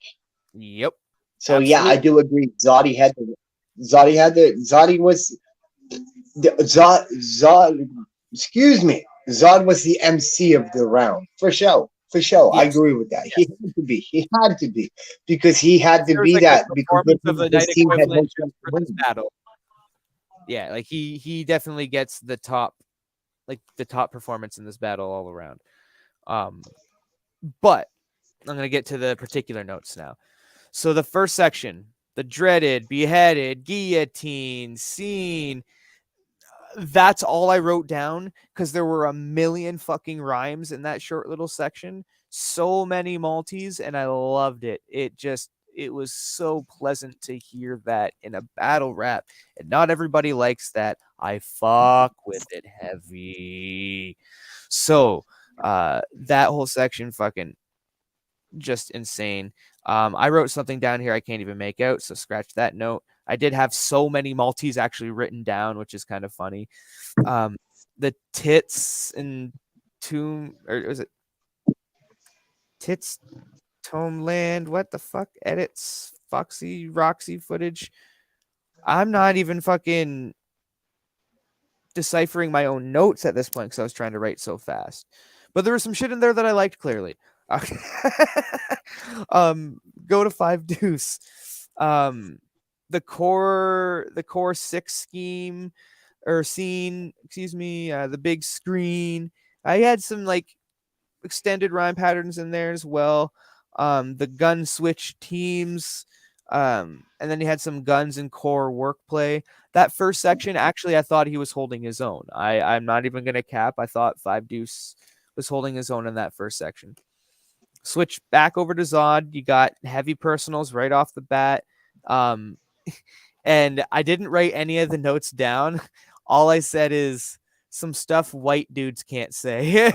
Speaker 2: Yep.
Speaker 3: So yeah, I do agree. Zodi had the. Zodi was Zod, excuse me. Zod was the MC of the round for sure. For sure, I
Speaker 2: Yes.
Speaker 3: agree with that. He had to be. He had to be because he had to
Speaker 2: There was
Speaker 3: be
Speaker 2: like
Speaker 3: that
Speaker 2: a
Speaker 3: because
Speaker 2: performance of the
Speaker 3: his
Speaker 2: night
Speaker 3: team had no
Speaker 2: equivalent
Speaker 3: chance to
Speaker 2: for this
Speaker 3: win.
Speaker 2: battle. Yeah, like he definitely gets the top performance in this battle all around. But I'm gonna get to the particular notes now. So the first section, the dreaded, beheaded, guillotine, scene. That's all I wrote down because there were a million fucking rhymes in that short little section. So many multis, and I loved it. It was so pleasant to hear that in a battle rap. And not everybody likes that. I fuck with it heavy. So that whole section fucking just insane. I wrote something down here I can't even make out, so scratch that note. I did have so many multis actually written down, which is kind of funny. The tits and tomb, or was it tits Tomeland? What the fuck? Edits Foxy Roxy footage. I'm not even fucking deciphering my own notes at this point because I was trying to write so fast. But there was some shit in there that I liked clearly. Go to Five Deuce. The core 6 scheme or scene, excuse me, the big screen. I had some like extended rhyme patterns in there as well. The gun switch teams, and then he had some guns and core workplay. That first section, actually, I thought he was holding his own. I'm not even gonna cap. I thought Five Deuce was holding his own in that first section. Switch back over to Zod. You got heavy personals right off the bat. And I didn't write any of the notes down. All I said is some stuff white dudes can't say.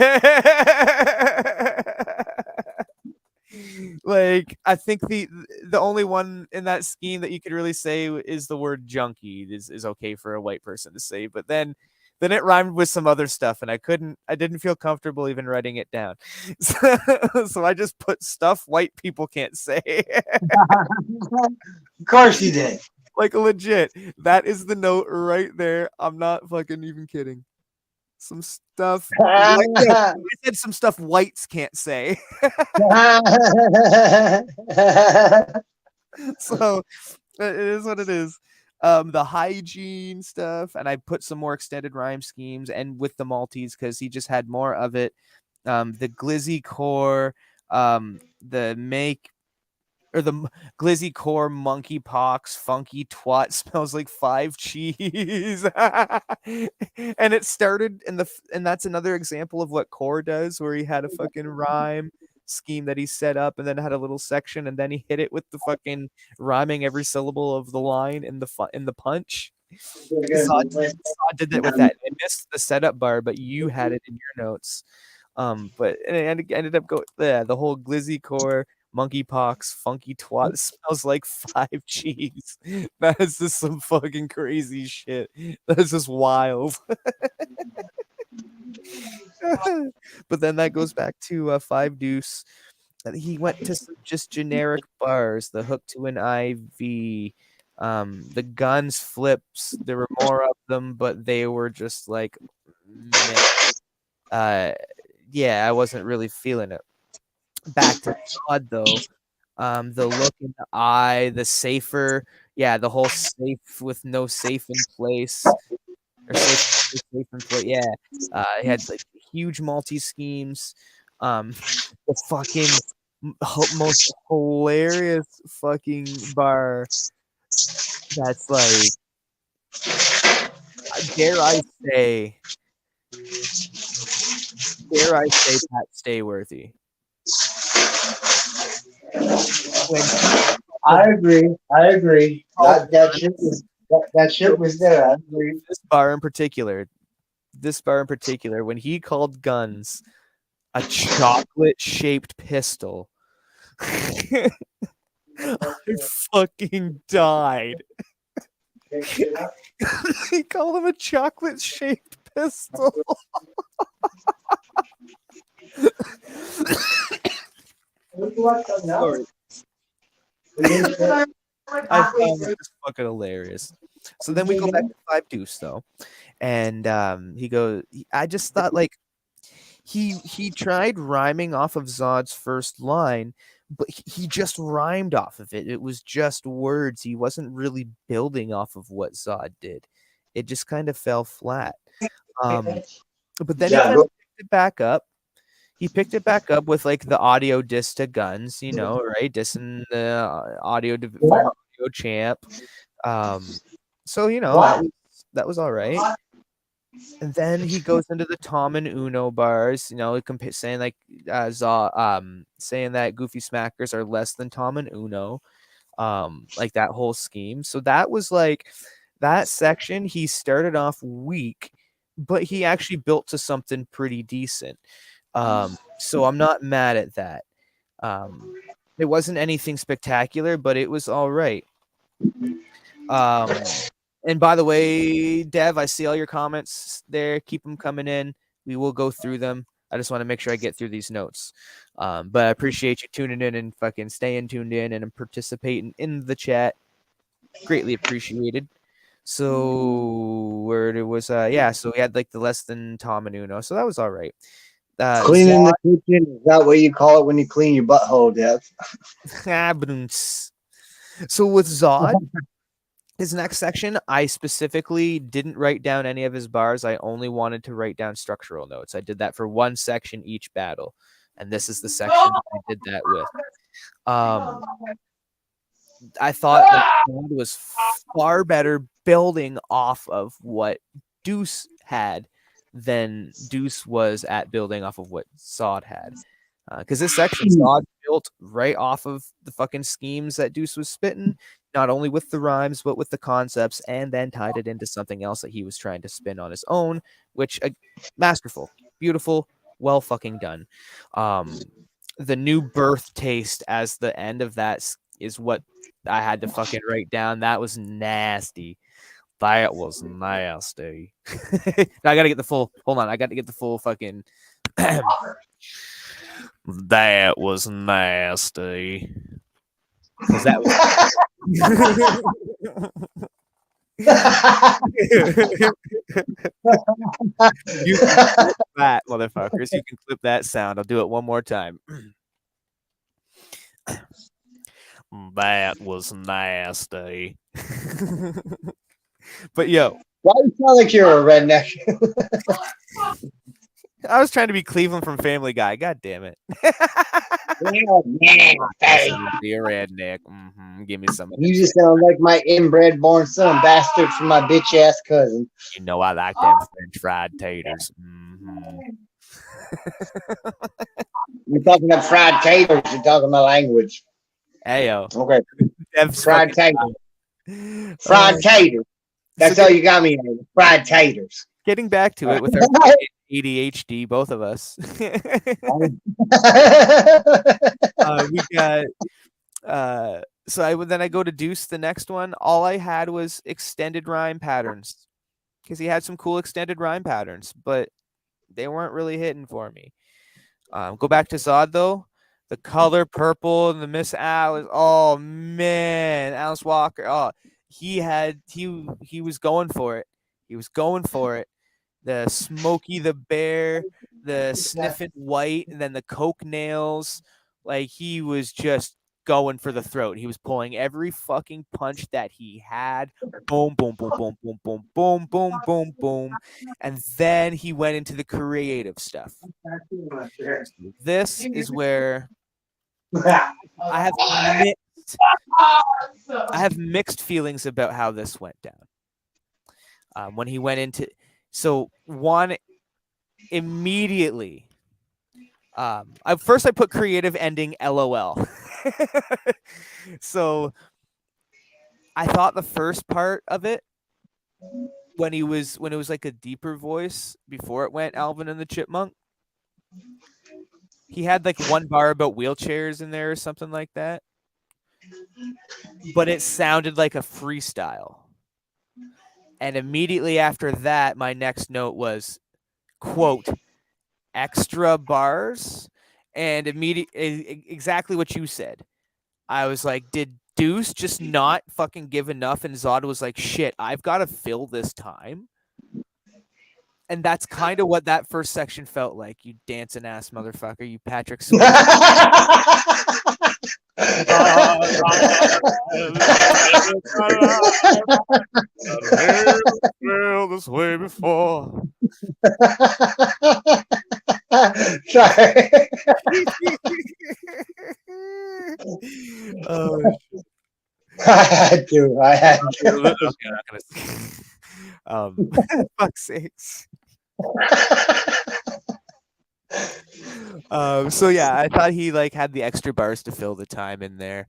Speaker 2: Like, I think the only one in that scheme that you could really say is the word junkie is okay for a white person to say, but then it rhymed with some other stuff, and I didn't feel comfortable even writing it down. So I just put stuff white people can't say.
Speaker 3: Of course you did.
Speaker 2: Like, legit. That is the note right there. I'm not fucking even kidding. Some stuff. I said some stuff whites can't say. So it is what it is. The hygiene stuff, and I put some more extended rhyme schemes and with the Maltese because he just had more of it. The glizzy core, the make or the glizzy core monkeypox funky twat smells like 5 cheese. And it started and that's another example of what core does, where he had a fucking rhyme scheme that he set up and then had a little section and then he hit it with the fucking rhyming every syllable of the line in the punch. Zod did that with that. I missed the setup bar, but you had it in your notes. But it ended up going the whole glizzy core monkeypox funky twat smells like 5 cheese. That is just some fucking crazy shit. That is just wild. But then that goes back to Five Deuce. He went to some just generic bars, the hook to an IV, the guns flips. There were more of them, but they were just like, yeah, I wasn't really feeling it. Back to Todd though. The look in the eye, the safer, the whole safe with no safe in place. Or safe in place. Yeah. He had like huge multi schemes. The fucking most hilarious fucking bar. That's like, dare I say, Pat Stayworthy.
Speaker 3: I agree. That shit was there. I agree.
Speaker 2: This bar in particular, this bar in particular, when he called guns a chocolate-shaped pistol, I fucking died. He called him a chocolate-shaped pistol. Sorry. I found that just fucking hilarious. So then we go back to 5 Deuce though, and he goes. I just thought like he tried rhyming off of Zod's first line, but he just rhymed off of it. It was just words. He wasn't really building off of what Zod did. It just kind of fell flat. But then he kind of picked it back up. He picked it back up with like the audio diss to Guns, you know, right? Dissing the former audio champ. So you know that was all right. And then he goes into the Tom and Uno bars, you know, saying like saying that Goofy Smackers are less than Tom and Uno, like that whole scheme. So that was like that section. He started off weak, but he actually built to something pretty decent. So I'm not mad at that. It wasn't anything spectacular, but it was all right. And by the way, Dev, I see all your comments there. Keep them coming in. We will go through them. I just want to make sure I get through these notes. But I appreciate you tuning in and fucking staying tuned in and participating in the chat. Greatly appreciated. So where it was, yeah. So we had like the less than Tom and Uno. So that was all right.
Speaker 3: Cleaning the kitchen, is that what you call it when you clean your butthole, Dev?
Speaker 2: So with Zod, his next section, I specifically didn't write down any of his bars. I only wanted to write down structural notes. I did that for one section each battle, and this is the section that I did that with. I thought that Zod was far better building off of what Deuce had than Deuce was at building off of what Zod had. Because this section, Zod built right off of the fucking schemes that Deuce was spitting, not only with the rhymes, but with the concepts, and then tied it into something else that he was trying to spin on his own, which, masterful, beautiful, well fucking done. The new birth taste as the end of that is what I had to fucking write down. That was nasty. That was nasty. I gotta get the full, hold on, I got to get the full fucking... That was nasty. Because that was... You can clip that, motherfuckers. You can clip that sound. I'll do it one more time. That was nasty. But yo,
Speaker 3: why do you sound like you're a redneck?
Speaker 2: I was trying to be Cleveland from Family Guy. God damn it. Be a redneck. Give me some.
Speaker 3: You just sound like my inbred born son, bastard from my bitch ass cousin.
Speaker 2: You know I like them French fried taters.
Speaker 3: You're talking about fried taters. You're talking my language.
Speaker 2: Ayo.
Speaker 3: Okay.
Speaker 2: Dev's
Speaker 3: fried taters. Fried taters. That's so all you got me on. Fried taters.
Speaker 2: Getting back to it with our ADHD, both of us. We got so then I go to Deuce, the next one. All I had was extended rhyme patterns because he had some cool extended rhyme patterns, but they weren't really hitting for me. Go back to Zod though. The color purple and the Miss Alice. Oh man, Alice Walker. Oh, he was going for it. He was going for it. The Smokey the Bear, the sniffing white, and then the Coke nails. Like he was just going for the throat. He was pulling every fucking punch that he had. Boom, boom, boom, boom, boom, boom, boom, boom, boom, boom. And then he went into the creative stuff. This is where I have mixed feelings about how this went down. When he went into... So one, immediately, first I put creative ending LOL. So I thought the first part of it when it was like a deeper voice before it went Alvin and the Chipmunk. He had like one bar about wheelchairs in there or something like that. But it sounded like a freestyle. And immediately after that, my next note was, quote, extra bars. And exactly what you said. I was like, did Deuce just not fucking give enough? And Zod was like, shit, I've got to fill this time. And that's kind of what that first section felt like, you dancing ass motherfucker, you Patrick Swayze. Feel this way before.
Speaker 3: Sorry.
Speaker 2: Oh,
Speaker 3: I had to.
Speaker 2: Okay, I'm not gonna. Fuck's sakes. So yeah, I thought he like had the extra bars to fill the time in there.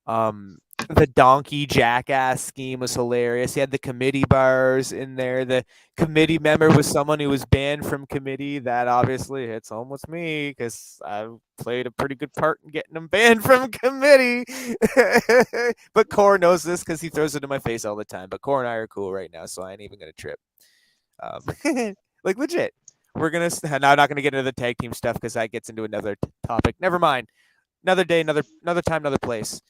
Speaker 2: The donkey jackass scheme was hilarious. He had the committee bars in there. The committee member was someone who was banned from committee. That obviously hits home with me because I played a pretty good part in getting him banned from committee. But Core knows this because he throws it in my face all the time. But Core and I are cool right now, so I ain't even gonna trip. Like legit. We're gonna now. I'm not gonna get into the tag team stuff because that gets into another topic. Never mind. Another day, another time, another place.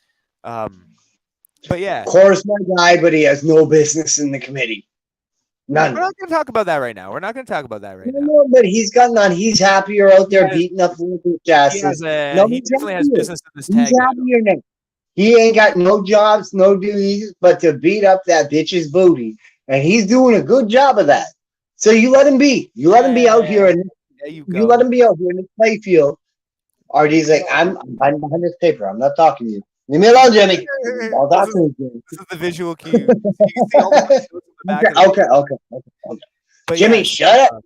Speaker 2: But yeah,
Speaker 3: Core's my guy, but he has no business in the committee. None.
Speaker 2: We're not going to talk about that right now.
Speaker 3: No, but he's got none. He's happier out there beating up little asses.
Speaker 2: He definitely has business in this tag.
Speaker 3: He's happier now. He ain't got no jobs, no duties, but to beat up that bitch's booty, and he's doing a good job of that. So you let him be. You let him be out here, and you let him be out here in the play field. RD's like, I'm behind this paper. I'm not talking to you. Leave me alone, Jimmy. I'll talk to you, Jimmy.
Speaker 2: This is the visual cue. You can see all the notes in the back
Speaker 3: Okay.
Speaker 2: But
Speaker 3: Jimmy,
Speaker 2: yeah,
Speaker 3: shut up.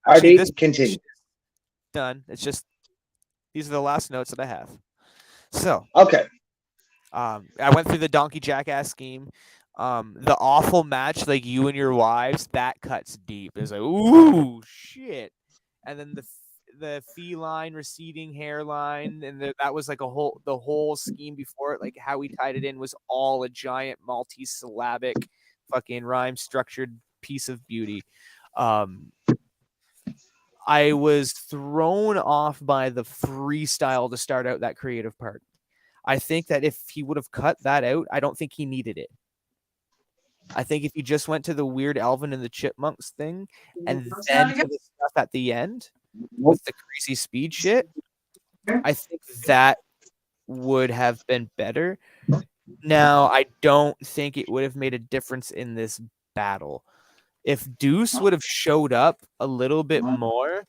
Speaker 2: Actually,
Speaker 3: RD, continue.
Speaker 2: Done. It's just these are the last notes that I have. So
Speaker 3: okay.
Speaker 2: I went through the donkey jackass scheme. The awful match, like you and your wives, that cuts deep. It's like, ooh, shit. And then the feline receding hairline, and that was like the whole scheme before it, like how he tied it in was all a giant multi-syllabic fucking rhyme structured piece of beauty. I was thrown off by the freestyle to start out that creative part. I think that if he would have cut that out, I don't think he needed it. I think if he just went to the weird Alvin and the Chipmunks thing and then to the stuff at the end with the crazy speed shit, I think that would have been better. Now, I don't think it would have made a difference in this battle. If Deuce would have showed up a little bit more,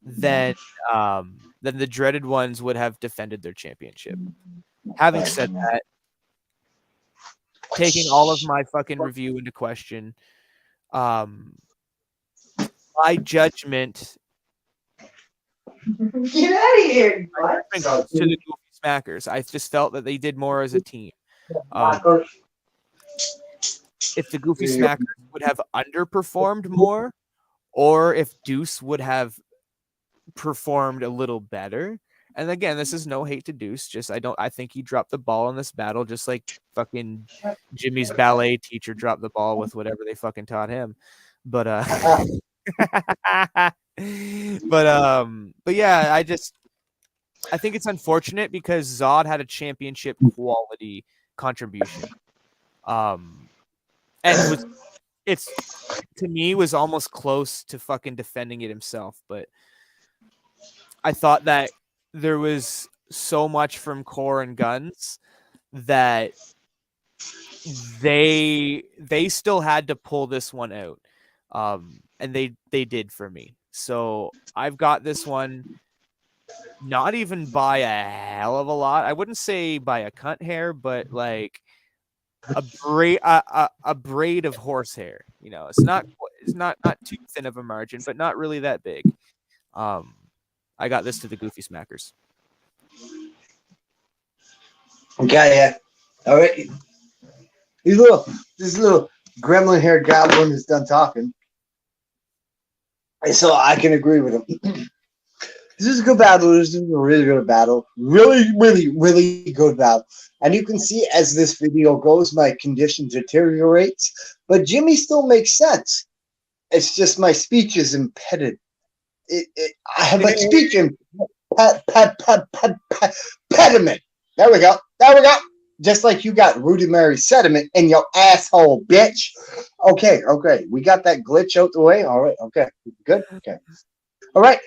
Speaker 2: then the Dreaded Ones would have defended their championship. Having said that, taking all of my fucking review into question, my judgment
Speaker 4: Get out of here!
Speaker 2: to the Goofy Smackers. I just felt that they did more as a team. If the Goofy Smackers would have underperformed more, or if Deuce would have performed a little better. And again, this is no hate to Deuce. Just I think he dropped the ball in this battle, just like fucking Jimmy's ballet teacher dropped the ball with whatever they fucking taught him. But but yeah, I think it's unfortunate because Zod had a championship quality contribution. And it's to me was almost close to fucking defending it himself, but I thought that there was so much from Core and Guns that they still had to pull this one out. And they did for me. So I've got this one not even by a hell of a lot. I wouldn't say by a cunt hair, but like a braid of horsehair. You know, it's not too thin of a margin, but not really that big. I got this to the Goofy Smackers.
Speaker 3: Okay, yeah. All right. These little gremlin haired goblin is done talking. And so I can agree with him. This is a good battle. This is a really good battle. Really, really, really good battle. And you can see as this video goes, my condition deteriorates. But Jimmy still makes sense. It's just my speech is impeded. I have a speech impediment. There we go. There we go. Just like you got rudimentary sediment in your asshole, bitch. Okay. We got that glitch out the way. All right. Okay. Good. Okay. All right.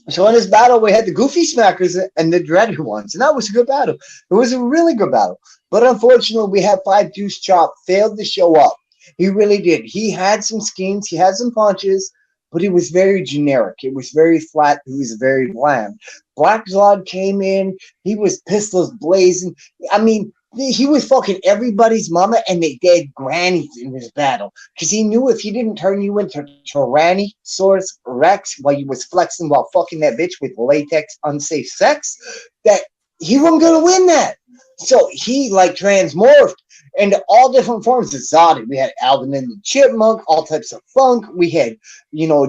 Speaker 3: So in this battle, we had the Goofy Smackers and the Dreaded Ones, and that was a good battle. It was a really good battle. But unfortunately, we had 5 Deuce Chop failed to show up. He really did. He had some schemes. He had some punches, but he was very generic. It was very flat. He was very bland. Black Zod came in. He was pistols blazing. I mean, he was fucking everybody's mama and they dead grannies in this battle. Because he knew if he didn't turn you into Tyrannosaurus Rex while he was flexing while fucking that bitch with latex unsafe sex, that he wasn't going to win that. So he like transmorphed into all different forms of Zod. We had Alvin and the Chipmunk, all types of funk. We had,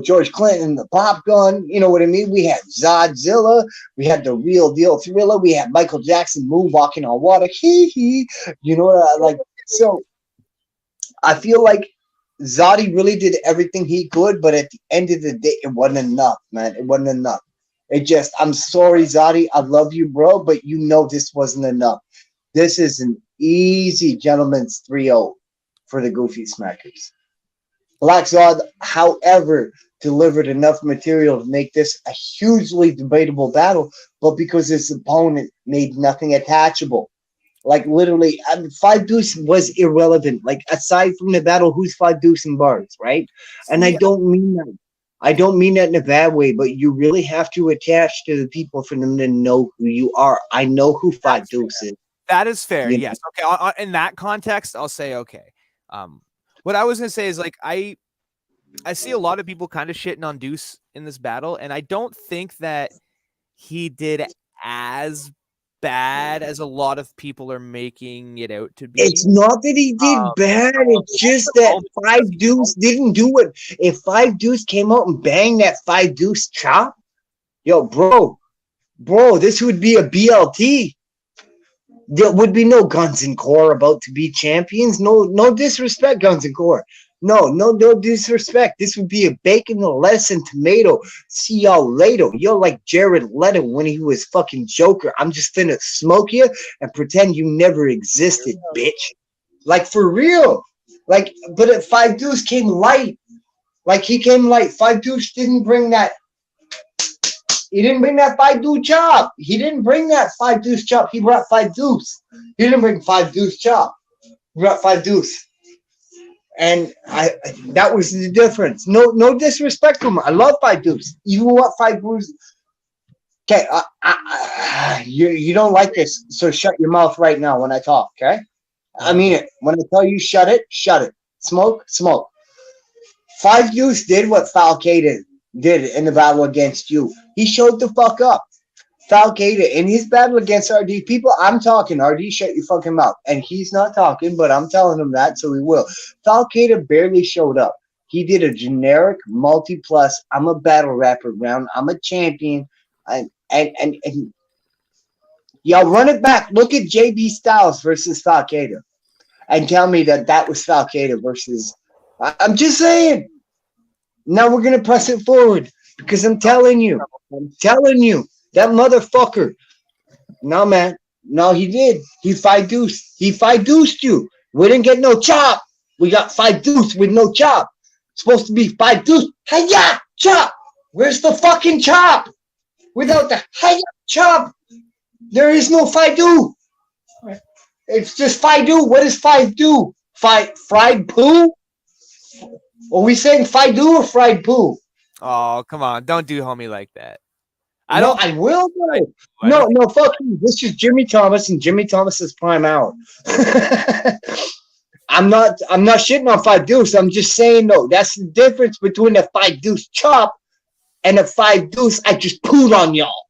Speaker 3: George Clinton and the pop gun. You know what I mean? We had Zodzilla. We had the real deal Thriller. We had Michael Jackson moonwalking on water. Hee. You know what I like? So I feel like Zoddy really did everything he could, but at the end of the day, it wasn't enough, man. It wasn't enough. I'm sorry, Zoddy. I love you, bro, but this wasn't enough. This is an easy gentleman's 3-0 for the Goofy Smackers. Black Zod, however, delivered enough material to make this a hugely debatable battle, but because his opponent made nothing attachable. Like, literally, 5 Deuce was irrelevant. Like, aside from the battle, who's 5 Deuce and bars, right? And I don't mean that. I don't mean that in a bad way, but you really have to attach to the people for them to know who you are. I know who 5 Deuce is.
Speaker 2: That is fair. Yes. Okay. In that context, I'll say okay. What I was gonna say is like I see a lot of people kind of shitting on Deuce in this battle, and I don't think that he did as bad as a lot of people are making it out to be.
Speaker 3: It's not that he did bad. It's just that 5 Deuce didn't do it. If 5 Deuce came out and banged that 5 Deuce chop, yo, bro, this would be a BLT. There would be no Guns and Core about to be champions. No disrespect, Guns and Core. No disrespect. This would be a bacon, lettuce, and tomato. See y'all later. You're like Jared Leto when he was fucking Joker. I'm just gonna smoke you and pretend you never existed, bitch. Like, for real. Like, but if 5 Deuce came light, like he came light. 5 Deuce didn't bring that. He didn't bring that 5 Deuce chop. He didn't bring that 5 Deuce chop. He brought 5 Deuce. He didn't bring 5 Deuce chop. He brought 5 Deuce. And that was the difference. No disrespect to him. I love 5 Deuce. Even what 5 Deuce. Okay, you don't like this, so shut your mouth right now when I talk, okay? I mean it. When I tell you shut it, shut it. Smoke. 5 Deuce did what Falcade did in the battle against you. He showed the fuck up. Falcade in his battle against RD, people, I'm talking. RD, shut your fucking mouth. And he's not talking, but I'm telling him that, so he will. Falcade barely showed up. He did a generic multi-plus, I'm a battle rapper round, I'm a champion, and y'all run it back. Look at JB Styles versus Falcade and tell me that was Falcade versus. I'm just saying. Now we're gonna press it forward because I'm telling you, that motherfucker. No, man. No, he did. He 5 Deuce. He 5 Deuced you. We didn't get no chop. We got 5 Deuce with no chop. Supposed to be 5 Deuce. Hiya! Chop! Where's the fucking chop? Without the hiya chop, there is no 5 Deuce. It's just 5 Deuce. What does 5 do? Fried poo? Are we saying 5 Deuce or fried poo?
Speaker 2: Oh, come on. Don't do homie like that.
Speaker 3: I will. No, fuck you. This is Jimmy Thomas and Jimmy Thomas's prime hour. I'm not shitting on 5 Deuce. I'm just saying, no, that's the difference between a 5 Deuce chop and a 5 Deuce I just pooed on y'all.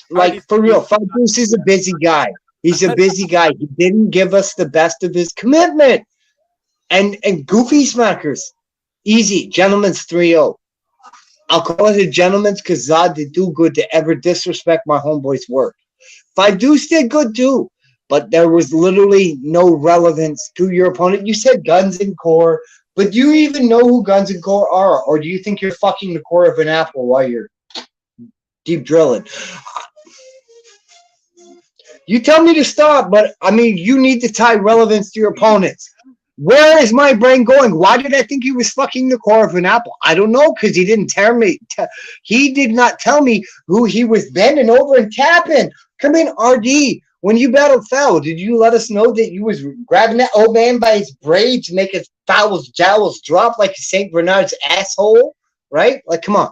Speaker 3: Like, for real, 5 Deuce is a busy guy. He's a busy guy. He didn't give us the best of his commitment. And Goofy Smackers, easy. Gentlemen's 3-0. I'll call it a gentleman's because Zod did do good to ever disrespect my homeboy's work. Five Deuce did good too, but there was literally no relevance to your opponent. You said Guns and Core, but do you even know who Guns and Core are? Or do you think you're fucking the core of an apple while you're deep drilling? You tell me to stop, but I mean, you need to tie relevance to your opponents. Where is my brain going? Why did I think he was fucking the core of an apple? I don't know, because he didn't tell me. He did not tell me who he was bending over and tapping. Come in, RD. When you battled Foul, did you let us know that you was grabbing that old man by his braids to make his Foul's jowls drop like St. Bernard's asshole? Right? Like, come on.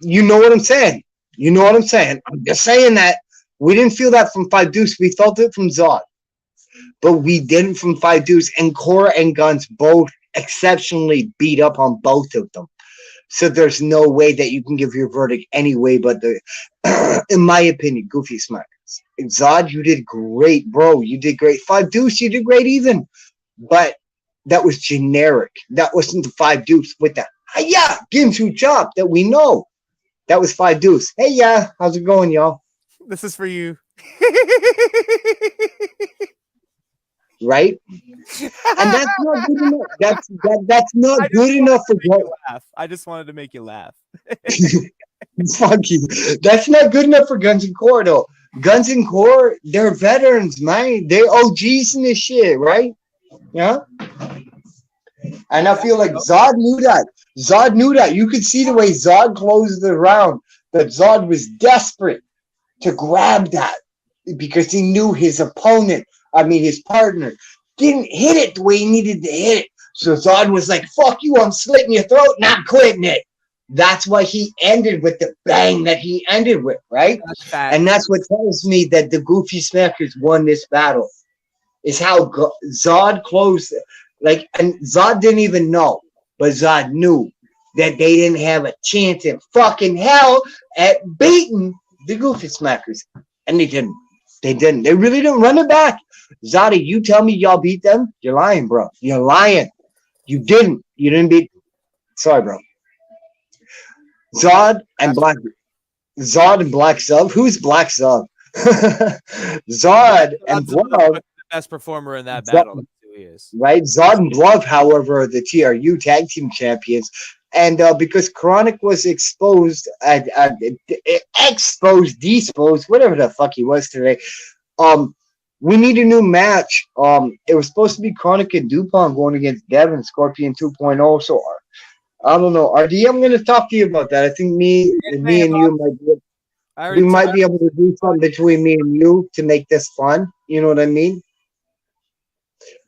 Speaker 3: You know what I'm saying. You know what I'm saying. I'm just saying that. We didn't feel that from Five Deuce. We felt it from Zod. But we didn't from Five Deuce. And Cora and Guns both exceptionally beat up on both of them. So there's no way that you can give your verdict anyway but the, in my opinion, Goofy Smackers. Zod, you did great, bro. You did great. Five Deuce, you did great even. But that was generic. That wasn't the Five Deuce with that, yeah, Ginsu chop that we know. That was Five Deuce. Hey, yeah, how's it going, y'all?
Speaker 2: This is for you.
Speaker 3: Right? And that's not good enough. That's not good enough for
Speaker 2: laugh. I just wanted to make you laugh.
Speaker 3: Fuck you. That's not good enough for Guns and Core, though. Guns and Core, they're veterans, man. They're OGs in this shit, right? Yeah. And I feel like Zod knew that. Zod knew that. You could see the way Zod closed the round, that Zod was desperate to grab that because he knew his opponent, his partner, didn't hit it the way he needed to hit it. So Zod was like, fuck you, I'm slitting your throat and I'm quitting it. That's why he ended with the bang that he ended with, right? And that's what tells me that the Goofy Smackers won this battle, is how Zod closed it. Like, and Zod didn't even know, but Zod knew that they didn't have a chance in fucking hell at beating the Goofy Smackers. And they didn't. They didn't. They really didn't run it back. Zoddy, you tell me y'all beat them? You're lying, bro. You're lying. You didn't. You didn't beat. Sorry, bro. Zod and Black Sub. Who's Black Sub? Zod and Blood.
Speaker 2: The best performer in that battle. That's who he is.
Speaker 3: Right? Zod and Blood, however, are the TRU tag team champions. And because Chronic was exposed, disposed, whatever the fuck he was today, we need a new match. It was supposed to be Chronic and Dupont going against Devin, Scorpion 2.0. So I don't know. RD, I'm going to talk to you about that. I think me and you might be able to do something between me and you to make this fun. You know what I mean?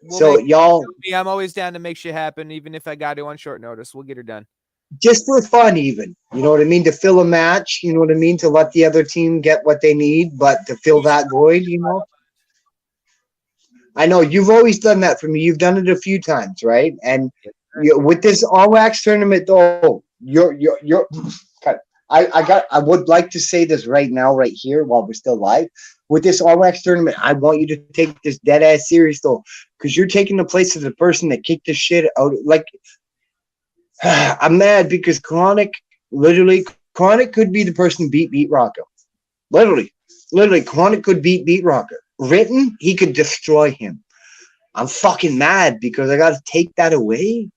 Speaker 3: Y'all,
Speaker 2: I'm always down to make shit happen, even if I got to on short notice. We'll get her done.
Speaker 3: Just for fun, even. You know what I mean? To fill a match, you know what I mean? To let the other team get what they need, but to fill that void, you know? I know you've always done that for me. You've done it a few times, right? And with this All Wax tournament, though, I would like to say this right now, right here, while we're still live. With this All Wax tournament, I want you to take this dead ass serious, though, because you're taking the place of the person that kicked the shit out. Like, I'm mad because Chronic could be the person who beat Rocker. Literally, Chronic could beat Rocker. Written, he could destroy him. I'm fucking mad because I got to take that away.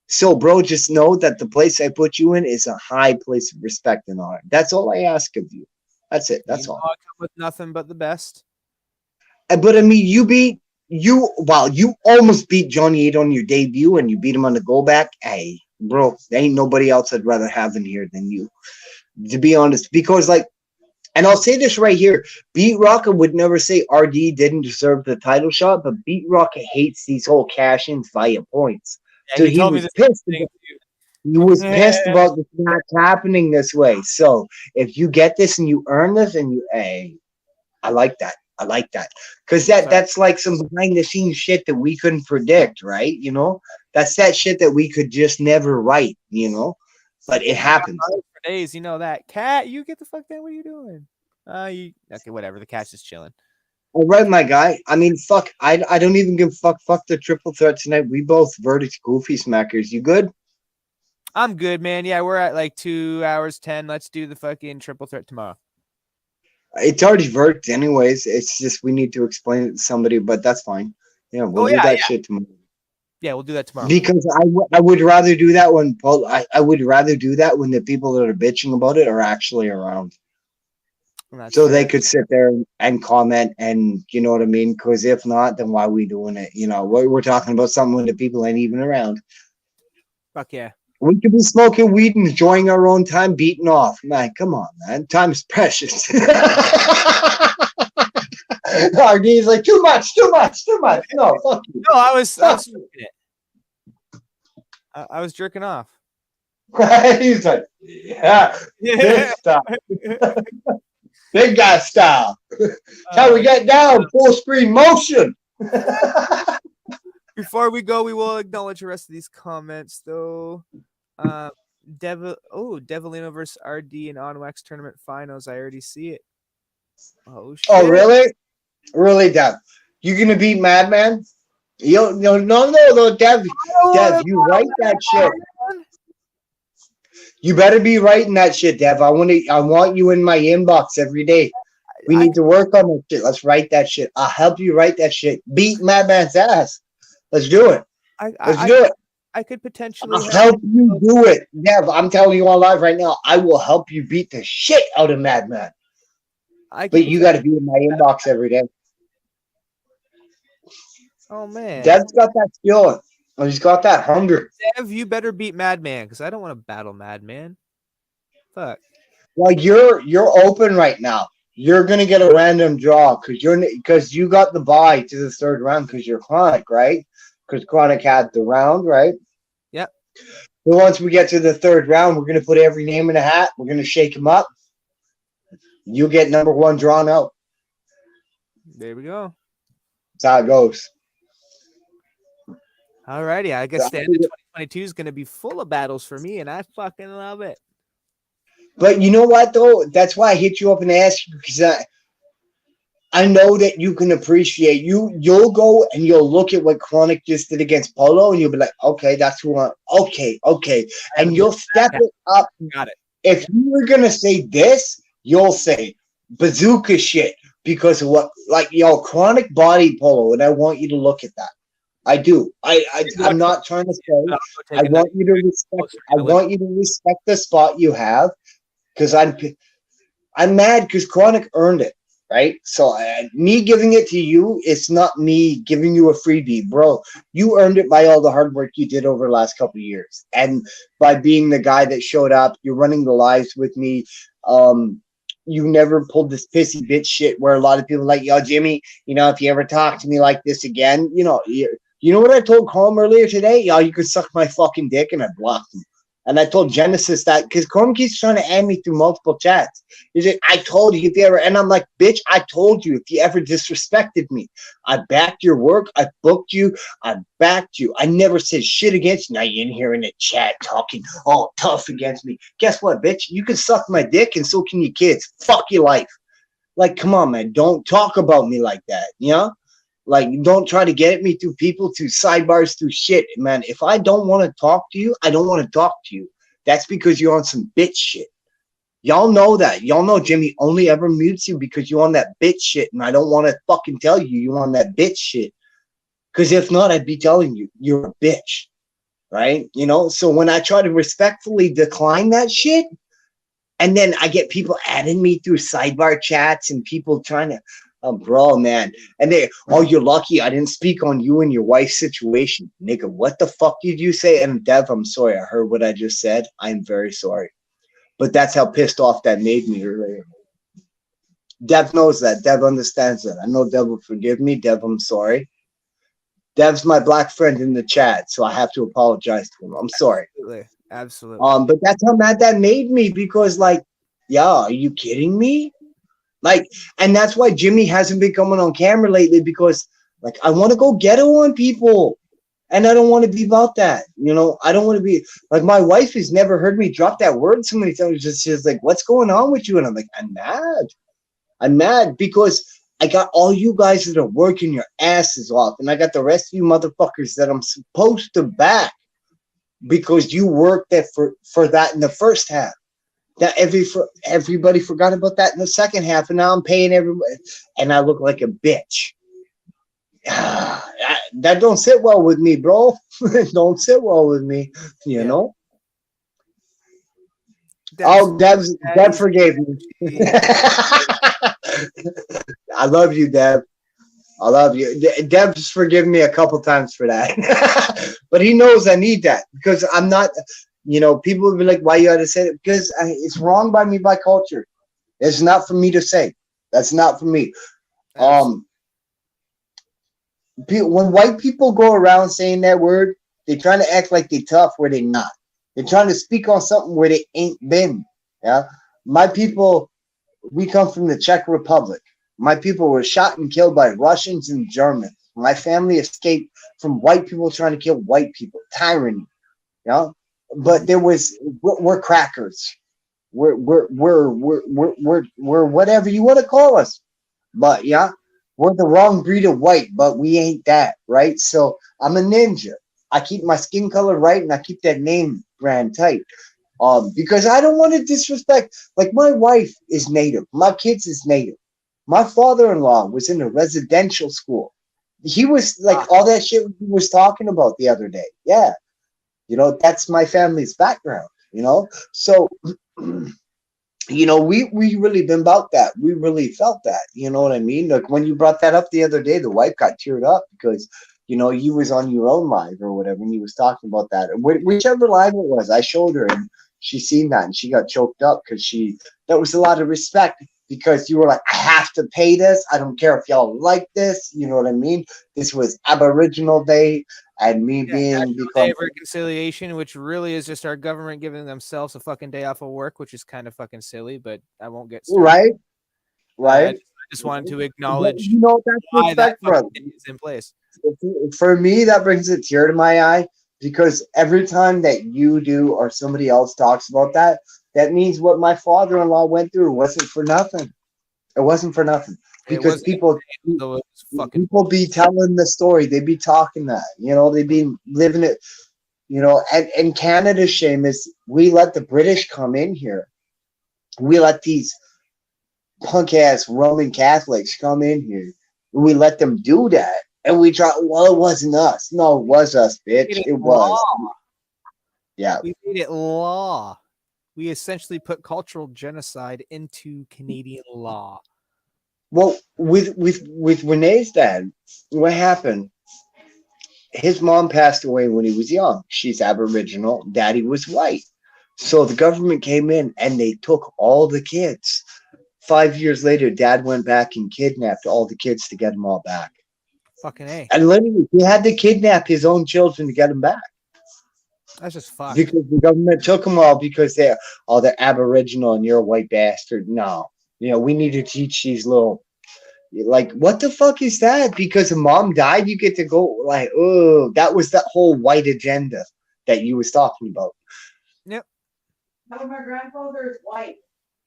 Speaker 3: So, bro, just know that the place I put you in is a high place of respect and honor. That's all I ask of you. That's it. That's all.
Speaker 2: I come with nothing but the best.
Speaker 3: But I mean, you almost beat Johnny 8 on your debut and you beat him on the go back. Hey, bro, there ain't nobody else I'd rather have in here than you, to be honest. Because, like, and I'll say this right here, Beat Rocker would never say RD didn't deserve the title shot, but Beat Rocker hates these whole cash-ins via points.
Speaker 2: Yeah,
Speaker 3: so he was pissed. He was pissed about this not happening this way. So if you get this and you earn this, and I like that. I like that because that's like some behind the scenes shit that we couldn't predict, right? You know, that's that shit that we could just never write, you know, but it happens.
Speaker 2: For days, you know that cat. You get the fuck down. What are you doing? Okay, whatever. The cat's just chilling.
Speaker 3: All right, my guy. I mean, fuck. I don't even give a fuck. Fuck the triple threat tonight. We both verdict goofy smackers. You good?
Speaker 2: I'm good, man. Yeah, we're at like 2 hours 10. Let's do the fucking triple threat tomorrow.
Speaker 3: It's already verdict anyways. It's just we need to explain it to somebody, but that's fine. Yeah, we'll do that shit tomorrow.
Speaker 2: Yeah, we'll do that tomorrow.
Speaker 3: Because I would rather do that when I would rather do that when the people that are bitching about it are actually around. So they could sit there and comment, and you know what I mean? Because if not, then why are we doing it? You know, we're talking about something when the people ain't even around.
Speaker 2: Fuck yeah.
Speaker 3: We could be smoking weed and enjoying our own time, beating off. Man, come on, man. Time's precious. RD's like, too much. No, fuck you.
Speaker 2: No, I was jerking off.
Speaker 3: He's like, yeah, big style. Big guy style. How we get down, full screen motion.
Speaker 2: Before we go, we will acknowledge the rest of these comments, though. Devilino versus RD in Onwax tournament finals. I already see it. Oh shit!
Speaker 3: Oh really? Really, Dev? You gonna beat Madman? No, Dev, you write that shit. You better be writing that shit, Dev. I want you in my inbox every day. We need to work on that shit. Let's write that shit. I'll help you write that shit. Beat Madman's ass. Let's do it. Let's do it.
Speaker 2: I could potentially
Speaker 3: I'll help you do it, Dev. I'm telling you on live right now. I will help you beat the shit out of Madman. But you got to be in my inbox every day.
Speaker 2: Oh man,
Speaker 3: Dev's got that skill. He's got that hunger.
Speaker 2: Dev, you better beat Madman because I don't want to battle Madman. Fuck.
Speaker 3: Well, you're open right now. You're gonna get a random draw because you got the bye to the third round because you're Chronic, right? Because Chronic had the round, right?
Speaker 2: Yep.
Speaker 3: So once we get to the third round, we're gonna put every name in a hat. We're gonna shake them up. You get number one drawn out.
Speaker 2: There we go.
Speaker 3: That's how it goes.
Speaker 2: Alrighty, I guess the end of 2022 is gonna be full of battles for me, and I fucking love it.
Speaker 3: But you know what though? That's why I hit you up and asked you because I know that you can appreciate you'll go and you'll look at what Chronic just did against Polo and you'll be like, okay, that's who I okay. And you'll step it up.
Speaker 2: Got it.
Speaker 3: If you were gonna say this, you'll say bazooka shit because of what Chronic body Polo, and I want you to look at that. I do. I'm not trying to say. I want you to respect. I want you to respect the spot you have, because I'm mad because Chronic earned it, right? So me giving it to you, it's not me giving you a freebie, bro. You earned it by all the hard work you did over the last couple of years, and by being the guy that showed up. You're running the lives with me. You never pulled this pissy bitch shit where a lot of people are like, yo, Jimmy, if you ever talk to me like this again, you know what I told Colm earlier today? Yo, you could suck my fucking dick, and I blocked him. And I told Genesis that because Colm keeps trying to add me through multiple chats. He's like, I told you if you ever, and I'm like, bitch, I told you if you ever disrespected me. I backed your work. I booked you. I backed you. I never said shit against you. Now you're in here in the chat talking all tough against me. Guess what, bitch? You can suck my dick, and so can your kids. Fuck your life. Like, come on, man. Don't talk about me like that, Like, don't try to get at me through people, through sidebars, through shit, man. If I don't want to talk to you, I don't want to talk to you. That's because you're on some bitch shit. Y'all know that. Y'all know Jimmy only ever mutes you because you're on that bitch shit, and I don't want to fucking tell you you're on that bitch shit. Because if not, I'd be telling you you're a bitch, right? So when I try to respectfully decline that shit, and then I get people adding me through sidebar chats and people trying to, bro, man. And you're lucky I didn't speak on you and your wife's situation. Nigga, what the fuck did you say? And Dev, I'm sorry. I heard what I just said. I'm very sorry. But that's how pissed off that made me earlier. Dev knows that. Dev understands that. I know Dev will forgive me. Dev, I'm sorry. Dev's my black friend in the chat, so I have to apologize to him. I'm sorry.
Speaker 2: Absolutely.
Speaker 3: But that's how mad that made me because, are you kidding me? And that's why Jimmy hasn't been coming on camera lately because, I want to go ghetto on people. And I don't want to be about that. I don't want to be my wife has never heard me drop that word so many times. She's like, what's going on with you? And I'm like, I'm mad. I'm mad because I got all you guys that are working your asses off, and I got the rest of you motherfuckers that I'm supposed to back because you worked that for that in the first half. That everybody forgot about that in the second half, and now I'm paying everybody, and I look like a bitch. That don't sit well with me, bro. Don't sit well with me, you know. Deb forgave me. I love you, Deb. I love you. Deb's forgiven me a couple times for that, but he knows I need that because I'm not. You know, people would be like, "Why you had to say it?" Because it's wrong by me by culture. It's not for me to say. That's not for me. When white people go around saying that word, they're trying to act like they're tough where they're not. They're trying to speak on something where they ain't been. Yeah, my people, we come from the Czech Republic. My people were shot and killed by Russians and Germans. My family escaped from white people trying to kill white people. Tyranny. Yeah, but we're crackers. We're whatever you want to call us. But yeah, we're the wrong breed of white, but we ain't that, right? So I'm a ninja. I keep my skin color right, and I keep that name brand tight. Because I don't want to disrespect. Like my wife is native, my kids is native. My father-in-law was in a residential school. He was like all that shit he was talking about the other day. Yeah, you know, that's my family's background. You know, so. You know, we really been about that. We really felt that. You know what I mean? Like when you brought that up the other day, the wife got teared up because, you know, you was on your own live or whatever, and you was talking about that. Whichever live it was, I showed her, and she seen that, and she got choked up because that was a lot of respect because you were like, I have to pay this. I don't care if y'all like this. You know what I mean? This was Aboriginal Day. And me being
Speaker 2: Day of Reconciliation, which really is just our government giving themselves a fucking day off of work, which is kind of fucking silly, but I won't get started.
Speaker 3: Right.
Speaker 2: I just wanted to acknowledge
Speaker 3: you know, that's
Speaker 2: why
Speaker 3: respect,
Speaker 2: that
Speaker 3: brother.
Speaker 2: is in place.
Speaker 3: For me, that brings a tear to my eye because every time that you do or somebody else talks about that, that means what my father-in-law went through wasn't for nothing. It wasn't for nothing. Because people be telling the story. They be talking that. You know, they be living it. You know, and Canada's shame is we let the British come in here. We let these punk-ass Roman Catholics come in here. We let them do that. And we try, well, it wasn't us. No, it was us, bitch. It was. Yeah.
Speaker 2: We made it law. We essentially put cultural genocide into Canadian law.
Speaker 3: Well, with Renee's dad, what happened? His mom passed away when he was young. She's Aboriginal. Daddy was white. So the government came in and they took all the kids. 5 years later, Dad went back and kidnapped all the kids to get them all back.
Speaker 2: Fucking A.
Speaker 3: And literally, he had to kidnap his own children to get them back.
Speaker 2: That's just fucked.
Speaker 3: Because the government took them all because they're Aboriginal and you're a white bastard. No. You know, we need to teach these little, like, what the fuck is that? Because a mom died, you get to go, like, oh, that was that whole white agenda that you was talking about.
Speaker 2: Yep.
Speaker 4: No, my grandfather is white.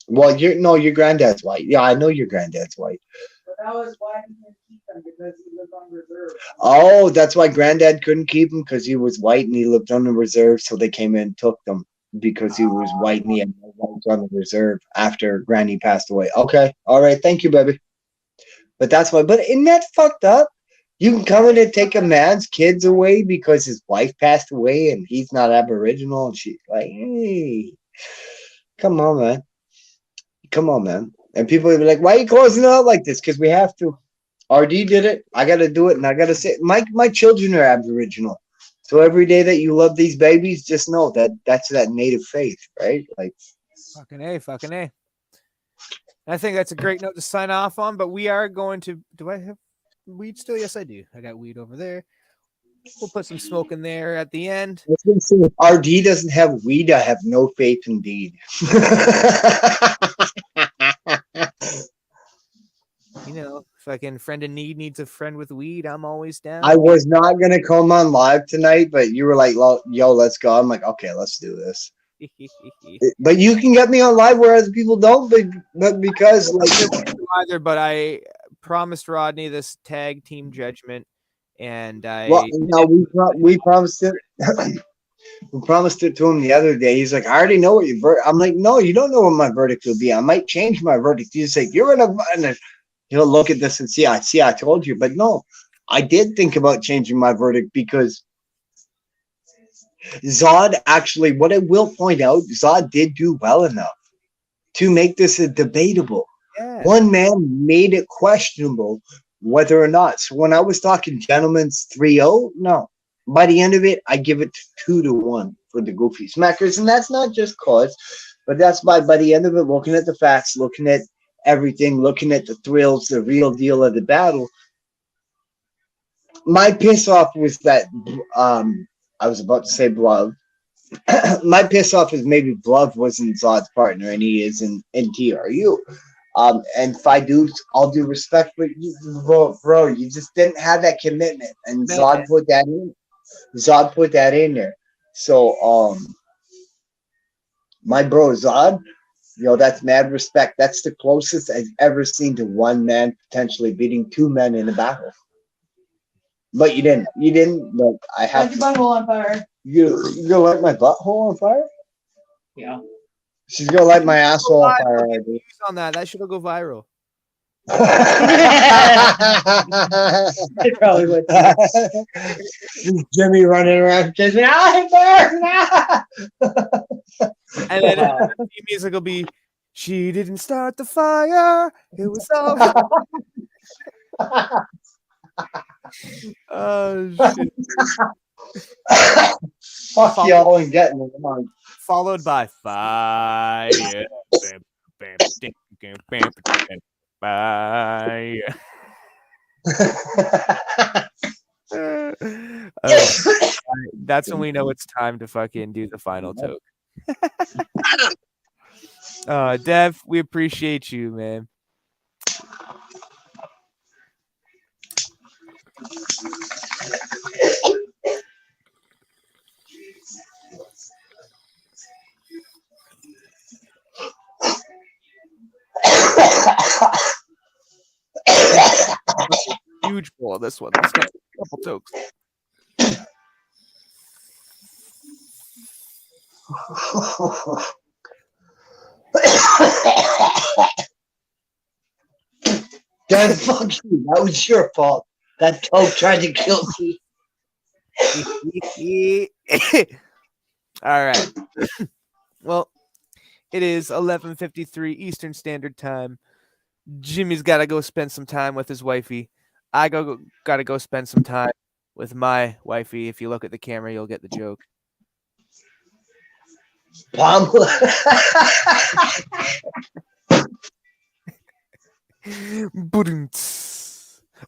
Speaker 3: Well, your granddad's white. Yeah, I know your granddad's white.
Speaker 4: But that was why he didn't keep him because he lived on reserve.
Speaker 3: Oh, that's why granddad couldn't keep him because he was white and he lived on the reserve. So they came in and took them because he was white and he had no rights on the reserve after Granny passed away. Okay, all right, thank you, baby. But that's why. But isn't that fucked up? You can come in and take a man's kids away because his wife passed away and he's not Aboriginal, and she's like, hey, come on, man. Come on, man. And people will be like, why are you closing out like this? Because we have to. RD did it. I got to do it. And I got to say, my children are Aboriginal. So every day that you love these babies, just know that that's that native faith, right? Like,
Speaker 2: fucking A. I think that's a great note to sign off on, but we are going to, do I have weed still? Yes, I do. I got weed over there. We'll put some smoke in there at the end.
Speaker 3: If RD doesn't have weed, I have no faith indeed.
Speaker 2: You know, fucking friend in need needs a friend with weed. I'm always down.
Speaker 3: I was not going to come on live tonight, but you were like, yo, let's go. I'm like, okay, let's do this. But you can get me on live where other people don't, but because like
Speaker 2: either, but I promised Rodney this tag team judgment, and
Speaker 3: Well, no, we promised it. We promised it to him the other day. He's like, I already know what your verdict. I'm like, no, you don't know what my verdict will be. I might change my verdict. He's like, you're in a. He'll look at this and see. I told you, but no, I did think about changing my verdict because Zod actually. What I will point out, Zod did do well enough to make this a debatable.
Speaker 2: Yeah.
Speaker 3: One man made it questionable whether or not. So when I was talking gentlemen's 3-0, no. By the end of it, I give it 2-1 for the Goofy Smackers. And that's not just cause, but that's by the end of it, looking at the facts, looking at everything, looking at the thrills, the real deal of the battle. My piss off was that I was about to say Blove. My piss off is maybe Blove wasn't Zod's partner and he is in TRU. And if I do, all due respect, but bro, you just didn't have that commitment, and Zod put that in. Zod put that in there. So, my bro Zod, that's mad respect. That's the closest I've ever seen to one man potentially beating two men in a battle. But you didn't. But I have.
Speaker 4: Light your butthole on fire.
Speaker 3: You gonna light my butthole on fire?
Speaker 4: Yeah.
Speaker 3: She's gonna light my asshole on fire.
Speaker 2: On that should go viral.
Speaker 4: It probably would.
Speaker 3: Jimmy running around kissing.
Speaker 2: And then the music will be, she didn't start the fire. It was all. Oh shit.
Speaker 3: Fuck y'all and getting it on.
Speaker 2: Followed by fire. Bye. That's when we know it's time to fucking do the final toke. Dev, we appreciate you, man. Huge bowl of this one. Let's get a couple tokes.
Speaker 3: God, fuck you. That was your fault. That toke tried to kill me.
Speaker 2: All right. Well, it is 11:53 Eastern Standard Time. Jimmy's got to go spend some time with his wifey. I got to go spend some time with my wifey. If you look at the camera, you'll get the joke.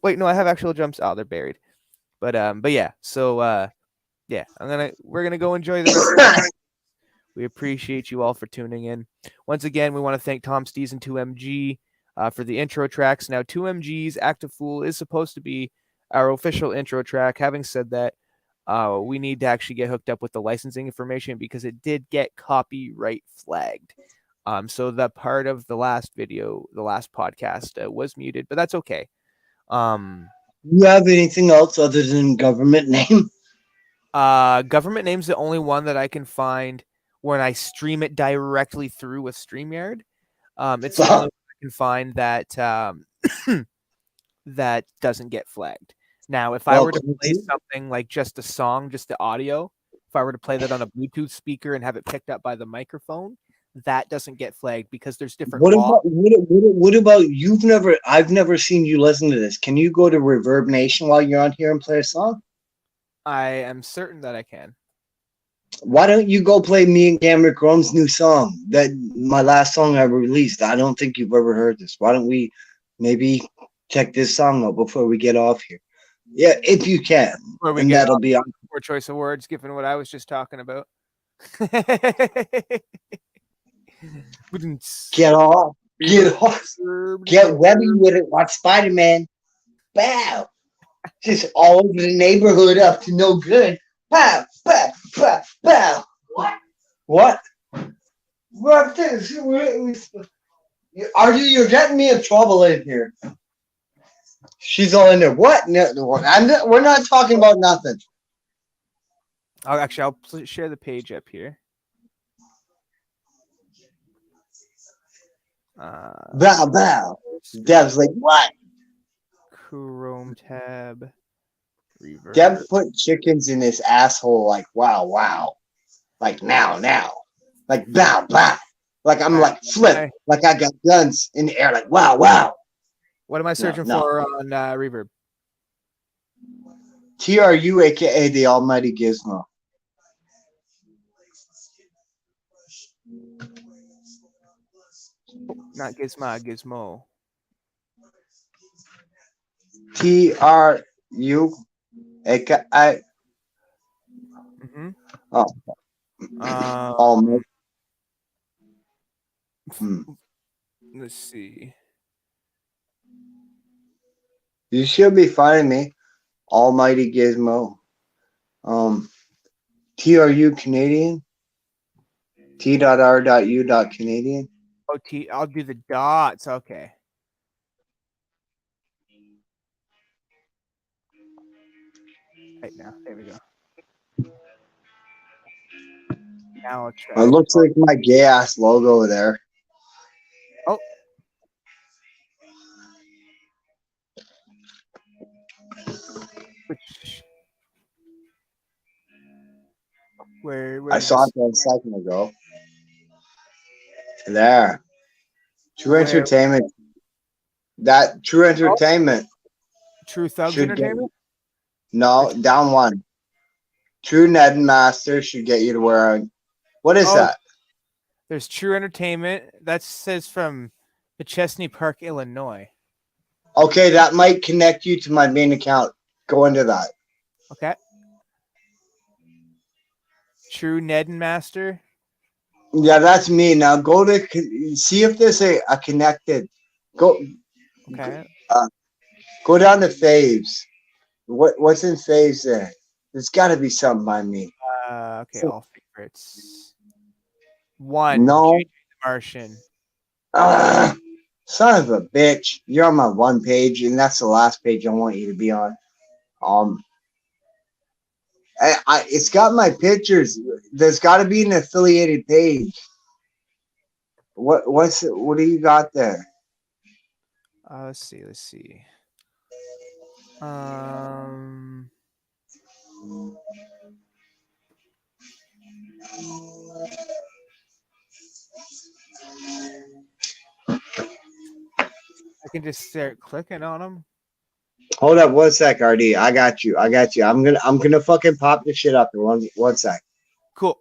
Speaker 2: Wait, no, I have actual jumps. Oh, they're buried. But yeah. So yeah, we're gonna go enjoy the rest of the night. We appreciate you all for tuning in. Once again, we want to thank Tom Stees and 2MG for the intro tracks. Now, 2MG's Active Fool is supposed to be our official intro track. Having said that, we need to actually get hooked up with the licensing information because it did get copyright flagged. So that part of the last video, the last podcast was muted, but that's okay.
Speaker 3: You have anything else other than government name?
Speaker 2: Government name's the only one that I can find when I stream it directly through with StreamYard. It's the only one I can find that that doesn't get flagged. Now, if I were to play something like just a song, just the audio, if I were to play that on a Bluetooth speaker and have it picked up by the microphone, that doesn't get flagged because there's different laws.
Speaker 3: What about I've never seen you listen to this. Can you go to Reverb Nation while you're on here and play a song?
Speaker 2: I am certain that I can.
Speaker 3: Why don't you go play me and Cameron Chrome's new song? That my last song I released. I don't think you've ever heard this. Why don't we maybe check this song out before we get off here? Yeah, if you can. And that'll be on
Speaker 2: poor choice of words given what I was just talking about.
Speaker 3: Get off. Get webby with it. Watch Spider-Man. Bow. Just all over the neighborhood up to no good. Bow, bow, bow, bow. What? What this? You're getting me in trouble in here. She's all in there. What? No, we're not talking about nothing.
Speaker 2: I'll share the page up here.
Speaker 3: Bow, bow. Dev's like, what?
Speaker 2: Chrome tab. Reverb.
Speaker 3: Dev put chickens in his asshole like, wow, wow. Like, now. Like, bow, bow. Like, I'm like, flip. Like, I got guns in the air. Like, wow, wow.
Speaker 2: What am I searching for on Reverb?
Speaker 3: TRU, a.k.a. the almighty Gizmo.
Speaker 2: Not Gizmo, Gizmo.
Speaker 3: TRU, a.k.a. Almighty.
Speaker 2: Let's see.
Speaker 3: You should be finding me. Almighty Gizmo. TRU Canadian. T.R.U. Canadian.
Speaker 2: Oh, I'll do the dots. Okay. Right now. There we go. Now I'll try.
Speaker 3: It looks like my gay ass logo there.
Speaker 2: Oh. Where
Speaker 3: I saw it a second ago. There. True Entertainment. That True Entertainment.
Speaker 2: True Thugs Entertainment?
Speaker 3: No, down one. True Ned Master should get you to where what is that?
Speaker 2: There's True Entertainment. That says from Chesney Park, Illinois.
Speaker 3: Okay, that might connect you to my main account. Go into that.
Speaker 2: Okay. True Ned and Master.
Speaker 3: Yeah, that's me. Now go to see if there's a connected. Go.
Speaker 2: Okay.
Speaker 3: Go down to faves. What's in faves there? There's got to be something by me.
Speaker 2: Okay, all favorites. One.
Speaker 3: No.
Speaker 2: JJ the Martian.
Speaker 3: Son of a bitch! You're on my one page, and that's the last page I want you to be on. It's got my pictures. There's got to be an affiliated page. What do you got there?
Speaker 2: Let's see. I can just start clicking on them.
Speaker 3: Hold up, 1 sec, RD. I got you. I'm gonna fucking pop this shit up in one sec.
Speaker 2: Cool.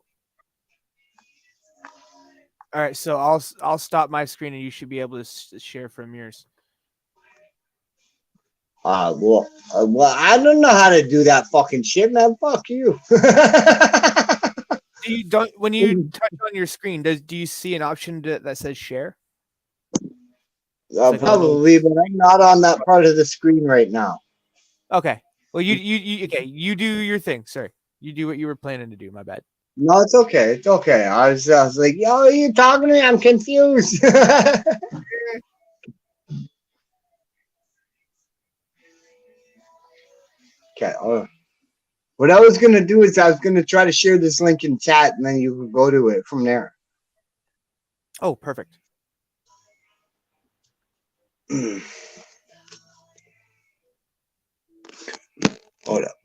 Speaker 2: All right, so I'll stop my screen and you should be able to share from yours.
Speaker 3: Well, I don't know how to do that fucking shit, man. Fuck you.
Speaker 2: When you touch on your screen, do you see an option that says share?
Speaker 3: Probably, but I'm not on that part of the screen right now.
Speaker 2: Okay. Well, you do your thing. Sorry, you do what you were planning to do. My bad.
Speaker 3: No, it's okay. It's okay. I was like, yo, are you talking to me? I'm confused. Okay. What I was gonna do is I was gonna try to share this link in chat, and then you can go to it from there.
Speaker 2: Oh, perfect.
Speaker 3: Hold up.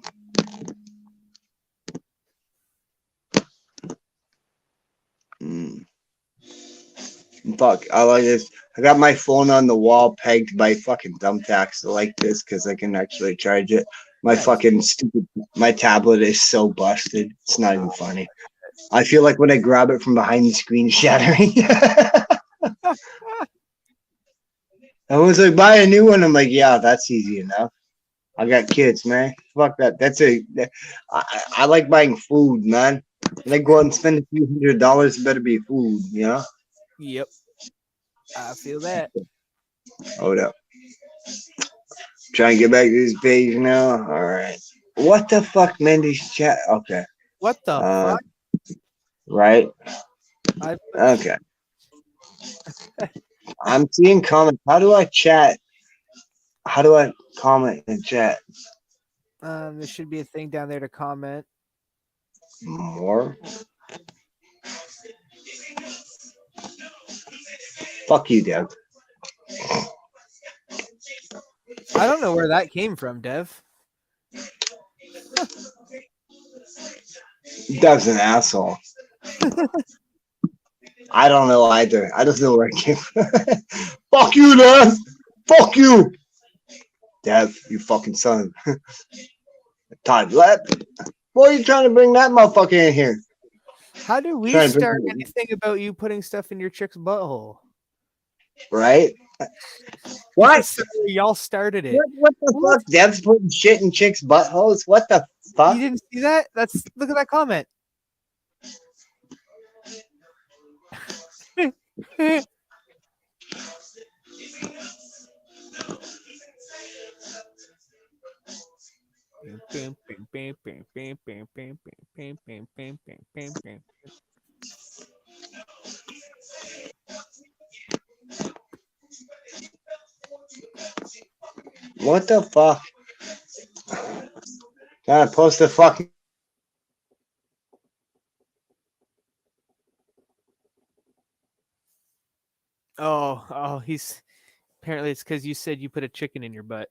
Speaker 3: Fuck, I like this. I got my phone on the wall pegged by fucking thumbtacks. I like this because I can actually charge it. My fucking my tablet is so busted. It's not even funny. I feel like when I grab it from behind the screen shattering. I was like, buy a new one. I'm like, yeah, that's easy enough. I got kids, man. Fuck that. I like buying food, man. When I go out and spend a few $100, it better be food, you know?
Speaker 2: Yep. I feel that.
Speaker 3: Hold up. Try and get back to this page now. All right. What the fuck, Mendy's chat? Okay.
Speaker 2: What the fuck?
Speaker 3: Right. Okay. I'm seeing comments. How do I chat? How do I? comment in the chat.
Speaker 2: There should be a thing down there to comment.
Speaker 3: More. Fuck you, Dev.
Speaker 2: I don't know where that came from, Dev.
Speaker 3: Dev's an asshole. I don't know either. I don't know where it came from. Fuck you, Dev. Fuck you. Dev, you fucking son. Todd, why are you trying to bring that motherfucker in here?
Speaker 2: How do we
Speaker 3: Trying to
Speaker 2: start
Speaker 3: bring-
Speaker 2: anything about you putting stuff in your chick's butthole?
Speaker 3: Right? What?
Speaker 2: Sorry, y'all started it.
Speaker 3: What the fuck? Dev's putting shit in chicks' buttholes? What the fuck?
Speaker 2: You didn't see that? Look at that comment.
Speaker 3: What the fuck? Gotta post the fucking.
Speaker 2: Oh, he's apparently it's because you said you put a chicken in your butt.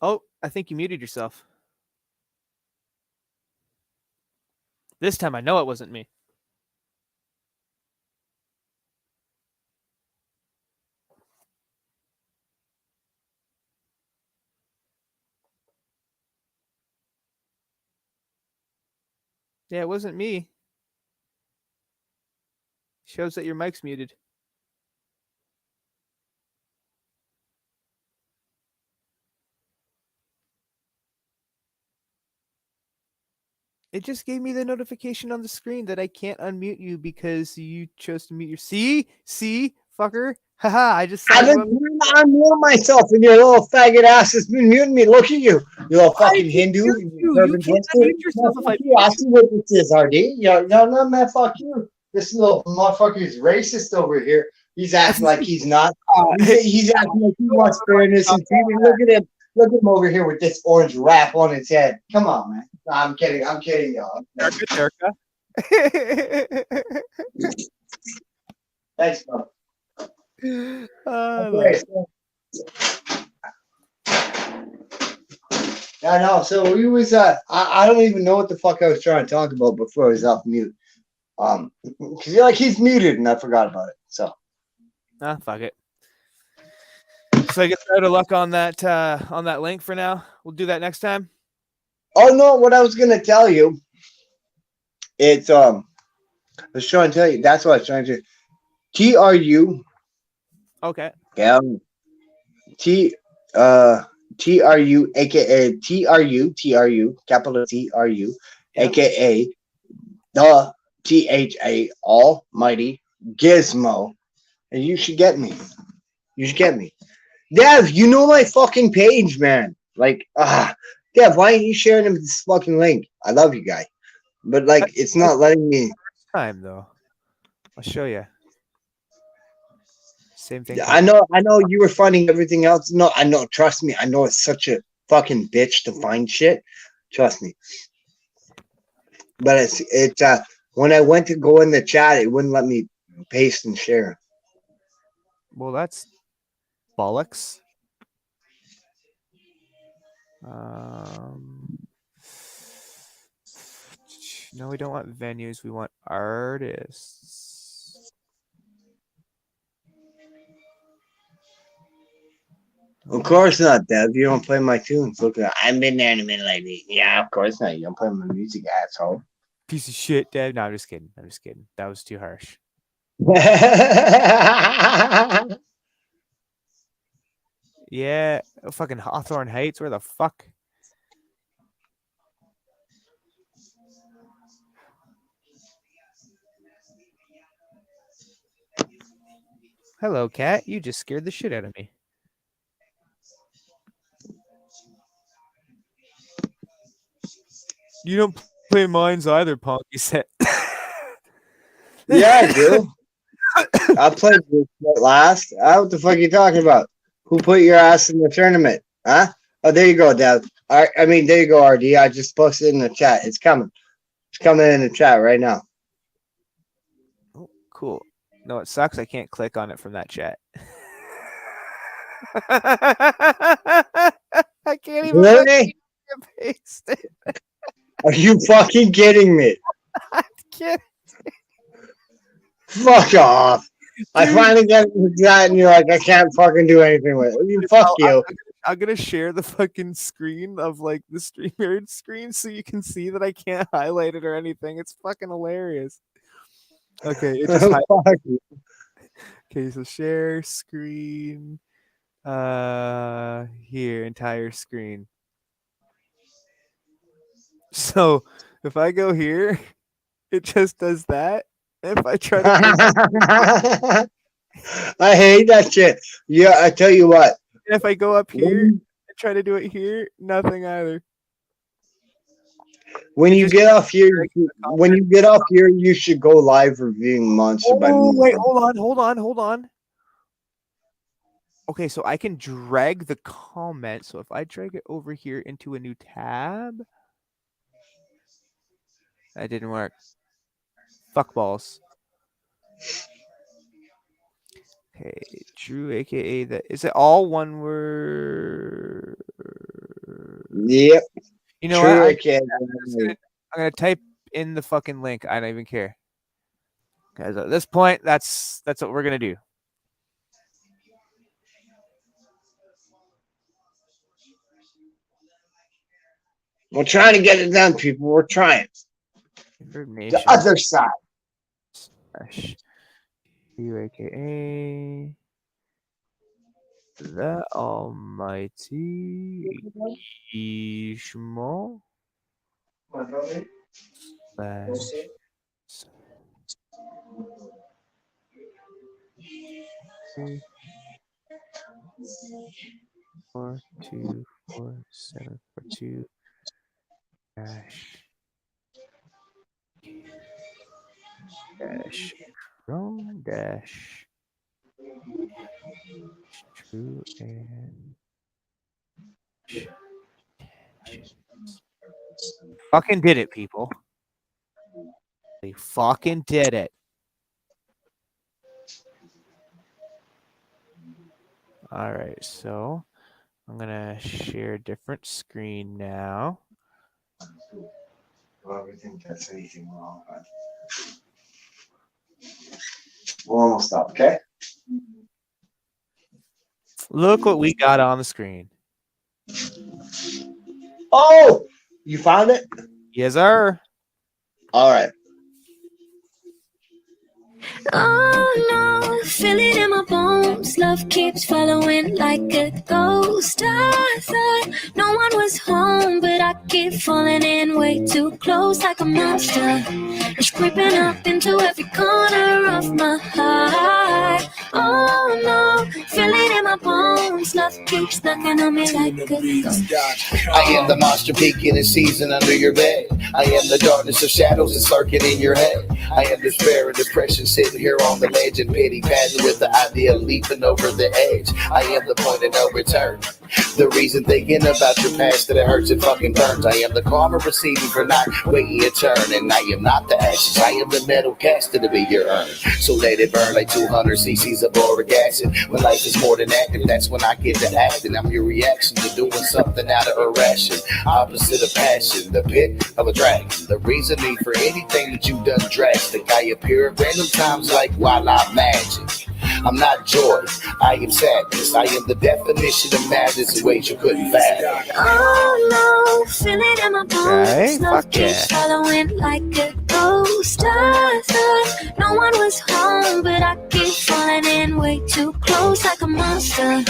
Speaker 2: Oh, I think you muted yourself. This time I know it wasn't me. Yeah, it wasn't me. Shows that your mic's muted. It just gave me the notification on the screen that I can't unmute you because you chose to mute your. See, fucker. Haha! I just.
Speaker 3: I've been trying to unmute myself, and your little faggot ass has been muting me. Look at you, you little fucking Hindu.
Speaker 2: You can't unmute yourself if I.
Speaker 3: I see what this is, RD. No, man, fuck you. This little motherfucker is racist over here. He's acting like he's not. He's acting like he wants fairness and freedom. Look at him. Look at him over here with this orange wrap on his head. Come on, man. No, I'm kidding, y'all. Thanks, bro. Okay, I know. So we was I don't even know what the fuck I was trying to talk about before I was off mute. Because he's muted and I forgot about it. So
Speaker 2: fuck it. So I guess out of luck on that link for now. We'll do that next time.
Speaker 3: Oh no, what I was gonna tell you, it's I was trying to tell you. That's what I was trying to. TRU.
Speaker 2: Okay.
Speaker 3: Yeah. TRU, aka TRU, capital TRU, aka the THA Almighty Gizmo, and you should get me. You should get me. Dev, you know my fucking page, man. Like, Dev, why aren't you sharing this fucking link? I love you, guy, but like, it's not letting me.
Speaker 2: Time though, I'll show you. Same thing.
Speaker 3: I know you were finding everything else. No, I know. Trust me. I know it's such a fucking bitch to find shit. Trust me. But it's when I went to go in the chat, it wouldn't let me paste and share.
Speaker 2: Well, that's bollocks. No, we don't want venues. We want artists.
Speaker 3: Of course not, Dev. You don't play my tunes. Look, I've been there in a minute lately. Yeah, of course not. You don't play my music, asshole.
Speaker 2: Piece of shit, Dev. No, I'm just kidding. That was too harsh. Yeah, fucking Hawthorne Heights. Where the fuck? Hello, cat. You just scared the shit out of me. You don't play mines either, punk. You said.
Speaker 3: Yeah, I do. I played this last. What the fuck are you talking about? Who put your ass in the tournament? Huh? Oh, there you go, Dev. I mean, there you go, RD. I just posted it in the chat. It's coming. It's coming in the chat right now.
Speaker 2: Oh, cool. No, it sucks. I can't click on it from that chat. I can't even
Speaker 3: Really?
Speaker 2: paste it.
Speaker 3: Are you fucking kidding me?
Speaker 2: I can't.
Speaker 3: Fuck off. Dude. I finally get that and you're like, I can't fucking do anything with it. Fuck you.
Speaker 2: I'm gonna share the fucking screen of like the StreamYard screen so you can see that I can't highlight it or anything. It's fucking hilarious. Okay, it just okay, so share screen. Here, entire screen. So if I go here, it just does that. If I try to
Speaker 3: I hate that shit. Yeah, I tell you what.
Speaker 2: If I go up here and try to do it here, nothing either.
Speaker 3: When you get off here, you should go live reviewing Monster by Monster.
Speaker 2: Wait, hold on. Okay, so I can drag the comment. So if I drag it over here into a new tab, that didn't work. Fuck balls. Okay, Tru, aka that. Is it all one word?
Speaker 3: Yep.
Speaker 2: You know
Speaker 3: True,
Speaker 2: what? I'm gonna type in the fucking link. I don't even care. Guys, at this point, that's what we're gonna do.
Speaker 3: We're trying to get it done, people. We're trying. The other side.
Speaker 2: You, aka the Almighty Ishmo /4247442 Chrome Tru and fucking did it, people. They fucking did it. All right, so I'm gonna share a different screen now.
Speaker 3: Well, we think that's anything wrong, but we'll almost stop, okay?
Speaker 2: Look what we got on the screen.
Speaker 3: Oh, you found it?
Speaker 2: Yes, sir.
Speaker 3: All right.
Speaker 13: Oh no, feel it in my bones. Love keeps following like a ghost. I thought no one was home, but I keep falling in way too close like a monster. It's creeping up into every corner of my heart. Oh no, feel it in my bones. Love keeps knocking on me like a ghost.
Speaker 14: I am the monster peeking and season under your bed. I am the darkness of shadows that's lurking in your head. I am despair and depression sitting here on the ledge and pity padding with the idea of leaping over the edge. I am the point of no return. The reason thinking about your past that it hurts and fucking burns. I am the karma receiving for not waiting your turn. And I am not the ashes. I am the metal casted to be your urn. So let it burn like 200 cc's of boric acid. When life is more than active, that's when I get to acting. I'm your reaction to doing something out of irration. Opposite of passion, the pit of a dragon. The reasoning for anything that you've done drastic. I appear at random times like while I'm magic. I'm not joy, I am sadness. I am the definition of madness in ways you couldn't fathom.
Speaker 13: Oh no, feel it in my bones. Love keeps following like a ghost. I thought no one was home, but I keep falling in way too close like a monster.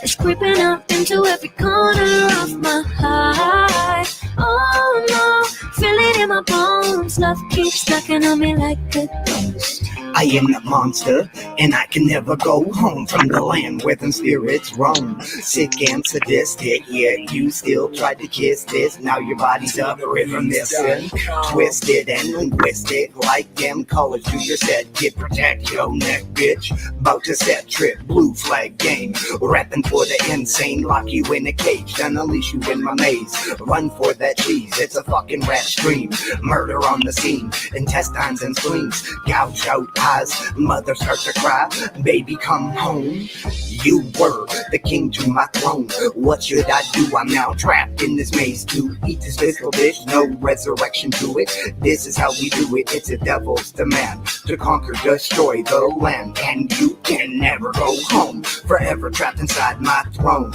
Speaker 13: It's creeping up into every corner of my heart. Oh no, feel it in my bones. Love keeps knocking on me like a ghost.
Speaker 14: I am the monster, and I can never go home from the land where them spirits roam. Sick and sadistic, yet you still tried to kiss this. Now your body's up rhythmistic, twisted and linguistic, like them colors to your set. Get protect your neck, bitch. About to set trip, blue flag game. Rapping for the insane, lock you in a cage, then unleash you in my maze. Run for that cheese, it's a fucking rat stream. Murder on the scene, intestines and spleens. Gouge out eyes, mother start to cry. Baby, come home. You were the king to my throne. What should I do? I'm now trapped in this maze to eat this physical dish. No resurrection to it. This is how we do it. It's a devil's demand to conquer, destroy the land, and you can never go home. Forever trapped inside my throne.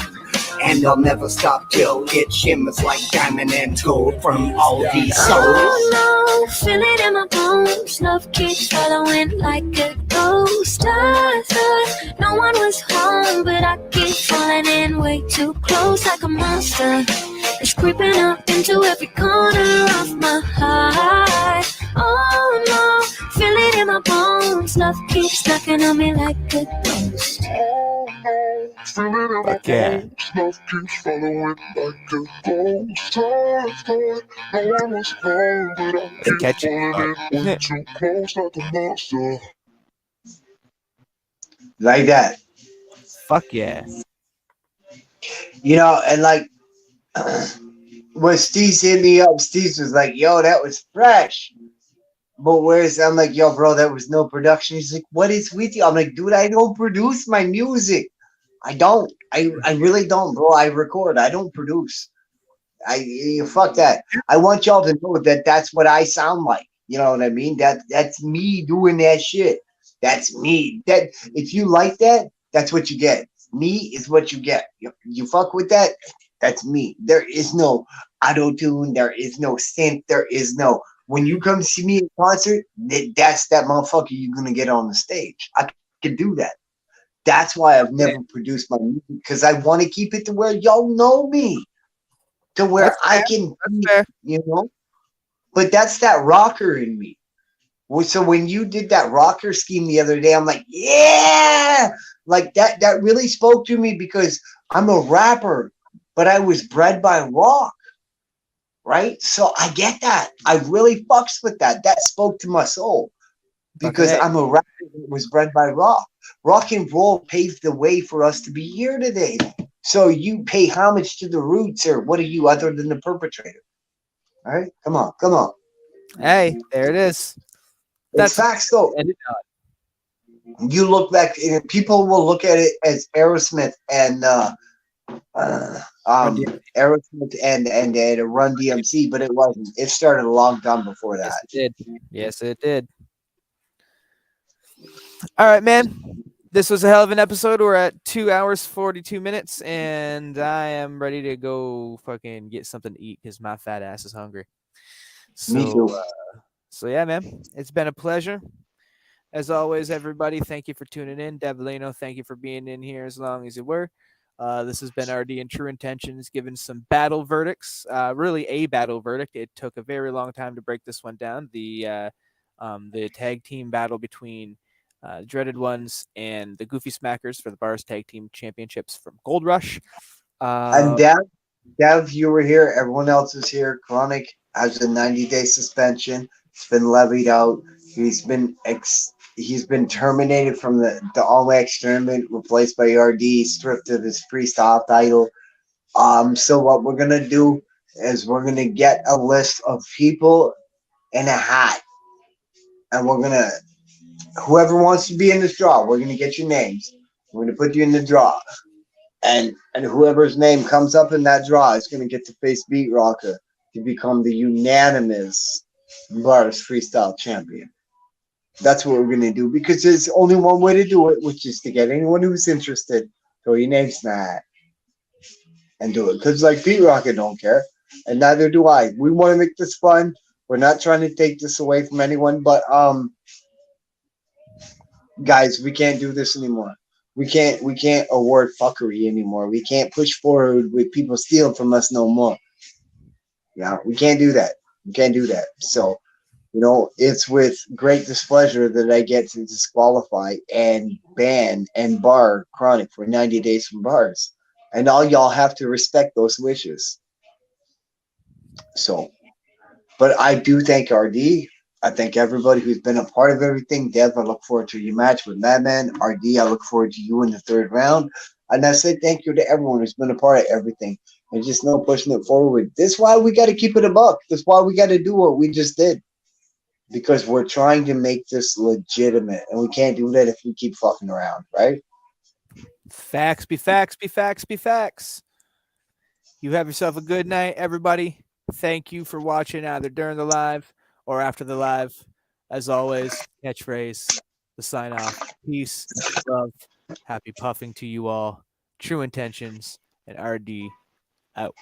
Speaker 14: And I'll never stop till it shimmers like diamond and gold from all these souls.
Speaker 13: Oh no, feel it in my bones. Love keeps following like a ghost. I thought no one was home, but I keep falling in way too close like a monster. It's creeping up into every corner of my heart. Oh no, feel it in my bones. Love keeps knocking on me like a ghost.
Speaker 2: Fuck yeah.
Speaker 5: Love keeps following like a ghost. I thought no one was home, but I keep
Speaker 2: Catch
Speaker 5: falling
Speaker 2: it.
Speaker 5: in way too close like a monster.
Speaker 3: Like that.
Speaker 2: Fuck yeah.
Speaker 3: You know, and like when Steve hit me up, Steve was like, yo, that was fresh. But whereas I'm like, yo, bro, that was no production. He's like, what is with you? I'm like, dude, I don't produce my music. I don't. I really don't, bro. I record. I don't produce. Fuck that. I want y'all to know that that's what I sound like. You know what I mean? That's me doing that shit. That's me. That if you like that, that's what you get. Me is what you get. You fuck with that? That's me. There is no auto-tune. There is no synth. There is no. When you come see me in concert, that's that motherfucker you're gonna get on the stage. I can do that. That's why I've never produced my music, because I want to keep it to where y'all know me, to where
Speaker 2: That's
Speaker 3: I
Speaker 2: fair.
Speaker 3: can,
Speaker 2: That's fair.
Speaker 3: you know. But that's that rocker in me. So when you did that rocker scheme the other day, I'm like, yeah, like that. That really spoke to me because I'm a rapper, but I was bred by rock, right? So I get that. I really fucks with that. That spoke to my soul because
Speaker 2: Okay.
Speaker 3: I'm a rapper that was bred by rock. Rock and roll paved the way for us to be here today. So you pay homage to the roots, or what are you other than the perpetrator? All right, come on, come on.
Speaker 2: Hey, there it is.
Speaker 3: That's facts, though. You look back, and people will look at it as Aerosmith and Aerosmith and Run DMC, but it wasn't. It started a long time before that.
Speaker 2: Yes, it did. Yes, it did. All right, man. This was a hell of an episode. We're at 2 hours 42 minutes, and I am ready to go fucking get something to eat because my fat ass is hungry. So,
Speaker 3: Me too.
Speaker 2: So yeah, man, it's been a pleasure. As always, everybody, thank you for tuning in. Devlino, thank you for being in here as long as you were. This has been RD and True Intentions, giving some battle verdicts. Really, a battle verdict. It took a very long time to break this one down. The tag team battle between Dreaded Ones and the Goofy Smackers for the Bars Tag Team Championships from Gold Rush.
Speaker 3: And Dev, you were here. Everyone else is here. Chronic has a 90-day suspension. It's been levied out. He's been terminated from the All Wax tournament, replaced by RD, stripped of his freestyle title. So what we're gonna do is we're gonna get a list of people in a hat, and we're gonna, whoever wants to be in this draw, we're gonna get your names. We're gonna put you in the draw, and whoever's name comes up in that draw is gonna get to face Beat Rocker to become the unanimous Bars freestyle champion. That's what we're going to do, because there's only one way to do it, which is to get anyone who's interested, throw your names in the hat and do it. Because like Pete Rocket don't care, and neither do I. We want to make this fun. We're not trying to take this away from anyone, but guys, we can't do this anymore. We can't award fuckery anymore. We can't push forward with people stealing from us no more. Yeah, we can't do that. We can't do that. So You know, it's with great displeasure that I get to disqualify and ban and bar Chronic for 90 days from bars. And all y'all have to respect those wishes. So, but I do thank RD. I thank everybody who's been a part of everything. Dev, I look forward to your match with Madman. RD, I look forward to you in the third round. And I say thank you to everyone who's been a part of everything. And just know pushing it forward. This is why we got to keep it a buck. This is why we got to do what we just did. Because we're trying to make this legitimate. And we can't do that if we keep fucking around, right?
Speaker 2: Facts be facts, be facts, be facts. You have yourself a good night, everybody. Thank you for watching either during the live or after the live. As always, catchphrase, the sign off. Peace, love, happy puffing to you all. True Intentions and RD out.